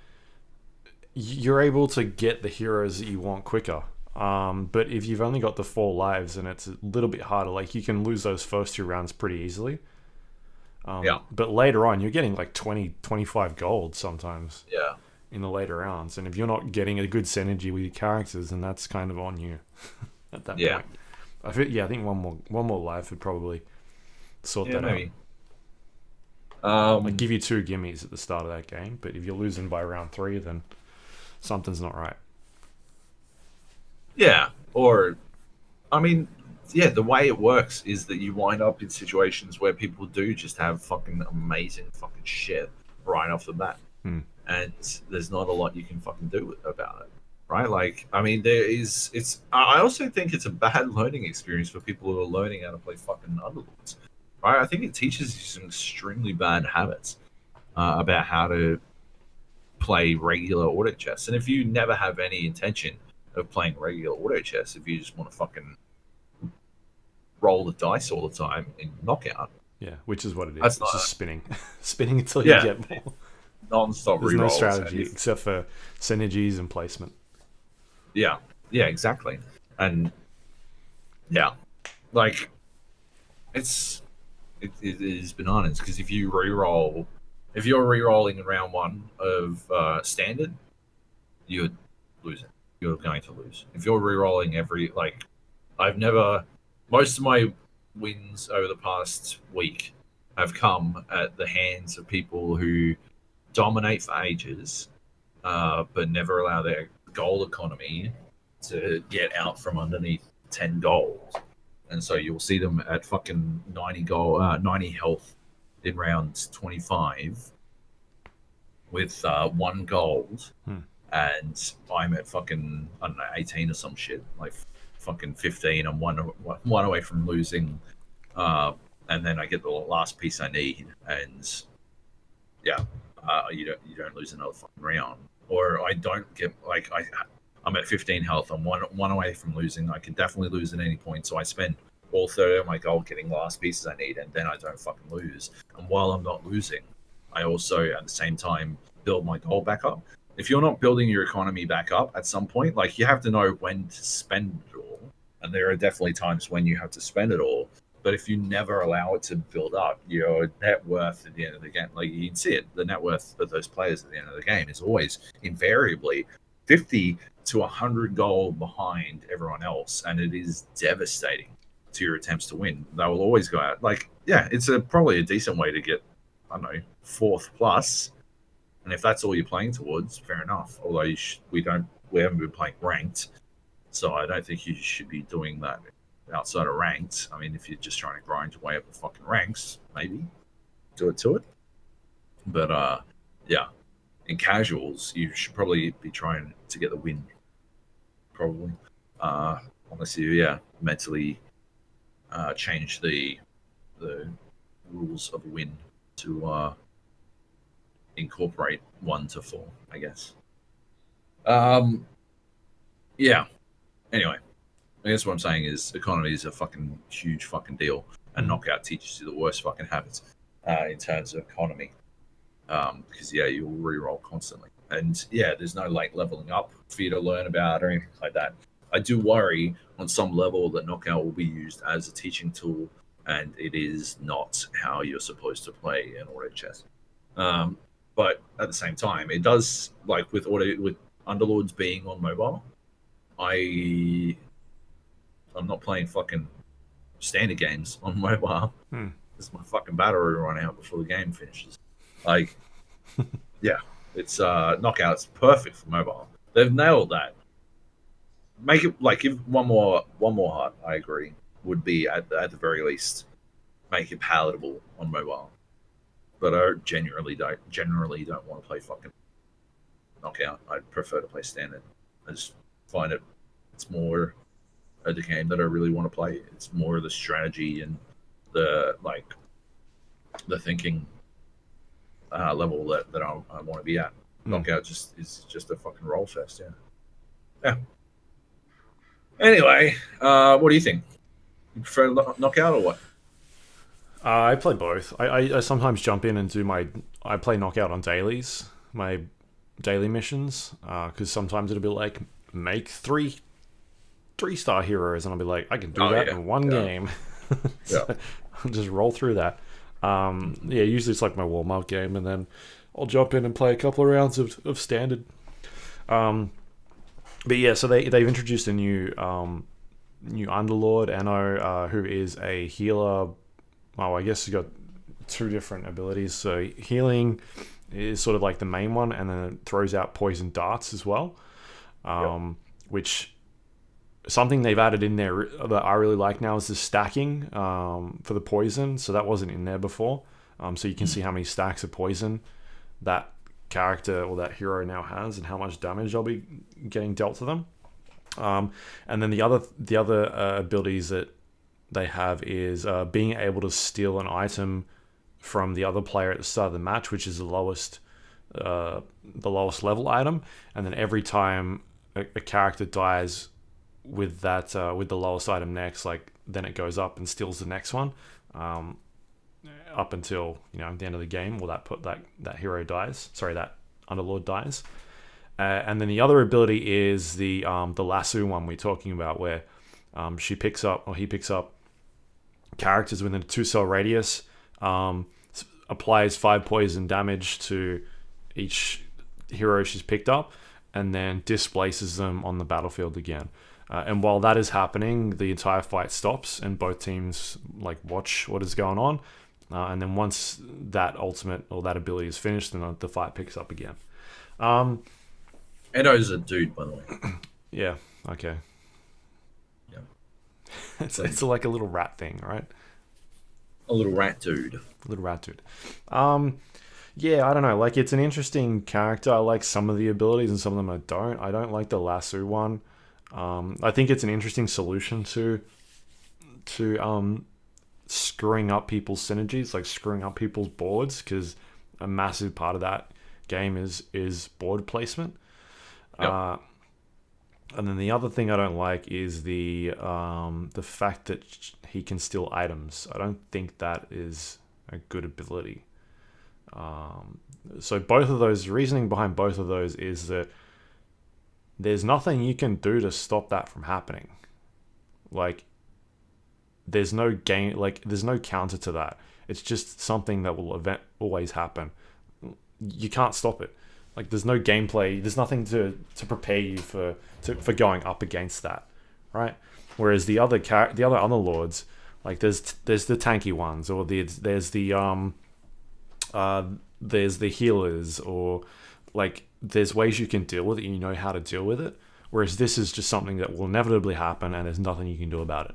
you're able to get the heroes that you want quicker. But if you've only got the 4 lives, and it's a little bit harder, like you can lose those first 2 rounds pretty easily. yeah, But later on, you're getting like 20, 25 gold sometimes yeah, in the later rounds. And if you're not getting a good synergy with your characters, then that's kind of on you at that yeah, point. I think one more life would probably sort yeah, that out. maybe. Like give you 2 gimmies at the start of that game, but if you're losing by round 3, then something's not right. Yeah, or I mean, yeah, the way it works is that you wind up in situations where people do just have fucking amazing fucking shit right off the bat, Hmm. and there's not a lot you can fucking do about it, right? Like, I mean, there is. It's. I also think it's a bad learning experience for people who are learning how to play fucking Underlords, right? I think it teaches you some extremely bad habits about how to play regular auto chess, and if you never have any intention of playing regular auto chess, if you just want to fucking roll the dice all the time in knockout. Yeah, which is what it is. That's It's not, just spinning, spinning until you yeah, get more. non-stop There's no rerolls. And strategy except for synergies and placement. yeah, yeah, exactly. And yeah, like it is bananas because if you reroll, if you're rerolling in round one of standard, you're losing. You're going to lose. If you're rerolling every like, I've never. Most of my wins over the past week have come at the hands of people who dominate for ages, but never allow their gold economy to get out from underneath 10 gold. And so you'll see them at fucking 90 gold, 90 health in round 25 with 1 gold. And I'm at fucking, I don't know, 18 or some shit, like fucking 15. I'm one away from losing. And then I get the last piece I need. And yeah, you don't lose another fucking round, or I don't get like I'm at 15 health. I'm one away from losing. I can definitely lose at any point, so I spend all 30 of my gold getting the last pieces I need, and then I don't fucking lose. And while I'm not losing, I also at the same time build my gold back up. If you're not building your economy back up at some point, like you have to know when to spend it all, and there are definitely times when you have to spend it all. But if you never allow it to build up, your net worth at the end of the game, like you can see it, the net worth of those players at the end of the game is always invariably 50 to 100 gold behind everyone else. And it is devastating to your attempts to win. They will always go out. Like, yeah, it's probably a decent way to get, I don't know, 4th plus. And if that's all you're playing towards, fair enough. Although we haven't been playing ranked. So I don't think you should be doing that outside of ranked. I mean, if you're just trying to grind your way up the fucking ranks, maybe do it to it. But yeah, in casuals, you should probably be trying to get the win. Probably, unless you mentally change the rules of a win to incorporate 1 to 4, I guess. Yeah. Anyway. I guess what I'm saying is economy is a fucking huge fucking deal, and knockout teaches you the worst fucking habits in terms of economy. Because you'll re-roll constantly, and there's no like leveling up for you to learn about or anything like that. I do worry on some level that knockout will be used as a teaching tool, and it is not how you're supposed to play an auto chess. But at the same time, it does like with Underlords being on mobile. I'm not playing fucking standard games on mobile. It's my fucking battery run out before the game finishes. Like, yeah, it's knockout's perfect for mobile. They've nailed that. Make it like give one more heart. I agree. Would be at the very least make it palatable on mobile. But I generally don't want to play fucking knockout. I'd prefer to play standard. I just find it's more the game that I really want to play. It's more of the strategy and the thinking level that I want to be at. Knockout is just a fucking roll fest. Yeah. Anyway, what do you think? You prefer knockout or what? I play both. I sometimes jump in and I play knockout on dailies, my daily missions, because sometimes it'll be like, make three-star heroes, and I'll be like, I can do that in one game. So I'll just roll through that. Usually it's like my warm-up game, and then I'll jump in and play a couple of rounds of standard. But yeah, so they've introduced a new Underlord, Anno, who is a healer. Oh, I guess he's got two different abilities. So healing is sort of like the main one, and then it throws out poison darts as well, which something they've added in there that I really like now is the stacking for the poison. So that wasn't in there before. So you can see how many stacks of poison that character or that hero now has, and how much damage I'll be getting dealt to them. And then the other abilities that they have is being able to steal an item from the other player at the start of the match, which is the lowest level item, and then every time a character dies with that with the lowest item next, like, then it goes up and steals the next one, up until the end of the game, or that hero dies. Sorry, that Underlord dies. And then the other ability is the lasso one we're talking about, where he picks up characters within a 2-cell radius, applies 5 poison damage to each hero she's picked up, and then displaces them on the battlefield again. And while that is happening, the entire fight stops, and both teams watch what is going on. And then once that ultimate or that ability is finished, then the fight picks up again. Enno's a dude, by the way. Yeah. Okay. Yeah. It's like a little rat thing, right? A little rat dude. Yeah, I don't know. It's an interesting character. I like some of the abilities, and some of them I don't. I don't like the lasso one. I think it's an interesting solution to screwing up people's synergies, like screwing up people's boards, because a massive part of that game is board placement. Yep. And then the other thing I don't like is the fact that he can steal items. I don't think that is a good ability. So both of those, reasoning behind both of those is that there's nothing you can do to stop that from happening. There's no game, there's no counter to that. It's just something that will always happen. You can't stop it. There's no gameplay. There's nothing to prepare you for going up against that, right? Whereas the other Underlords, there's the tanky ones, or there's the healers, or there's ways you can deal with it, and you know how to deal with it. Whereas this is just something that will inevitably happen, and there's nothing you can do about it.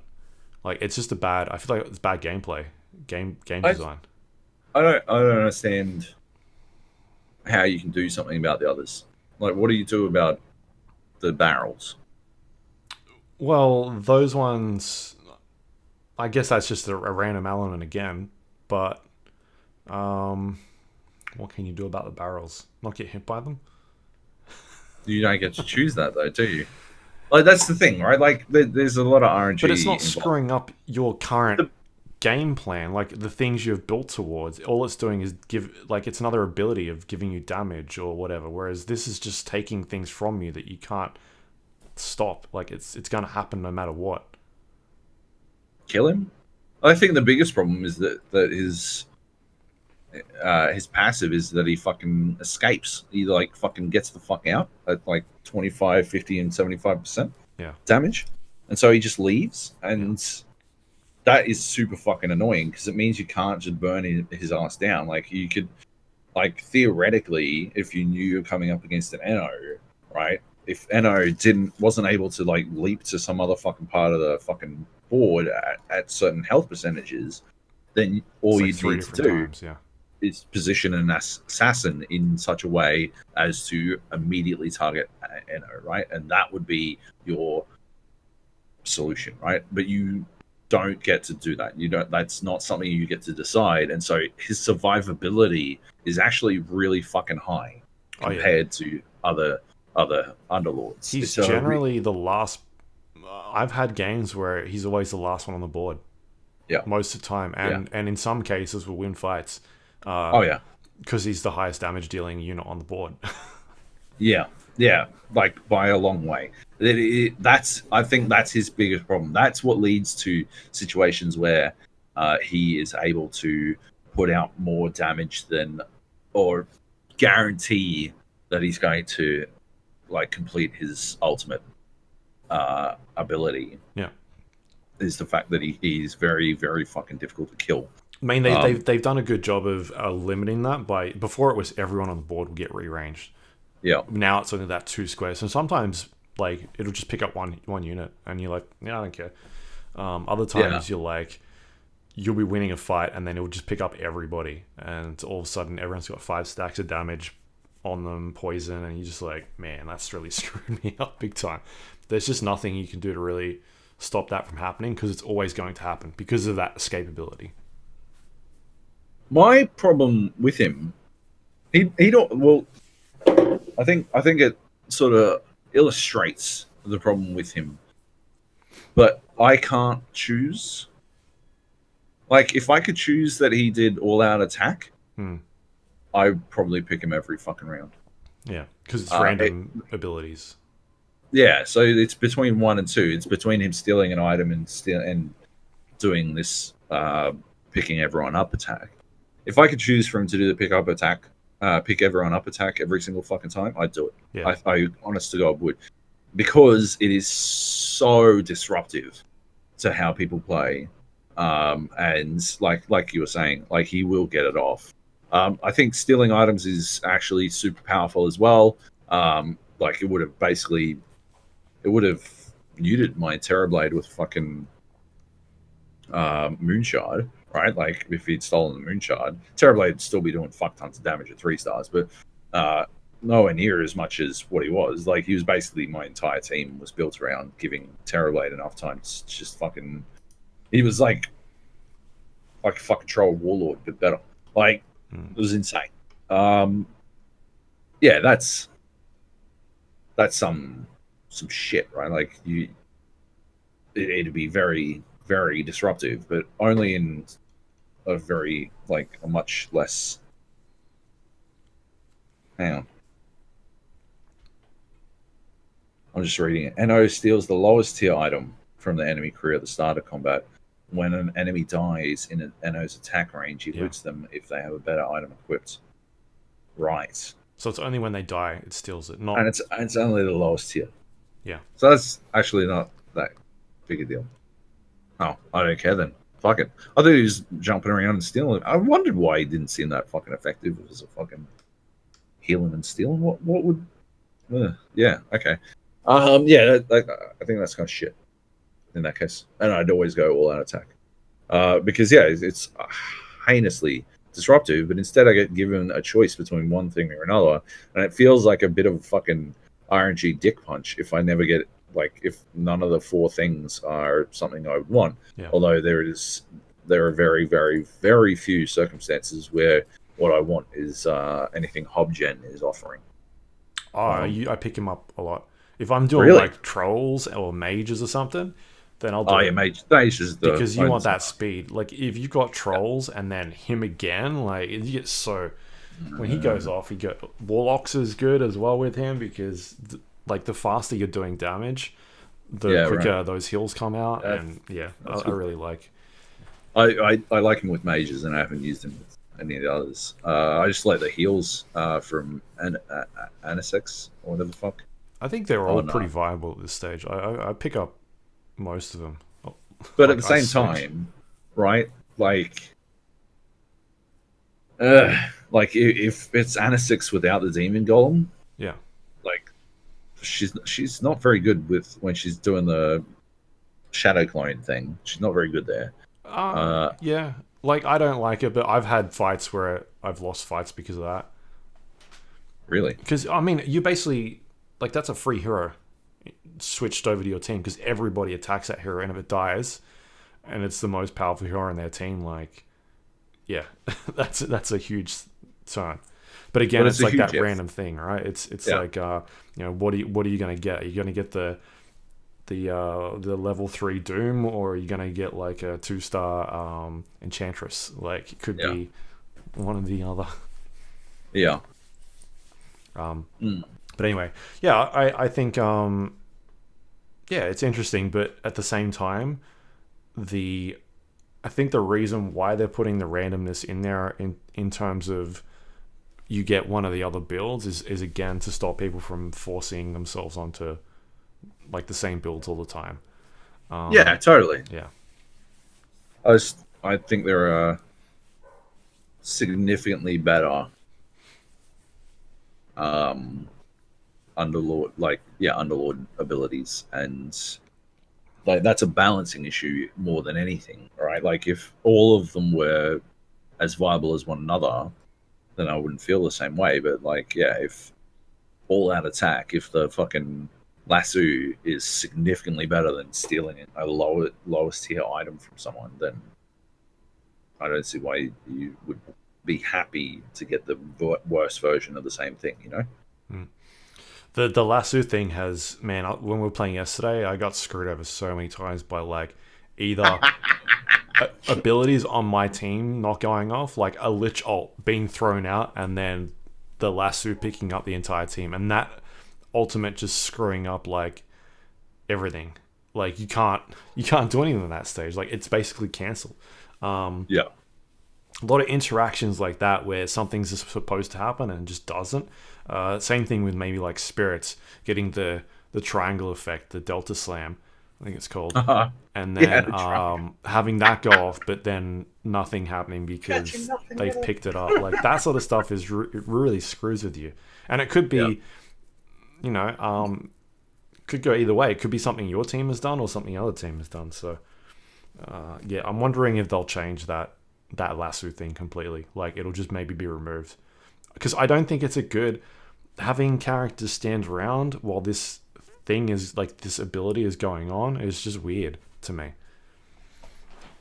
It's just I feel like it's bad gameplay, game design. I don't understand how you can do something about the others. What do you do about the barrels? Well, those ones, I guess that's just a random element again. But what can you do about the barrels? Not get hit by them? You don't get to choose that, though, do you? That's the thing, right? There's a lot of RNG. But it's not screwing up your current game plan, the things you've built towards. All it's doing is it's another ability of giving you damage or whatever, whereas this is just taking things from you that you can't stop. It's going to happen no matter what. Kill him? I think the biggest problem is that his passive is that he fucking escapes. He fucking gets the fuck out at 25, 50 and 75% damage, and so he just leaves, and that is super fucking annoying, because it means you can't just burn his ass down. You could, theoretically, if you knew you're coming up against an Enno, right? If Enno wasn't able to leap to some other fucking part of the fucking board at certain health percentages, then all you need to do is position an assassin in such a way as to immediately target Enno, right? And that would be your solution, right? But you don't get to do that. That's not something you get to decide. And so his survivability is actually really fucking high compared to other Underlords. He's generally the last. I've had games where he's always the last one on the board. Yeah. most of the time, and in some cases will win fights. Oh yeah. Because he's the highest damage dealing unit on the board. Yeah, yeah, like by a long way. I think that's his biggest problem. That's what leads to situations where he is able to put out more damage than, or guarantee that he's going to like complete his ultimate ability. Yeah, is the fact that he's very, very fucking difficult to kill. I mean, they've done a good job of limiting that by before it was everyone on the board would get rearranged. Yeah. Now it's only that 2 squares, and sometimes like it'll just pick up one unit, and you're like, yeah, I don't care. Other times you'll be winning a fight, and then it'll just pick up everybody, and all of a sudden everyone's got 5 stacks of damage on them, poison, and you're just like, man, that's really screwed me up big time. There's just nothing you can do to really stop that from happening, because it's always going to happen because of that escapability. My problem with him, he don't. Well, I think it sort of illustrates the problem with him. But I can't choose. Like, if I could choose that he did all-out attack, I'd probably pick him every fucking round. Yeah, because it's random abilities. Yeah, so it's between 1 and 2. It's between him stealing an item and doing this picking everyone up attack. If I could choose for him to do the pick everyone up attack every single fucking time, I'd do it. Yeah. I honest to God would, because it is so disruptive to how people play, and like you were saying, like he will get it off. I think stealing items is actually super powerful as well. Like it would have muted my Terrorblade with fucking Moonshard. Right, like if he'd stolen the Moonshard, Terrorblade would still be doing fuck tons of damage at 3 stars, but nowhere near as much as what he was. Like he was basically, my entire team was built around giving Terrorblade enough time to just fucking. He was like a fucking troll warlord, but better. Like it was insane. Yeah, that's some shit, right? Like it'd be very, very disruptive, but only in a much less. Hang on. I'm just reading it. NO steals the lowest tier item from the enemy crew at the start of combat. When an enemy dies in an NO's attack range, he loots them if they have a better item equipped. Right. So it's only when they die it steals it, not. And it's only the lowest tier. Yeah. So that's actually not that big a deal. Oh, I don't care then. Fuck it. I thought he was jumping around and stealing. I wondered why he didn't seem that fucking effective as a fucking healing and stealing. What would? Yeah. Okay. Yeah. I think that's kind of shit. In that case, and I'd always go all out attack, because it's heinously disruptive. But instead, I get given a choice between one thing or another, and it feels like a bit of a fucking RNG dick punch if I never get. Like if none of the 4 things are something I would want, although there are very, very, very few circumstances where what I want is anything Hobgen is offering. I pick him up a lot. If I'm doing like trolls or mages or something, then I'll do it. Mage is the because you want that speed. Like if you've got trolls and then him again, like you get so when he goes off, you get Warlocks is good as well with him because. Like the faster you're doing damage, the quicker those heals come out, and I really like. I like him with mages, and I haven't used him with any of the others. I just like the heals from Anisex or whatever the fuck. I think they're all pretty viable at this stage. I pick up most of them, but at the same time, right? Like if it's Anisex without the demon golem, like. She's not very good with when she's doing the shadow clone thing. She's not very good there. Yeah, like I don't like it, but I've had fights where I've lost fights because of that. Really? Because I mean, you basically like that's a free hero switched over to your team because everybody attacks that hero, and if it dies, and it's the most powerful hero in their team, like yeah, that's a huge turn. But again, it's like that random thing, right? It's like what are you going to get? Are you going to get the the level 3 Doom, or are you gonna get like a 2-star Enchantress? Like, it could be one or the other. Yeah. But anyway, yeah, I think it's interesting, but at the same time, I think the reason why they're putting the randomness in there in terms of you get one of the other builds is again to stop people from forcing themselves onto like the same builds all the time. Yeah, totally. Yeah. I think there are significantly better Underlord abilities, and like that's a balancing issue more than anything, right? Like if all of them were as viable as one another, then I wouldn't feel the same way. But like, yeah, if all out attack, if the fucking lasso is significantly better than stealing a lowest tier item from someone, then I don't see why you would be happy to get the worst version of the same thing, you know? The lasso thing has, man, when we were playing yesterday, I got screwed over so many times by like either abilities on my team not going off, like a Lich ult being thrown out, and then the lasso picking up the entire team, and that ultimate just screwing up like everything. Like you can't do anything at that stage. Like it's basically cancelled. Yeah. A lot of interactions like that where something's supposed to happen and just doesn't. Same thing with maybe like spirits getting the triangle effect, the Delta Slam, I think it's called, and then having that go off, but then nothing happening because they've picked it up. Like that sort of stuff is it really screws with you, and it could be, could go either way. It could be something your team has done or something the other team has done. So, I'm wondering if they'll change that lasso thing completely. Like it'll just maybe be removed, because I don't think it's a good having characters stand around while this thing is like this ability is going on. Is just weird to me.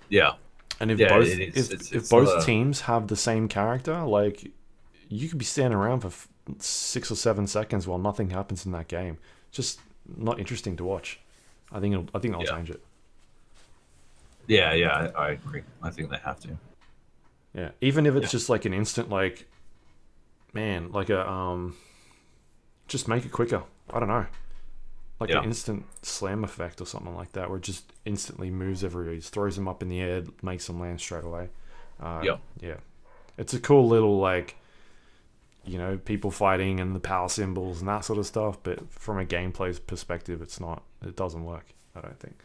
Yeah, and if both teams have the same character, like you could be standing around for 6 or 7 seconds while nothing happens in that game. Just not interesting to watch. I think I'll change it. Yeah, I agree. I think they have to. Yeah, even if it's just like an instant, like, man, like a just make it quicker. I don't know, like an instant slam effect or something like that, where it just instantly moves everybody, throws them up in the air, makes them land straight away. Yeah, it's a cool little like, people fighting and the power symbols and that sort of stuff. But from a gameplay perspective, it doesn't work. I don't think.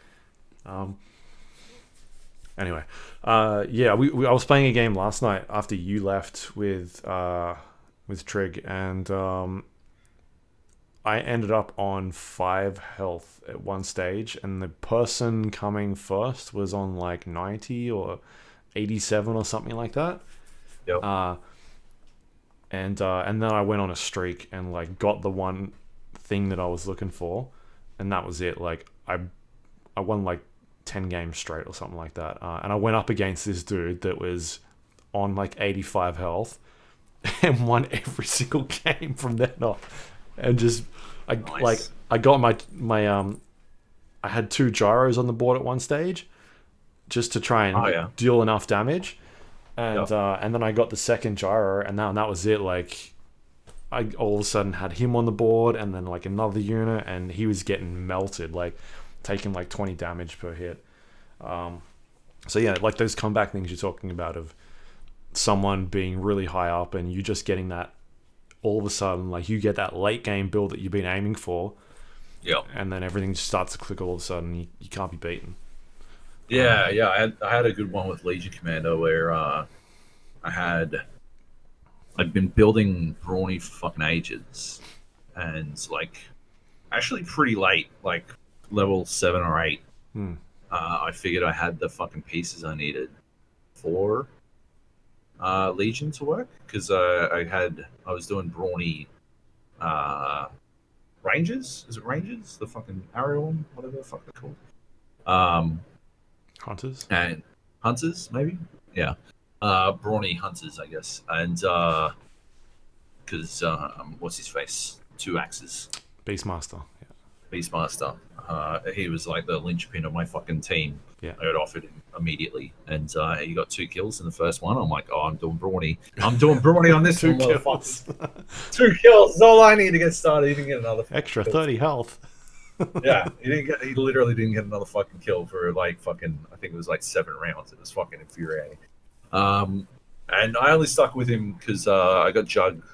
Anyway, I was playing a game last night after you left with Trig, and I ended up on 5 health at one stage, and the person coming first was on like 90 or 87 or something like that. Yep. And then I went on a streak and like got the one thing that I was looking for, and that was it. Like I won like 10 games straight or something like that, and I went up against this dude that was on like 85 health and won every single game from then on. And just I got my I had 2 gyros on the board at one stage just to try and deal enough damage, and then I got the second gyro, and that was it. Like I all of a sudden had him on the board, and then like another unit, and he was getting melted, like taking like 20 damage per hit. So yeah, like those comeback things you're talking about of someone being really high up and you just getting that all of a sudden, like you get that late game build that you've been aiming for, and then everything just starts to click all of a sudden. You can't be beaten. I had a good one with Legion Commander where I'd been building Brawny for fucking ages, and like actually pretty late, like level 7 or 8. I figured I had the fucking pieces I needed for Legion to work, because I was doing Brawny Rangers. Is it Rangers? The fucking arrow one, whatever the fuck they're called. Hunters and Hunters, maybe. Yeah, Brawny Hunters, I guess. And because what's his face? 2 axes. Beastmaster. Beastmaster. He was like the linchpin of my fucking team. Yeah. I got offered him immediately, and he got 2 kills in the first one. I'm like, oh, I'm doing brawny. I'm doing brawny on this 2 one, kills. motherfucker. 2 kills is all I need to get started. He didn't get another Extra kill. 30 health. Yeah, he literally didn't get another fucking kill for like fucking, I think it was like 7 rounds. It was fucking infuriating. And I only stuck with him because I got Jug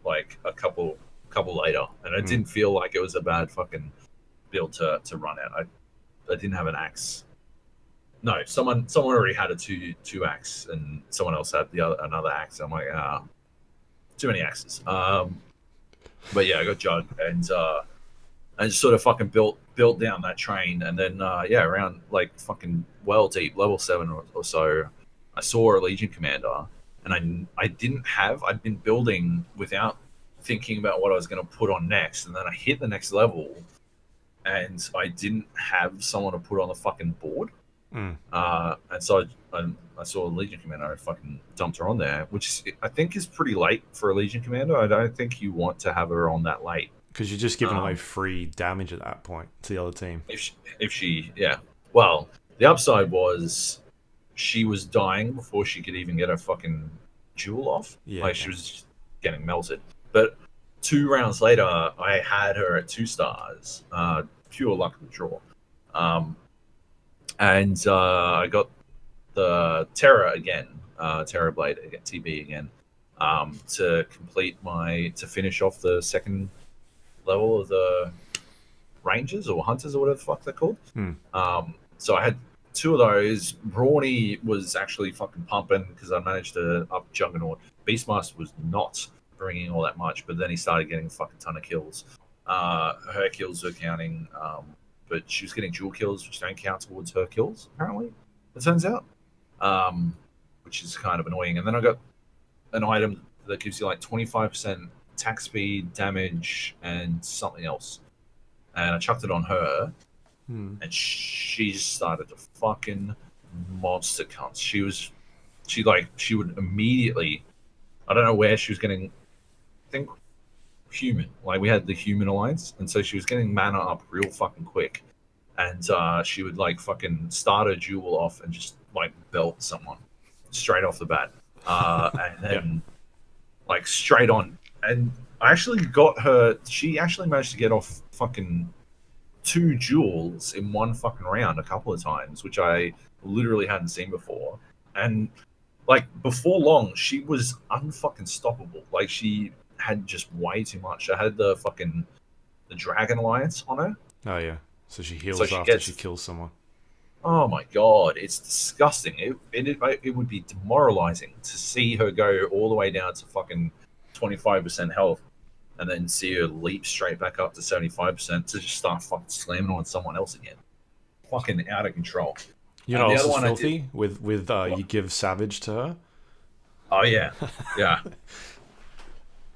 like a couple later, and I didn't feel like it was a bad fucking build to run out. I didn't have an axe. No, someone already had a two axe, and someone else had another axe. I'm like, too many axes. But yeah, I got Jug, and just sort of fucking built down that train, and then around like fucking well deep, level 7 or so, I saw a Legion commander, and I'd been building without thinking about what I was going to put on next, and then I hit the next level, and I didn't have someone to put on the fucking board. And so I saw a Legion commander. I fucking dumped her on there, which I think is pretty late for a Legion commander. I don't think you want to have her on that late, because you're just giving away free damage at that point to the other team. If she well, the upside was she was dying before she could even get her fucking jewel off. She was getting melted. But 2 rounds later, I had her at 2 stars. Pure luck of the draw. And I got the Terror again, Terror Blade again, TB again, to finish off the second level of the Rangers or Hunters or whatever the fuck they're called. So I had 2 of those. Brawny was actually fucking pumping because I managed to up Juggernaut. Beastmaster was not bringing all that much, but then he started getting a fucking ton of kills. Her kills were counting, but she was getting dual kills, which don't count towards her kills, apparently, it turns out, which is kind of annoying. And then I got an item that gives you like 25% attack speed, damage, and something else. And I chucked it on her, and she just started to fucking monster cunt. She would immediately, I don't know where she was getting, I think human. Like, we had the human alliance, and so she was getting mana up real fucking quick. And she would like fucking start her duel off and just like belt someone straight off the bat. And then like straight on. And I actually got her, she actually managed to get off fucking 2 duels in one fucking round a couple of times, which I literally hadn't seen before. And like before long, she was unfucking stoppable. Like, she had just way too much. I had the Dragon Alliance on her. Oh yeah. So she heals after she kills someone. Oh my god, it's disgusting. It would be demoralizing to see her go all the way down to fucking 25% health, and then see her leap straight back up to 75% to just start fucking slamming on someone else again. Fucking out of control. You know, also filthy with you give Savage to her. Oh yeah, yeah.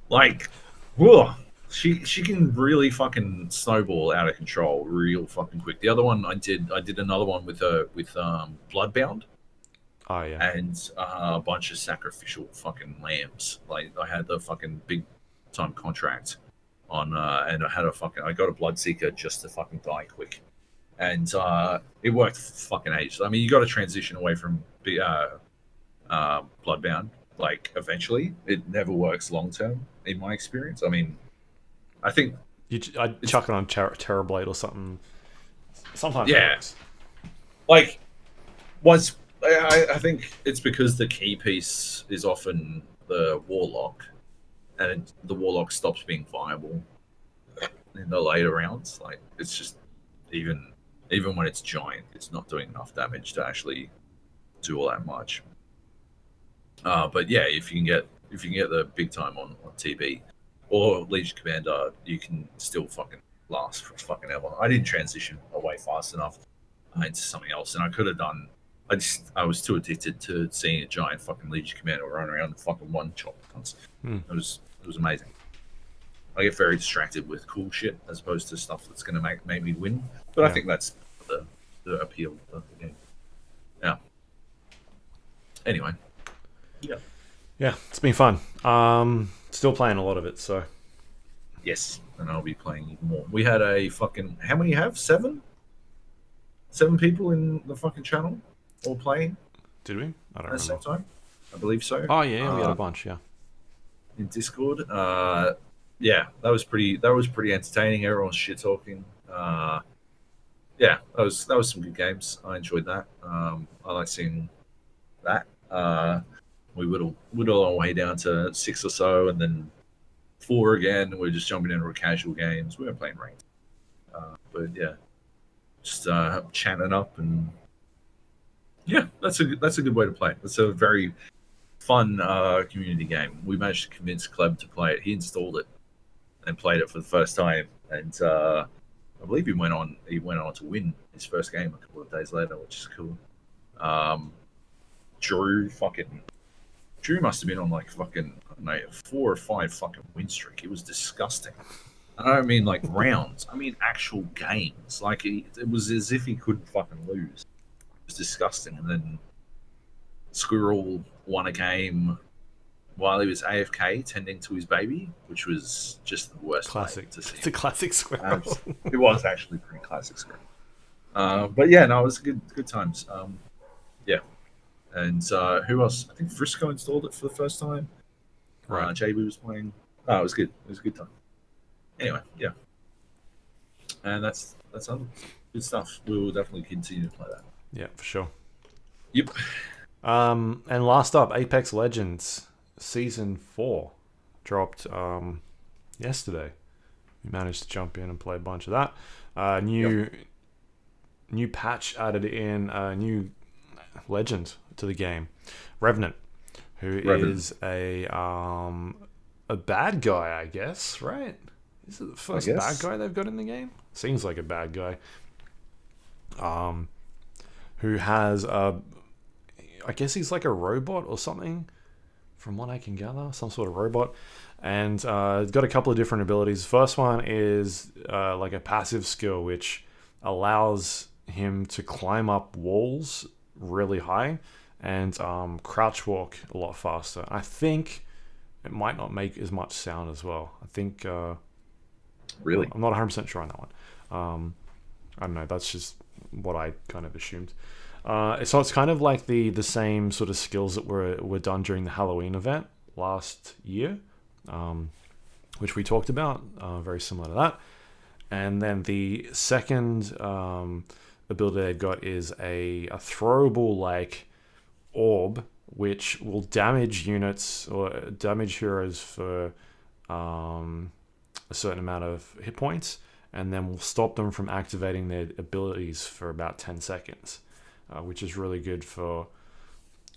Like, whoa. She can really fucking snowball out of control real fucking quick. The other one I did another one with Bloodbound. Oh yeah. And a bunch of sacrificial fucking lambs. Like, I had the fucking big time contract on, and I got a Bloodseeker just to fucking die quick. And it worked fucking ages. I mean, you got to transition away from Bloodbound. Like, eventually, it never works long term in my experience. I mean, I think I'd chuck it on Terror Blade or something. Sometimes it works. Like, I think it's because the key piece is often the Warlock, and the Warlock stops being viable in the later rounds. Like, it's just even when it's giant, it's not doing enough damage to actually do all that much. But yeah, if you can get the big time on TB or Legion Commander, you can still fucking last for fucking ever. I didn't transition away fast enough into something else, and I could have done. I was too addicted to seeing a giant fucking Legion Commander run around and fucking one chop. It was amazing. I get very distracted with cool shit as opposed to stuff that's going to make me win. But I think that's the appeal of the game. Yeah. Anyway. Yeah, it's been fun. Still playing a lot of it, so. Yes. and I'll be playing even more. We had a fucking how many you have? Seven people in the fucking channel all playing Did we? I don't at the same remember. time. I believe so. Oh yeah, we had a bunch. Yeah. In Discord. Yeah, that was pretty entertaining. Everyone's shit talking. Yeah, that was some good games. I enjoyed that. I like seeing that. We whittle our way down to 6 or so, and then 4 again. We're just jumping into casual games. We weren't playing ranked, but yeah, just chatting up, and yeah, that's a good way to play. It's a very fun community game. We managed to convince Cleb to play it. He installed it and played it for the first time, and I believe he went on to win his first game a couple of days later, which is cool. Drew must have been on like fucking a 4 or 5 fucking win streak. It was disgusting. I don't mean like rounds. I mean actual games. Like it was as if he couldn't fucking lose. It was disgusting. And then Squirrel won a game while he was AFK tending to his baby, which was just the worst. Classic. To see. It's a classic Squirrel. It was actually pretty classic Squirrel. But yeah, no, it was good times. Yeah. And who else? I think Frisco installed it for the first time. Right. JB was playing. Oh, it was good. It was a good time. Anyway, yeah. And that's good stuff. We will definitely continue to play that. Yeah, for sure. Yep. And last up, Apex Legends Season 4 dropped yesterday. We managed to jump in and play a bunch of that. New patch added in a new legend to the game, Revenant, who is a bad guy, I guess, right? Is it the first bad guy they've got in the game? Seems like a bad guy. Who has I guess he's like a robot or something, from what I can gather, some sort of robot. And it's got a couple of different abilities. The first one is like a passive skill, which allows him to climb up walls really high and crouch walk a lot faster. I think it might not make as much sound as well. I think... really? I'm not 100% sure on that one. I don't know. That's just what I kind of assumed. So it's kind of like the same sort of skills that were done during the Halloween event last year, which we talked about, very similar to that. And then the second ability they've got is a throwable like orb, which will damage units or damage heroes for a certain amount of hit points, and then will stop them from activating their abilities for about 10 seconds. Which is really good for,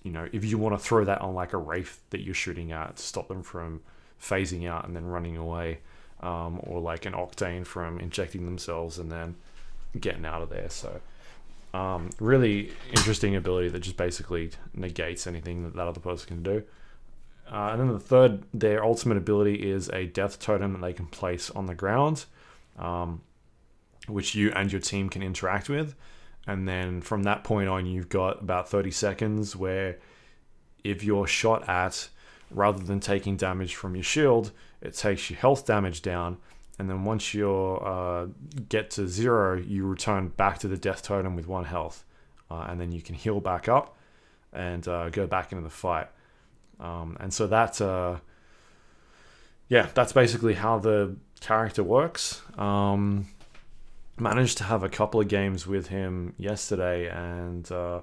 if you want to throw that on like a Wraith that you're shooting at to stop them from phasing out and then running away, or like an Octane from injecting themselves and then getting out of there. So really interesting ability that just basically negates anything that other person can do. And then their ultimate ability is a death totem that they can place on the ground, which you and your team can interact with. And then from that point on, you've got about 30 seconds where if you're shot at, rather than taking damage from your shield, it takes your health damage down. And then once you get to 0, you return back to the death totem with 1 health. And then you can heal back up and go back into the fight. And so that's basically how the character works. Managed to have a couple of games with him yesterday, and still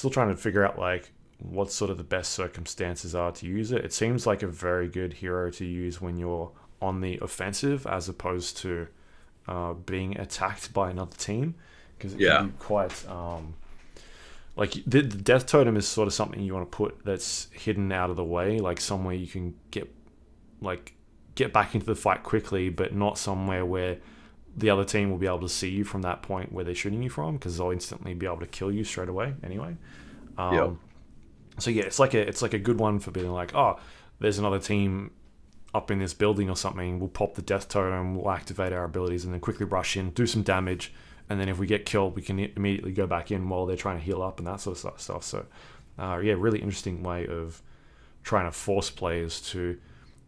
trying to figure out like what sort of the best circumstances are to use it. It seems like a very good hero to use when you're on the offensive as opposed to being attacked by another team, because it can be quite like the death totem is sort of something you want to put that's hidden out of the way, like somewhere you can get back into the fight quickly, but not somewhere where the other team will be able to see you from that point where they're shooting you from, because they'll instantly be able to kill you straight away anyway. So yeah, it's like a good one for being like, oh, there's another team up in this building or something. We'll pop the death totem, we'll activate our abilities, and then quickly rush in, do some damage, and then if we get killed, we can immediately go back in while they're trying to heal up and that sort of stuff. So really interesting way of trying to force players to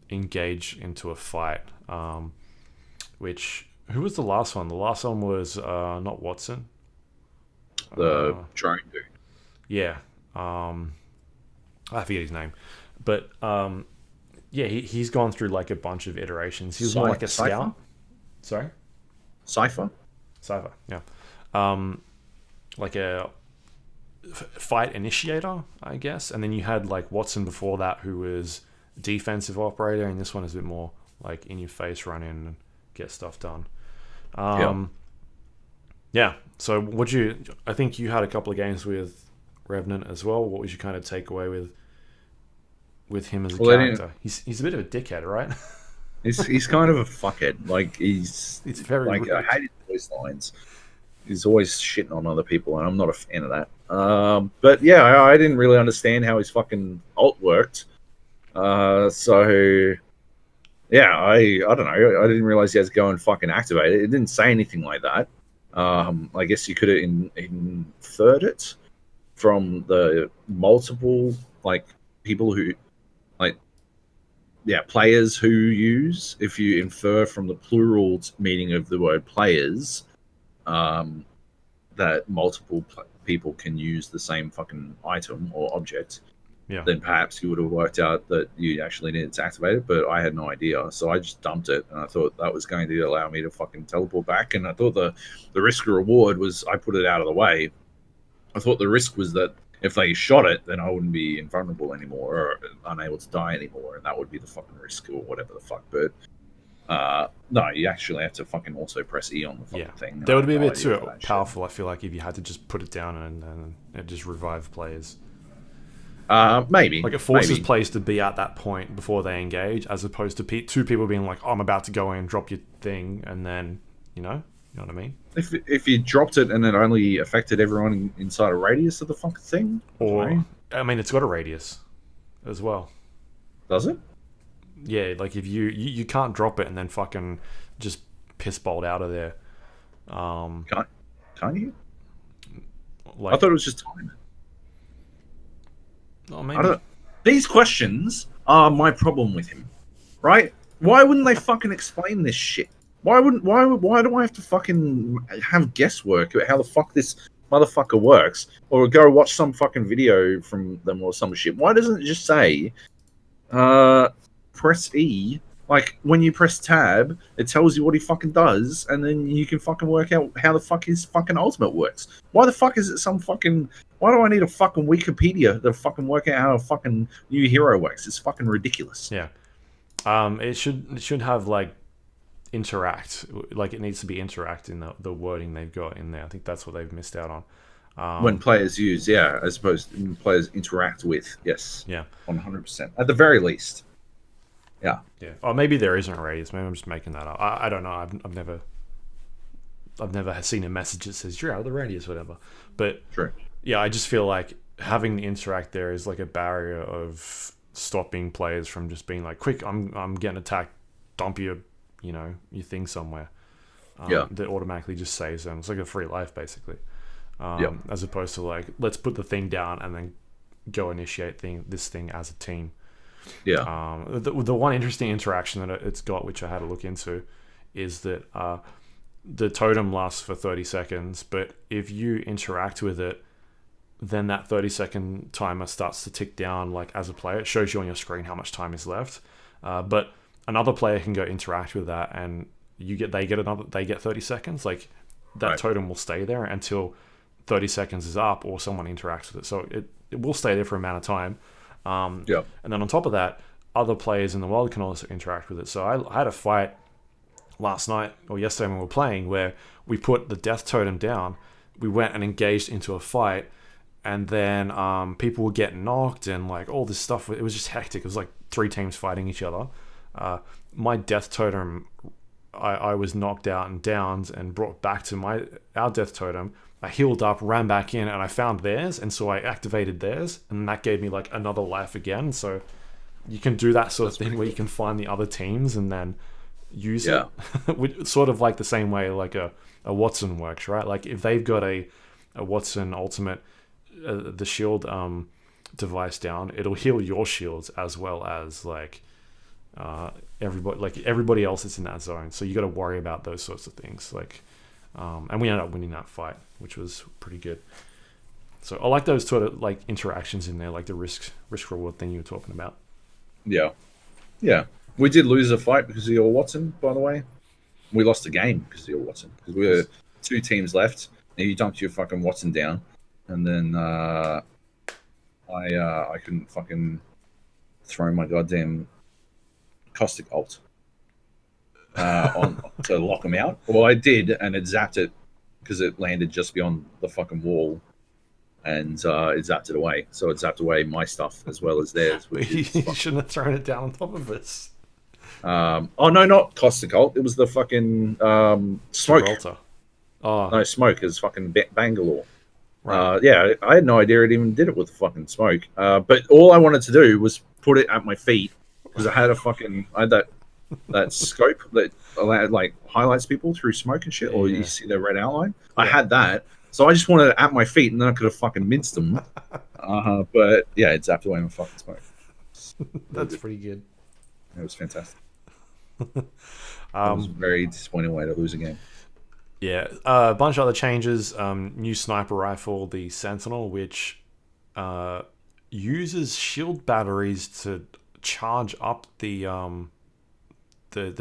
engage into a fight. Which, who was the last one? The last one was not Watson. The drone dude. Yeah. I forget his name. But yeah, he's gone through like a bunch of iterations. He was more like a scout. Sorry? Cypher, yeah. Like a fight initiator, I guess. And then you had like Watson before that, who was defensive operator, and this one is a bit more like in your face, run in and get stuff done. Yeah. So I think you had a couple of games with Revenant as well. What was your kind of takeaway with him as a character? He's a bit of a dickhead, right? He's kind of a fuckhead. Like it's very like rude. I hate his voice lines. He's always shitting on other people, and I'm not a fan of that. But yeah, I didn't really understand how his fucking ult worked. So yeah, I don't know. I didn't realize he had to go and fucking activate it. It didn't say anything like that. I guess you could have inferred it from the multiple like people who like players who use. If you infer from the plural meaning of the word players, that multiple people can use the same fucking item or object, then perhaps you would have worked out that you actually needed to activate it, but I had no idea. So I just dumped it, and I thought that was going to allow me to fucking teleport back, and I thought the risk reward was I put it out of the way. I thought the risk was that if they shot it, then I wouldn't be invulnerable anymore or unable to die anymore, and that would be the fucking risk or whatever the fuck. But no, you actually have to fucking also press E on the fucking thing. That would be a bit too powerful, I feel like, if you had to just put it down and it just revive players. Maybe. Like it forces players to be at that point before they engage, as opposed to two people being like, oh, I'm about to go in, drop your thing, and then, you know what I mean? If you dropped it and it only affected everyone inside a radius of the fucking thing? Or, I mean, it's got a radius as well. Does it? Yeah, like if you can't drop it and then fucking just piss bolt out of there. Can't you? Like, I thought it was just time. Oh, maybe. I don't know. These questions are my problem with him, right? Why wouldn't they fucking explain this shit? Why do I have to fucking have guesswork about how the fuck this motherfucker works, or go watch some fucking video from them or some shit? Why doesn't it just say, press E? Like when you press tab, it tells you what he fucking does, and then you can fucking work out how the fuck his fucking ultimate works. Why the fuck is it some fucking? Why do I need a fucking Wikipedia to fucking work out how a fucking new hero works? It's fucking ridiculous. Yeah. It should have like interact, like it needs to be interact in the wording they've got in there. I think that's what they've missed out on. When players use, as opposed to when players interact with, yes. Yeah. 100%. At the very least. Yeah. Yeah. Or maybe there isn't a radius. Maybe I'm just making that up. I don't know. I've never seen a message that says you're out of the radius, whatever. But True. Yeah, I just feel like having the interact there is like a barrier of stopping players from just being like, quick, I'm getting attacked, dump your thing somewhere. That automatically just saves them. It's like a free life basically. As opposed to like, let's put the thing down and then go initiate this thing as a team. Yeah. The one interesting interaction that it's got, which I had to look into, is that the totem lasts for 30 seconds, but if you interact with it, then that 30-second timer starts to tick down. Like as a player, it shows you on your screen how much time is left. But another player can go interact with that, and they get 30 seconds. Like that totem will stay there until 30 seconds is up, or someone interacts with it. So it will stay there for an amount of time. And then on top of that, other players in the world can also interact with it. So I had a fight last night or yesterday when we were playing where we put the death totem down. We went and engaged into a fight, and then people were getting knocked and like all this stuff. It was just hectic. It was like 3 teams fighting each other. My death totem, I was knocked out and downed and brought back to our death totem. I healed up, ran back in, and I found theirs, and so I activated theirs, and that gave me like another life again. So you can do that sort of thing where you can find the other teams and then use it. Sort of like the same way like a Watson works, right? Like if they've got a Watson ultimate, the shield device down, it'll heal your shields as well as like everybody else is in that zone. So you got to worry about those sorts of things. Like, and we ended up winning that fight, which was pretty good. So I like those sort of like interactions in there, like the risk reward thing you were talking about. Yeah. Yeah. We did lose a fight because of your Watson, by the way. We lost a game because of your Watson. Because we were 2 teams left, and you dumped your fucking Watson down, and then I couldn't fucking throw my goddamn caustic ult on to lock him out. Well, I did, and it zapped it because it landed just beyond the fucking wall, and it zapped it away. So it zapped away my stuff as well as theirs. You shouldn't have thrown it down on top of us. Oh no, not caustic ult. It was the fucking smoke. Gibraltar. Oh no, smoke is fucking Bangalore. right. Yeah, I had no idea it even did it with the fucking smoke. But all I wanted to do was put it at my feet because I had that scope that like highlights people through smoke and shit, or you see the red outline. I had that, so I just wanted it at my feet, and then I could have fucking minced them. But yeah, it zapped away my fucking smoke. That's pretty good. It was fantastic. It was a very disappointing way to lose a game. Yeah, a bunch of other changes. New sniper rifle, the Sentinel, which uses shield batteries to charge up the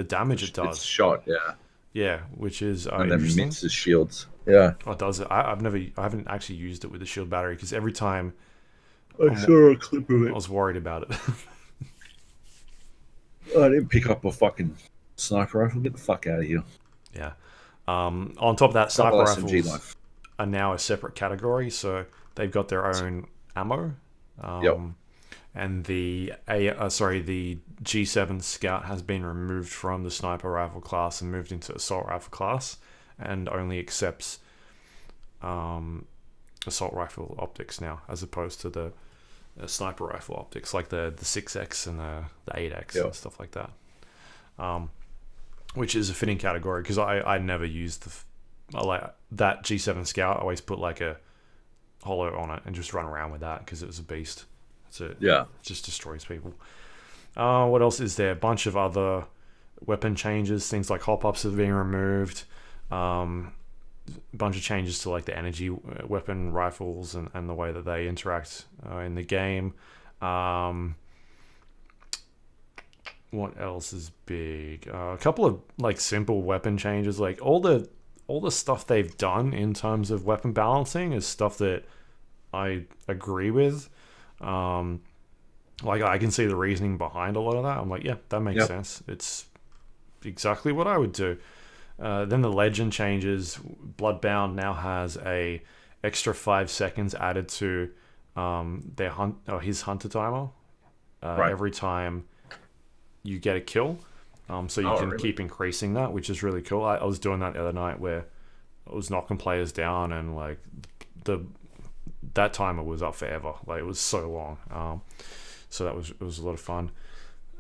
damage it does. It's shot, yeah. Yeah, which is and then interesting. mixes shields. Yeah. Oh, does it? I haven't actually used it with the shield battery because every time I saw a clip of I was worried about it. I didn't pick up a fucking sniper rifle. Get the fuck out of here. Yeah. On top of that, sniper SMG rifles life. are now a separate category, so they've got their own ammo. Yep. And the G7 Scout has been removed from the sniper rifle class and moved into assault rifle class, and only accepts assault rifle optics now, as opposed to the sniper rifle optics like the 6x and the 8x and stuff like that. Which is a fitting category because I never used like that G7 Scout. I always put like a holo on it and just run around with that because it was a beast. It just destroys people. What else is there? A bunch of other weapon changes. Things like hop-ups have been removed. A bunch of changes to like the energy weapon rifles and the way that they interact in the game. What else is big? A couple of like simple weapon changes. Like all the stuff they've done in terms of weapon balancing is stuff that I agree with. Like I can see the reasoning behind a lot of that. I'm like, yeah, that makes sense. It's exactly what I would do. Then the legend changes. Bloodbound now has a extra 5 seconds added to his hunter timer every time you get a kill. So you can keep increasing that, which is really cool. I was doing that the other night where I was knocking players down and like that timer was up forever. Like it was so long. So it was a lot of fun.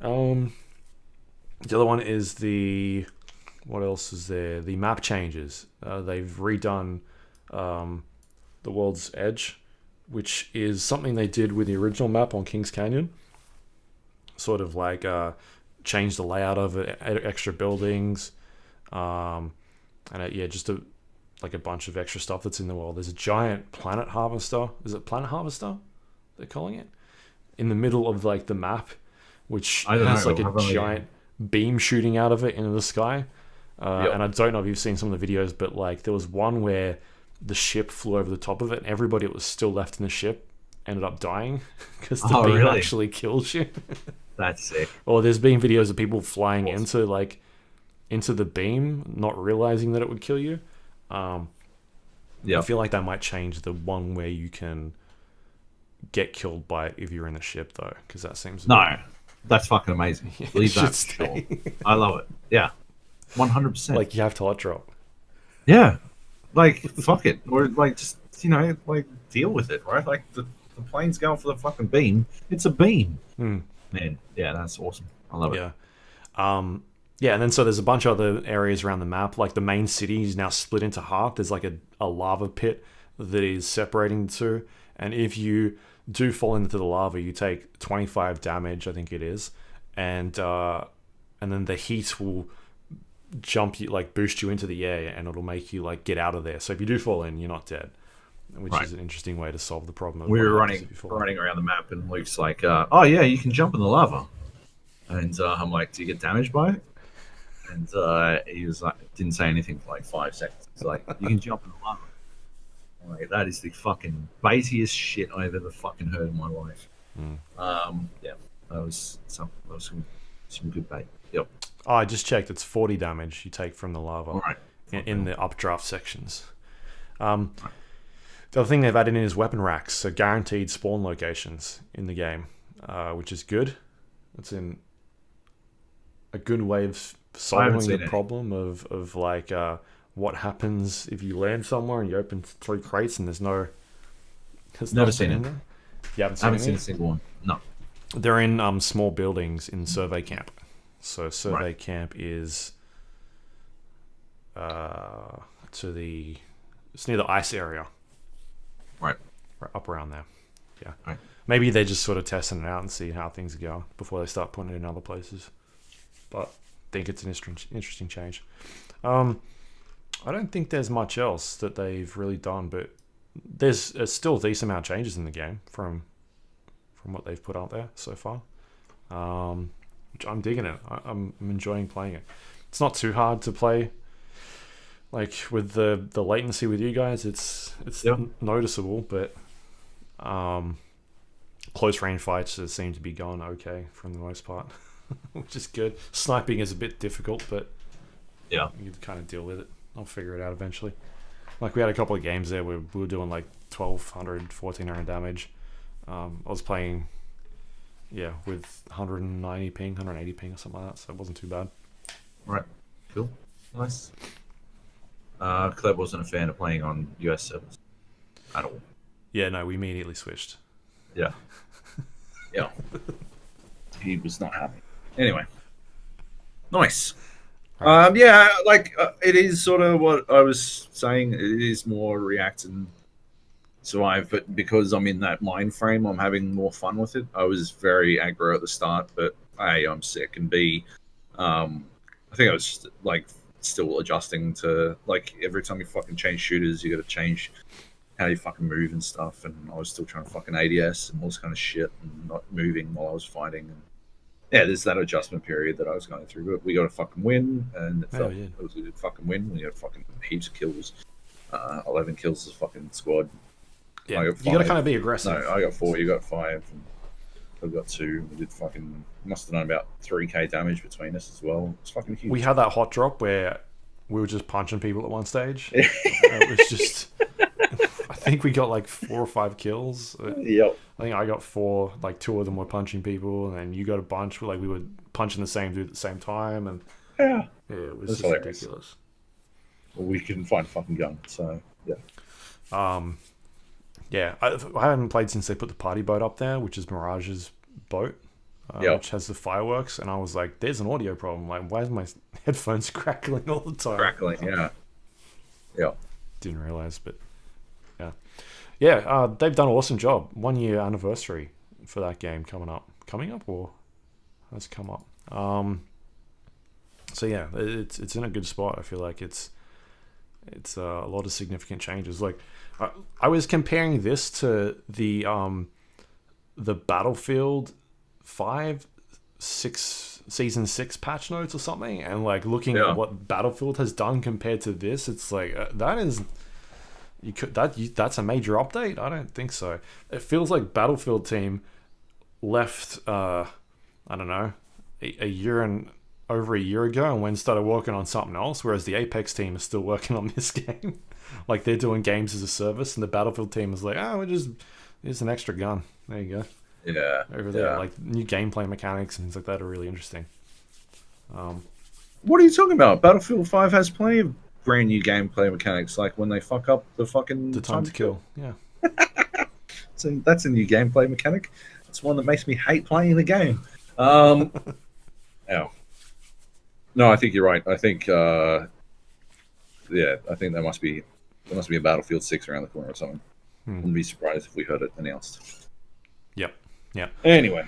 The other one is what else is there? The map changes. They've redone the World's Edge, which is something they did with the original map on Kings Canyon. Sort of like change the layout of it, extra buildings, and just a bunch of extra stuff that's in the world. There's a giant planet harvester. Is it planet harvester? They're calling it in the middle of like the map, which has like a giant beam shooting out of it into the sky. And I don't know if you've seen some of the videos, but like there was one where the ship flew over the top of it, and everybody that was still left in the ship ended up dying because the beam actually kills you. That's sick. Or there's been videos of people flying into the beam, not realizing that it would kill you. I feel like that might change the one where you can get killed by it if you're in the ship, though, because that seems that's fucking amazing. Leave that. Sure. I love it. Yeah, 100%. Like you have to hot drop. Yeah, like fuck it, or like just like deal with it, right? Like the plane's going for the fucking beam. It's a beam. Man, yeah, that's awesome. I love it. Yeah, and then so there's a bunch of other areas around the map. Like the main city is now split into half. There's like a lava pit that is separating the two. And if you do fall into the lava, you take 25 damage, I think it is. And and then the heat will jump you, like boost you into the air, and it'll make you like get out of there. So if you do fall in, you're not dead, which is an interesting way to solve the problem. We were running around the map, and Luke's like, "Oh yeah, you can jump in the lava," and I'm like, "Do you get damaged by it?" And he was like, didn't say anything for like 5 seconds. He's like, "You can jump in the lava." I'm like, that is the fucking baitiest shit I've ever fucking heard in my life. Yeah, that was some good bait. Yep. Oh, I just checked. It's 40 damage you take from the lava All right. in the updraft sections. The other thing they've added in is weapon racks, so guaranteed spawn locations in the game, which is good. It's in a good way of solving the problem of like what happens if you land somewhere and you open 3 crates and there's never seen it. You haven't seen a single one. No. They're in small buildings in survey camp. So survey camp is it's near the ice area. Right up around there. Yeah. Right. Maybe they're just sort of testing it out and seeing how things go before they start putting it in other places. But I think it's an interesting change. I don't think there's much else that they've really done, but there's still a decent amount of changes in the game from what they've put out there so far. Which I'm digging it. I'm enjoying playing it. It's not too hard to play. Like with the latency with you guys, it's noticeable, but close range fights seem to be going okay for the most part, which is good. Sniping is a bit difficult, but you kind of deal with it. I'll figure it out eventually. Like we had a couple of games there where we were doing like 1200, 1400 damage. I was playing, with 190 ping, 180 ping or something like that, so it wasn't too bad. Right, cool, nice. Cleb wasn't a fan of playing on US servers at all. Yeah, no, we immediately switched. Yeah. He was not happy. Anyway, nice. It is sort of what I was saying. It is more react and survive, but because I'm in that mind frame, I'm having more fun with it. I was very aggro at the start, but A, I'm sick, and B, I think I was just, like still adjusting to like every time you fucking change shooters, you got to change how you fucking move and stuff. And I was still trying to fucking ADS and all this kind of shit and not moving while I was fighting. And yeah, there's that adjustment period that I was going through, but we got a fucking win, and it was a good fucking win. We got fucking heaps of kills, 11 kills as a fucking squad. Yeah, you got to kind of be aggressive. No, I got 4, you got 5, and I've got 2. We did fucking must have done about 3k damage between us as well. It's fucking huge. We had that hot drop where we were just punching people at one stage. It was just, I think we got like 4 or 5 kills. Yep. I think I got 4. Like 2 of them were punching people, and then you got a bunch. Like we were punching the same dude at the same time, and it was just ridiculous. Well, we couldn't find a fucking gun, so yeah. I haven't played since they put the party boat up there, which is Mirage's boat, which has the fireworks. And I was like, "There's an audio problem. Like, why is my headphones crackling all the time?" Crackling, yeah. Didn't realize, but they've done an awesome job. 1 year anniversary for that game coming up, or has come up. So yeah, it's in a good spot. I feel like it's a lot of significant changes. Like I was comparing this to the Battlefield 5, 6 season 6 patch notes or something, and like looking at what Battlefield has done compared to this, it's like that's a major update. I don't think so. It feels like Battlefield team left I don't know, over a year ago, and when started working on something else, whereas the Apex team is still working on this game. Like they're doing games as a service, and the Battlefield team is like, here's an extra gun. There you go. Yeah. Over there, like new gameplay mechanics and things like that are really interesting. What are you talking about? Battlefield 5 has plenty of brand new gameplay mechanics, like when they fuck up the time to kill. Yeah. So that's a new gameplay mechanic. It's one that makes me hate playing the game. No, I think you're right. I think, I think there must be a Battlefield 6 around the corner or something. Wouldn't be surprised if we heard it announced. Yep. Anyway.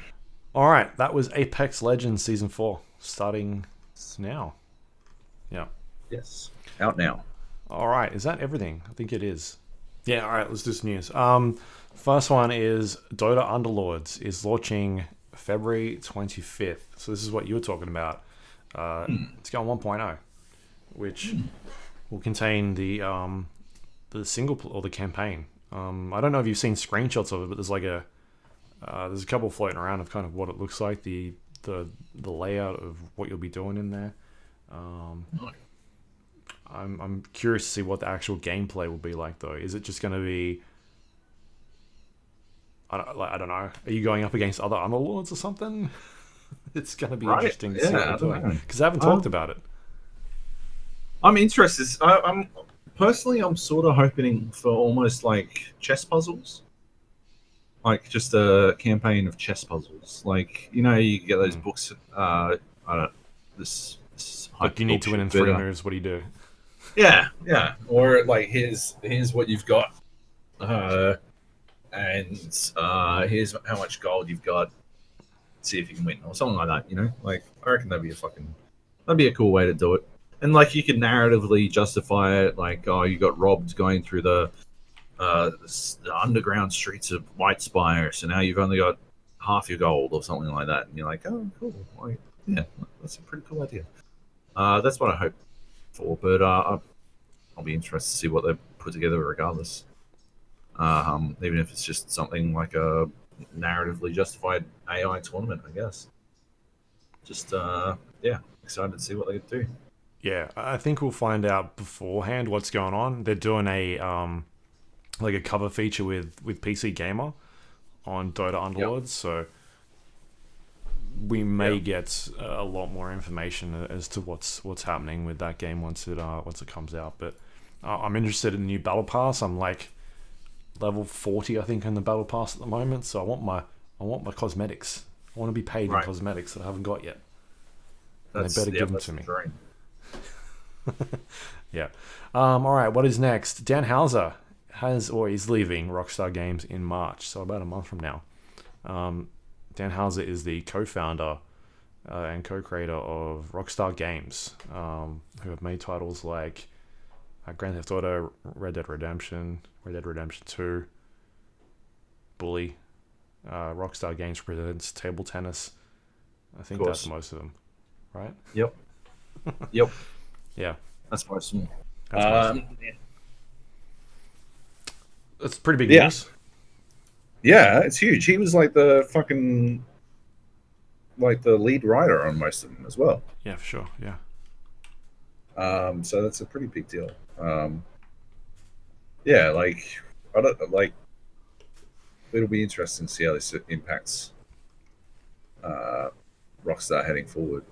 All right, that was Apex Legends Season 4. starting now. Yeah. Yes. Out now. All right. Is that everything? I think it is. Yeah. All right. Let's do some news. First one is Dota Underlords is launching February 25th. So this is what you were talking about. It's going 1.0, which will contain the single or the campaign. I don't know if you've seen screenshots of it, but there's like there's a couple floating around of kind of what it looks like, the layout of what you'll be doing in there. I'm curious to see what the actual gameplay will be like, though. Is it just going to be... I don't know. Are you going up against other Underlords or something? It's going to be interesting to see what they're doing. Because they haven't talked about it. I'm interested. I'm sort of hoping for almost like chess puzzles. Like just a campaign of chess puzzles. Like, you know, you get those books. I don't this Like you need to win in 3 moves. What do you do? Yeah. Or like here's what you've got, and here's how much gold you've got. See if you can win or something like that. You know, like I reckon that'd be a cool way to do it. And like you can narratively justify it. Like, oh, you got robbed going through the underground streets of Whitespire, so now you've only got half your gold or something like that. And you're like, oh, cool. Like, yeah, that's a pretty cool idea. That's what I hope for, but I'll be interested to see what they put together regardless. Even if it's just something like a narratively justified AI tournament, I guess. Just, excited to see what they could do. Yeah, I think we'll find out beforehand what's going on. They're doing a like a cover feature with PC Gamer on Dota Underlords, so we may get a lot more information as to what's happening with that game once it comes out. But I'm interested in the new battle pass. I'm like level 40, I think, in the battle pass at the moment. So I want my cosmetics. I want to be paid in cosmetics that I haven't got yet. And they better give them to me. Yeah. All right. What is next? Dan Houser is leaving Rockstar Games in March, so about a month from now. Dan Houser is the co-founder and co-creator of Rockstar Games, who have made titles like Grand Theft Auto, Red Dead Redemption 2, Bully, Rockstar Games presents Table Tennis. I think that's most of them, right? Yep. Yeah. That's most of them. That's pretty big news. Yeah, it's huge. He was like the lead writer on most of them as well. Yeah, for sure. Yeah. So that's a pretty big deal. Yeah, like it'll be interesting to see how this impacts Rockstar heading forward.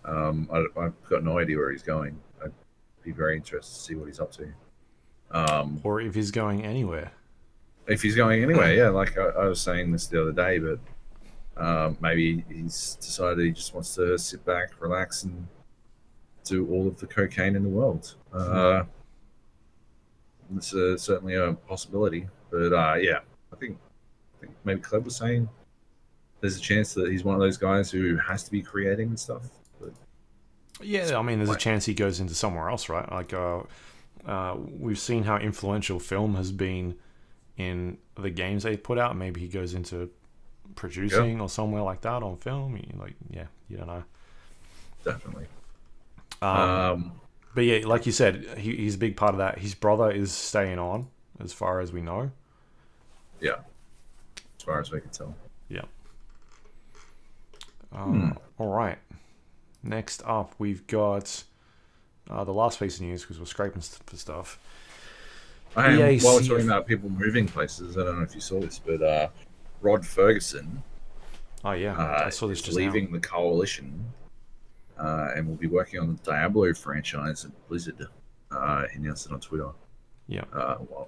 I've got no idea where he's going. I'd be very interested to see what he's up to. Or if he's going anywhere. If he's going anywhere, yeah. Like I was saying this the other day, but maybe he's decided he just wants to sit back, relax, and do all of the cocaine in the world. It's certainly a possibility. But yeah, I think maybe Cleb was saying there's a chance that he's one of those guys who has to be creating and stuff. But yeah, I mean, there's a chance he goes into somewhere else, right? Like we've seen how influential film has been in the games they put out. Maybe he goes into producing or somewhere like that on film. You don't know. Definitely. But yeah, like you said, he's a big part of that. His brother is staying on, as far as we know. Yeah, as far as we can tell. Yeah. All right. Next up, we've got the last piece of news, because we're scraping for stuff. While we're talking about people moving places, I don't know if you saw this, but Rod Ferguson. Oh yeah, I saw this just leaving now. the Coalition, and will be working on the Diablo franchise at Blizzard. He announced it on Twitter. Yeah.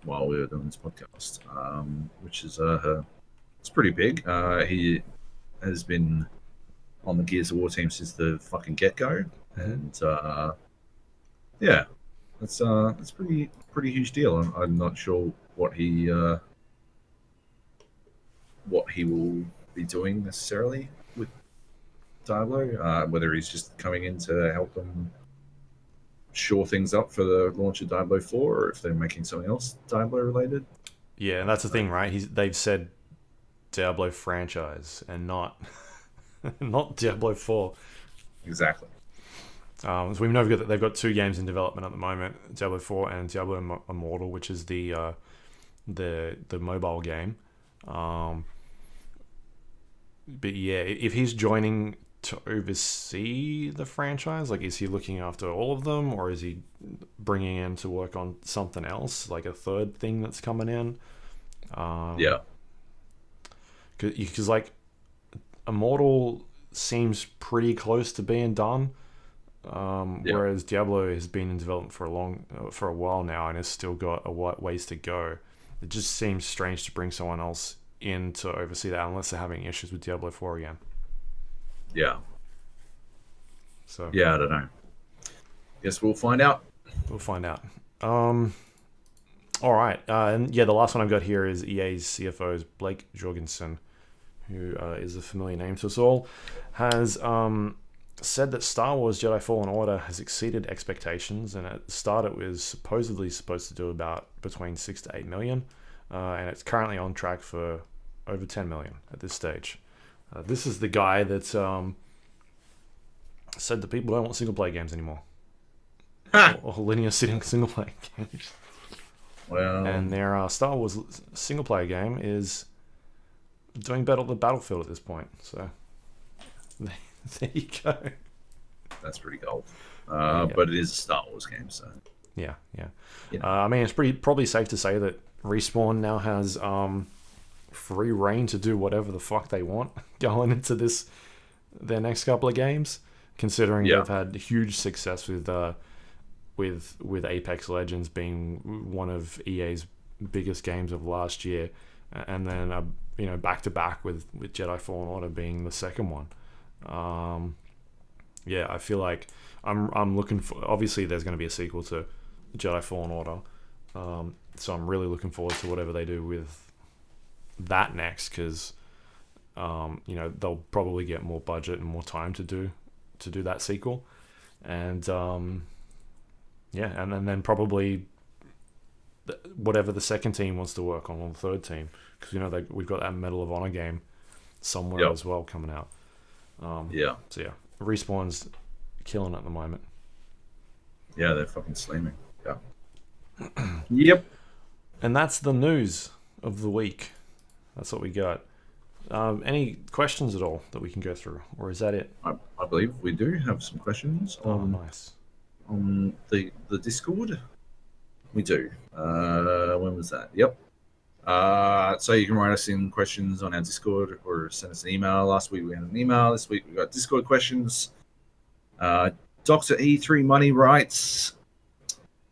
While we were doing this podcast, which is it's pretty big. He has been on the Gears of War team since the fucking get-go, and yeah, it's pretty huge deal. I'm not sure what he will be doing necessarily with Diablo, whether he's just coming in to help them shore things up for the launch of Diablo 4, or if they're making something else Diablo related. Yeah, and that's the thing, right? They've said Diablo franchise and not not Diablo 4. Exactly. So we know they've got 2 games in development at the moment: Diablo 4 and Diablo Immortal, which is the mobile game. But yeah, if he's joining to oversee the franchise, like, is he looking after all of them, or is he bringing in to work on something else, like a third thing that's coming in? Yeah. Because like Immortal seems pretty close to being done, whereas Diablo has been in development for a while now and has still got a ways to go. It just seems strange to bring someone else in to oversee that unless they're having issues with Diablo 4 again. Yeah. So yeah, I don't know. Guess we'll find out. We'll find out. All right, and yeah, the last one I've got here is EA's CFO's Blake Jorgensen, who is a familiar name to us all, has said that Star Wars Jedi Fallen Order has exceeded expectations, and at the start it was supposedly supposed to do about between 6 to 8 million, and it's currently on track for over 10 million at this stage. This is the guy that said that people don't want single-player games anymore. or linear single-player games. Well, and their Star Wars single-player game is doing better than Battlefield at this point. So there you go. That's pretty gold. But it is a Star Wars game, so yeah. You know. I mean, it's probably safe to say that Respawn now has free reign to do whatever the fuck they want going into their next couple of games, considering they've had huge success with Apex Legends being one of EA's biggest games of last year, and then back to back with Jedi Fallen Order being the second one. I feel like I'm looking for. Obviously, there's going to be a sequel to Jedi Fallen Order, so I'm really looking forward to whatever they do with that next, because they'll probably get more budget and more time to do that sequel, and and then probably whatever the second team wants to work on the third team, because we've got that Medal of Honor game somewhere as well coming out. So yeah, Respawn's killing it at the moment. Yeah, they're fucking slamming. Yeah. Yep. And that's the news of the week. That's what we got. Any questions at all that we can go through, or is that it? I believe we do have some questions Nice. on the Discord. We do. When was that? Yep. So you can write us in questions on our Discord or send us an email. Last week we had an email. This week we got Discord questions. Dr. E3 Money writes,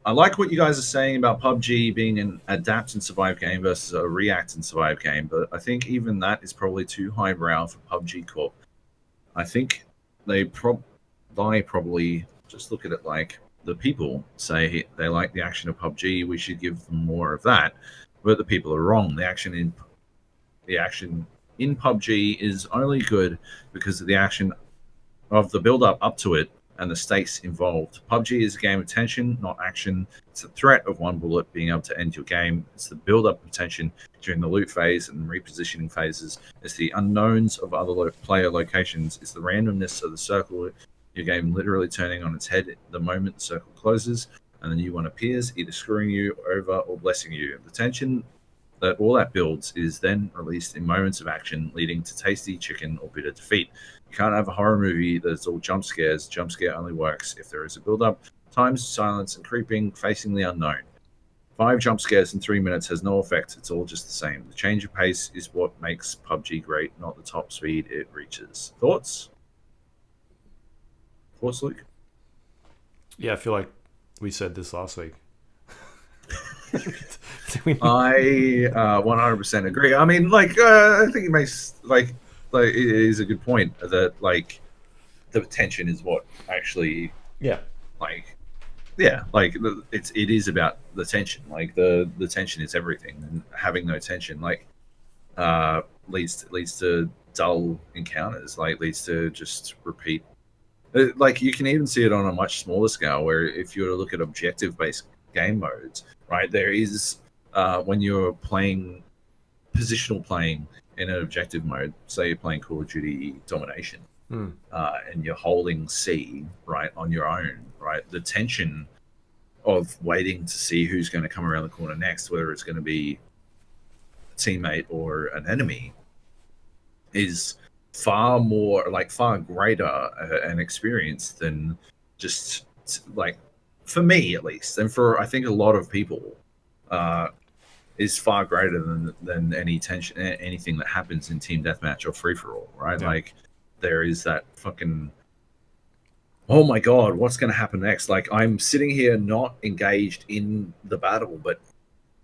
I like what you guys are saying about PUBG being an adapt and survive game versus a react and survive game, but I think even that is probably too highbrow for PUBG Corp. I think they probably just look at it like the people say they like the action of PUBG, we should give them more of that. But the people are wrong. The action in PUBG is only good because of the action of the build up to it and the stakes involved. PUBG is a game of tension, not action. It's the threat of one bullet being able to end your game. It's the build-up of tension during the loot phase and repositioning phases. It's the unknowns of other player locations. It's the randomness of the circle, your game literally turning on its head the moment the circle closes and the new one appears, either screwing you over or blessing you. The tension that all that builds is then released in moments of action, leading to tasty chicken or bitter defeat. You can't have a horror movie that's all jump scares. Jump scare only works if there is a build-up, times, silence, and creeping, facing the unknown. 5 jump scares in 3 minutes has no effect. It's all just the same. The change of pace is what makes PUBG great, not the top speed it reaches. Thoughts? Thoughts, Luke? Yeah, I feel like we said this last week. I 100% agree. I mean, I think it makes it is a good point that the tension is what actually it is about the tension. The tension is everything, and having no tension leads to dull encounters, like leads to just repeat. Like you can even see it on a much smaller scale, where if you were to look at objective-based game modes, right, there is when you're playing positional playing in an objective mode, say you're playing Call of Duty Domination, and you're holding C right on your own, right, the tension of waiting to see who's going to come around the corner next, whether it's going to be a teammate or an enemy, is far greater an experience than just like, for me at least, and for I think a lot of people, is far greater than any tension, anything that happens in team deathmatch or free for all, right? Yeah. Like there is that fucking, oh my god, what's going to happen next? Like I'm sitting here not engaged in the battle, but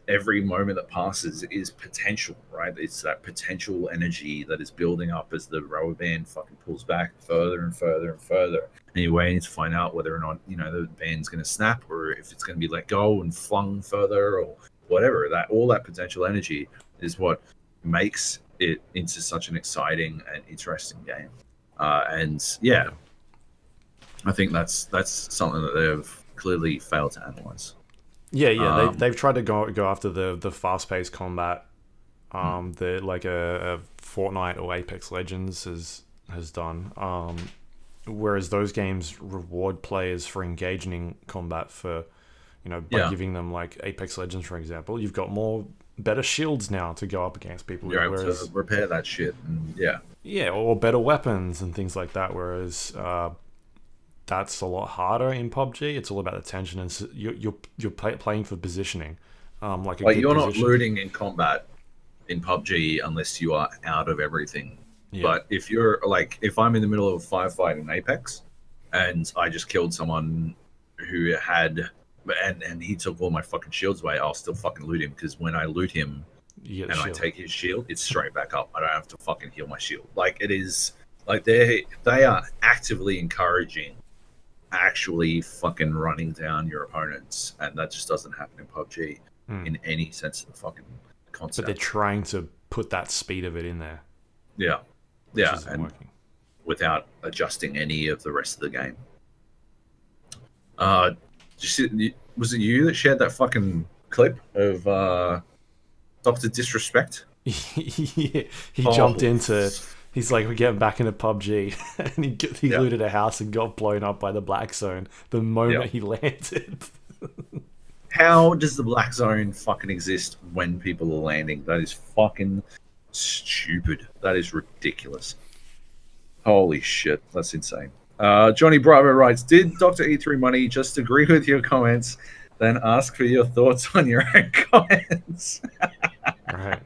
every moment that passes is potential, right? It's that potential energy that is building up as the rubber band fucking pulls back further and further and further. And you're waiting to find out whether or not, the band's going to snap, or if it's going to be let go and flung further, or whatever. That all that potential energy is what makes it into such an exciting and interesting game. And yeah, I think that's something that they've clearly failed to analyze. Yeah. They've tried to go after the fast paced combat, that like a Fortnite or Apex Legends has done. Whereas those games reward players for engaging in combat by giving them, like Apex Legends, for example, you've got better shields now to go up against people. You're able to repair that shit. And or better weapons and things like that. Whereas that's a lot harder in PUBG. It's all about the tension, and you're playing for positioning. Like you're not looting in combat in PUBG unless you are out of everything. Yeah. But if you're if I'm in the middle of a firefight in Apex, and I just killed someone who had, and he took all my fucking shields away, I'll still fucking loot him, because when I loot him and I take his shield, it's straight back up. I don't have to fucking heal my shield. Like it is, like they are actively encouraging actually fucking running down your opponents, and that just doesn't happen in PUBG in any sense of the fucking concept. But they're trying to put that speed of it in there. Yeah, and working without adjusting any of the rest of the game. Was it you that shared that fucking clip of Dr. Disrespect? Yeah, he jumped into. He's like, we're getting back into PUBG, and he looted a house and got blown up by the Black Zone the moment he landed. How does the Black Zone fucking exist when people are landing? That is fucking stupid. That is ridiculous. Holy shit, that's insane. Johnny Bravo writes, did Dr. E3 Money just agree with your comments, then ask for your thoughts on your own comments? Right.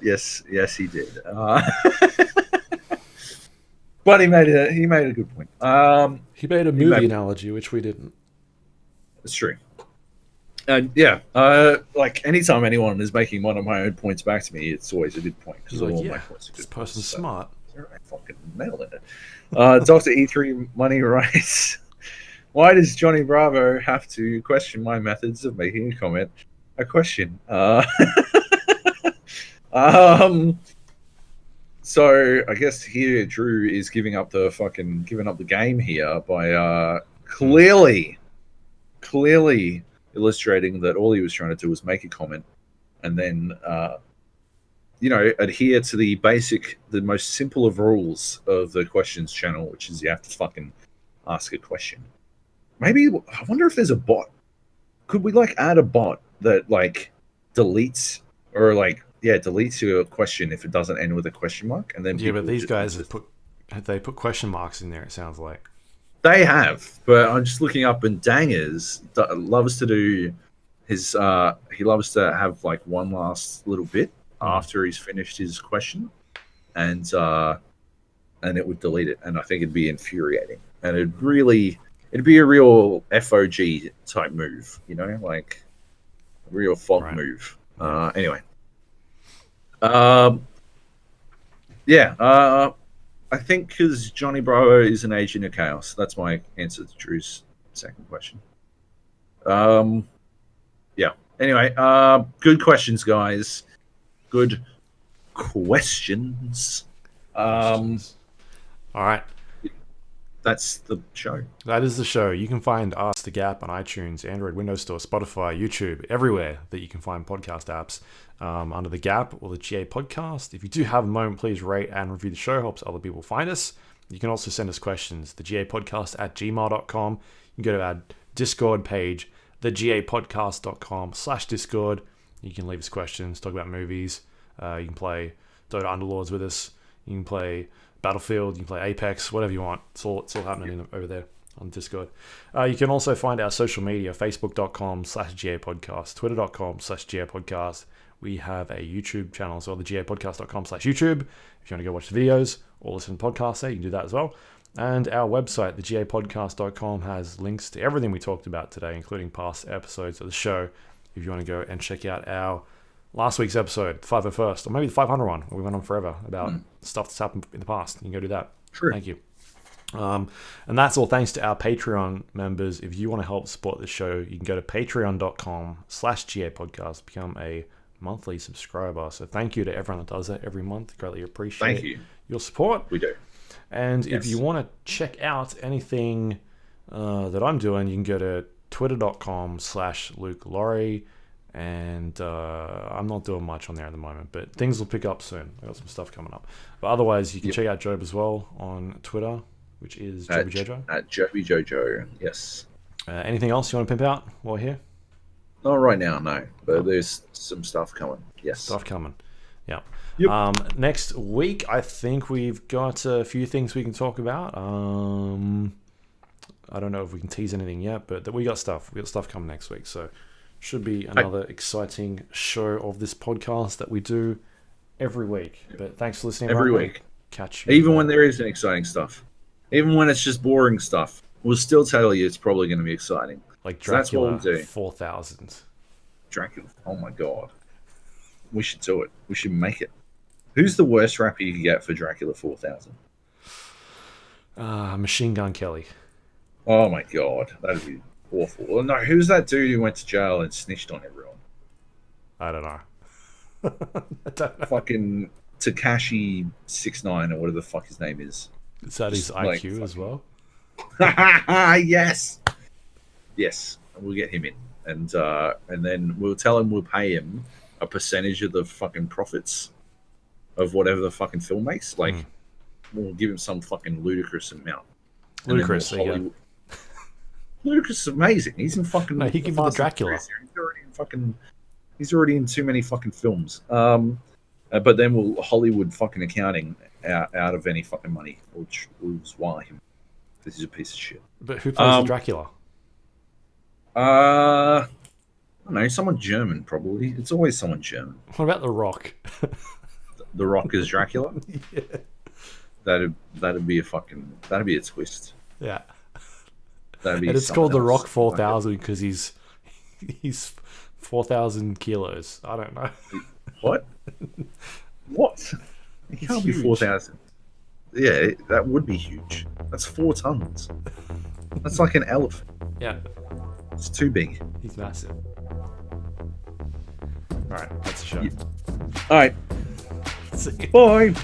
Yes, he did. But he made a good point. He made a movie analogy, which we didn't. It's true. And like anytime anyone is making one of my own points back to me, it's always a good point, because all my points are good. This person's smart. I fucking nailed it. Dr. E3 Money writes, why does Johnny Bravo have to question my methods of making a comment? A question. So I guess here Drew is giving up the game here by clearly illustrating that all he was trying to do was make a comment, and then adhere to the most simple of rules of the questions channel, which is you have to fucking ask a question. Maybe I wonder if there's a bot. Could we add a bot that deletes your question if it doesn't end with a question mark, and then but these guys have put question marks in there. It sounds like they have, but I'm just looking up, and Dangers loves to do his. He loves to have one last little bit after he's finished his question, and it would delete it, and I think it'd be infuriating, and it'd be a real FOG type move, a real fog move. Anyway. I think because Johnny Bravo is an agent of chaos. That's my answer to Drew's second question. Anyway, good questions, guys. Good questions. All right. That's the show. That is the show. You can find us, The Gap, on iTunes, Android, Windows Store, Spotify, YouTube, everywhere that you can find podcast apps under The Gap or the GA Podcast. If you do have a moment, please rate and review the show. Helps other people find us. You can also send us questions, thegapodcast@gmail.com. You can go to our Discord page, thegapodcast.com/Discord. You can leave us questions, talk about movies. You can play Dota Underlords with us. You can play Battlefield, you can play Apex, whatever you want. It's all happening over there on Discord. You can also find our social media, facebook.com/GA Podcast, twitter.com/GA Podcast. We have a YouTube channel as well, the GAPodcast.com/YouTube. If you want to go watch the videos or listen to podcasts there, you can do that as well. And our website, thegapodcast.com, has links to everything we talked about today, including past episodes of the show. If you want to go and check out our last week's episode, 501st, or maybe the 500 one, where we went on forever about stuff that's happened in the past. You can go do that. True. Thank you. And that's all thanks to our Patreon members. If you want to help support the show, you can go to patreon.com/GA Podcast, become a monthly subscriber. So thank you to everyone that does that every month. Greatly appreciate your support. We do. And if you want to check out anything that I'm doing, you can go to twitter.com/Luke Lawrie. And I'm not doing much on there at the moment, but things will pick up soon. I got some stuff coming up. But otherwise, you can check out Joab as well on Twitter, which is Joby Jojo. At Joby Jojo, yes. Anything else you want to pimp out while we're here? Not right now, no. But there's some stuff coming. Yes. Stuff coming. Yeah. Yep. Next week, I think we've got a few things we can talk about. I don't know if we can tease anything yet, but we got stuff. We got stuff coming next week, so should be another exciting show of this podcast that we do every week. But thanks for listening. Every week. Catch you. Even when there isn't exciting stuff. Even when it's just boring stuff. We'll still tell you it's probably going to be exciting. Like Dracula that's what we'll do. 4000. Dracula. Oh my god. We should do it. We should make it. Who's the worst rapper you can get for Dracula 4000? Machine Gun Kelly. Oh my god. That'd be awful. Well, no, who's that dude who went to jail and snitched on everyone? I don't know. I don't know. Fucking Tekashi 69 or whatever the fuck his name is. Is that his IQ as well? Yes. Yes. We'll get him in. And then we'll tell him we'll pay him a percentage of the fucking profits of whatever the fucking film makes. Like, we'll give him some fucking ludicrous amount. Ludicrous, there you go. Ludicrous is amazing. He's in fucking... No, he can be the Dracula. He's already in too many fucking films. But then we'll Hollywood fucking accounting out of any fucking money, which was why this is a piece of shit. But who plays Dracula? I don't know, someone German probably. It's always someone German. What about The Rock? The Rock is Dracula. Yeah. That'd be a twist. Yeah. That'd be. And it's called The Rock 4000 because he's 4,000 kilos. I don't know. What? What? It can't be 4,000. Yeah, that would be huge. That's 4 tons. That's like an elephant. Yeah. It's too big. He's massive. All right, that's the show. Yeah. All right. See you. Bye.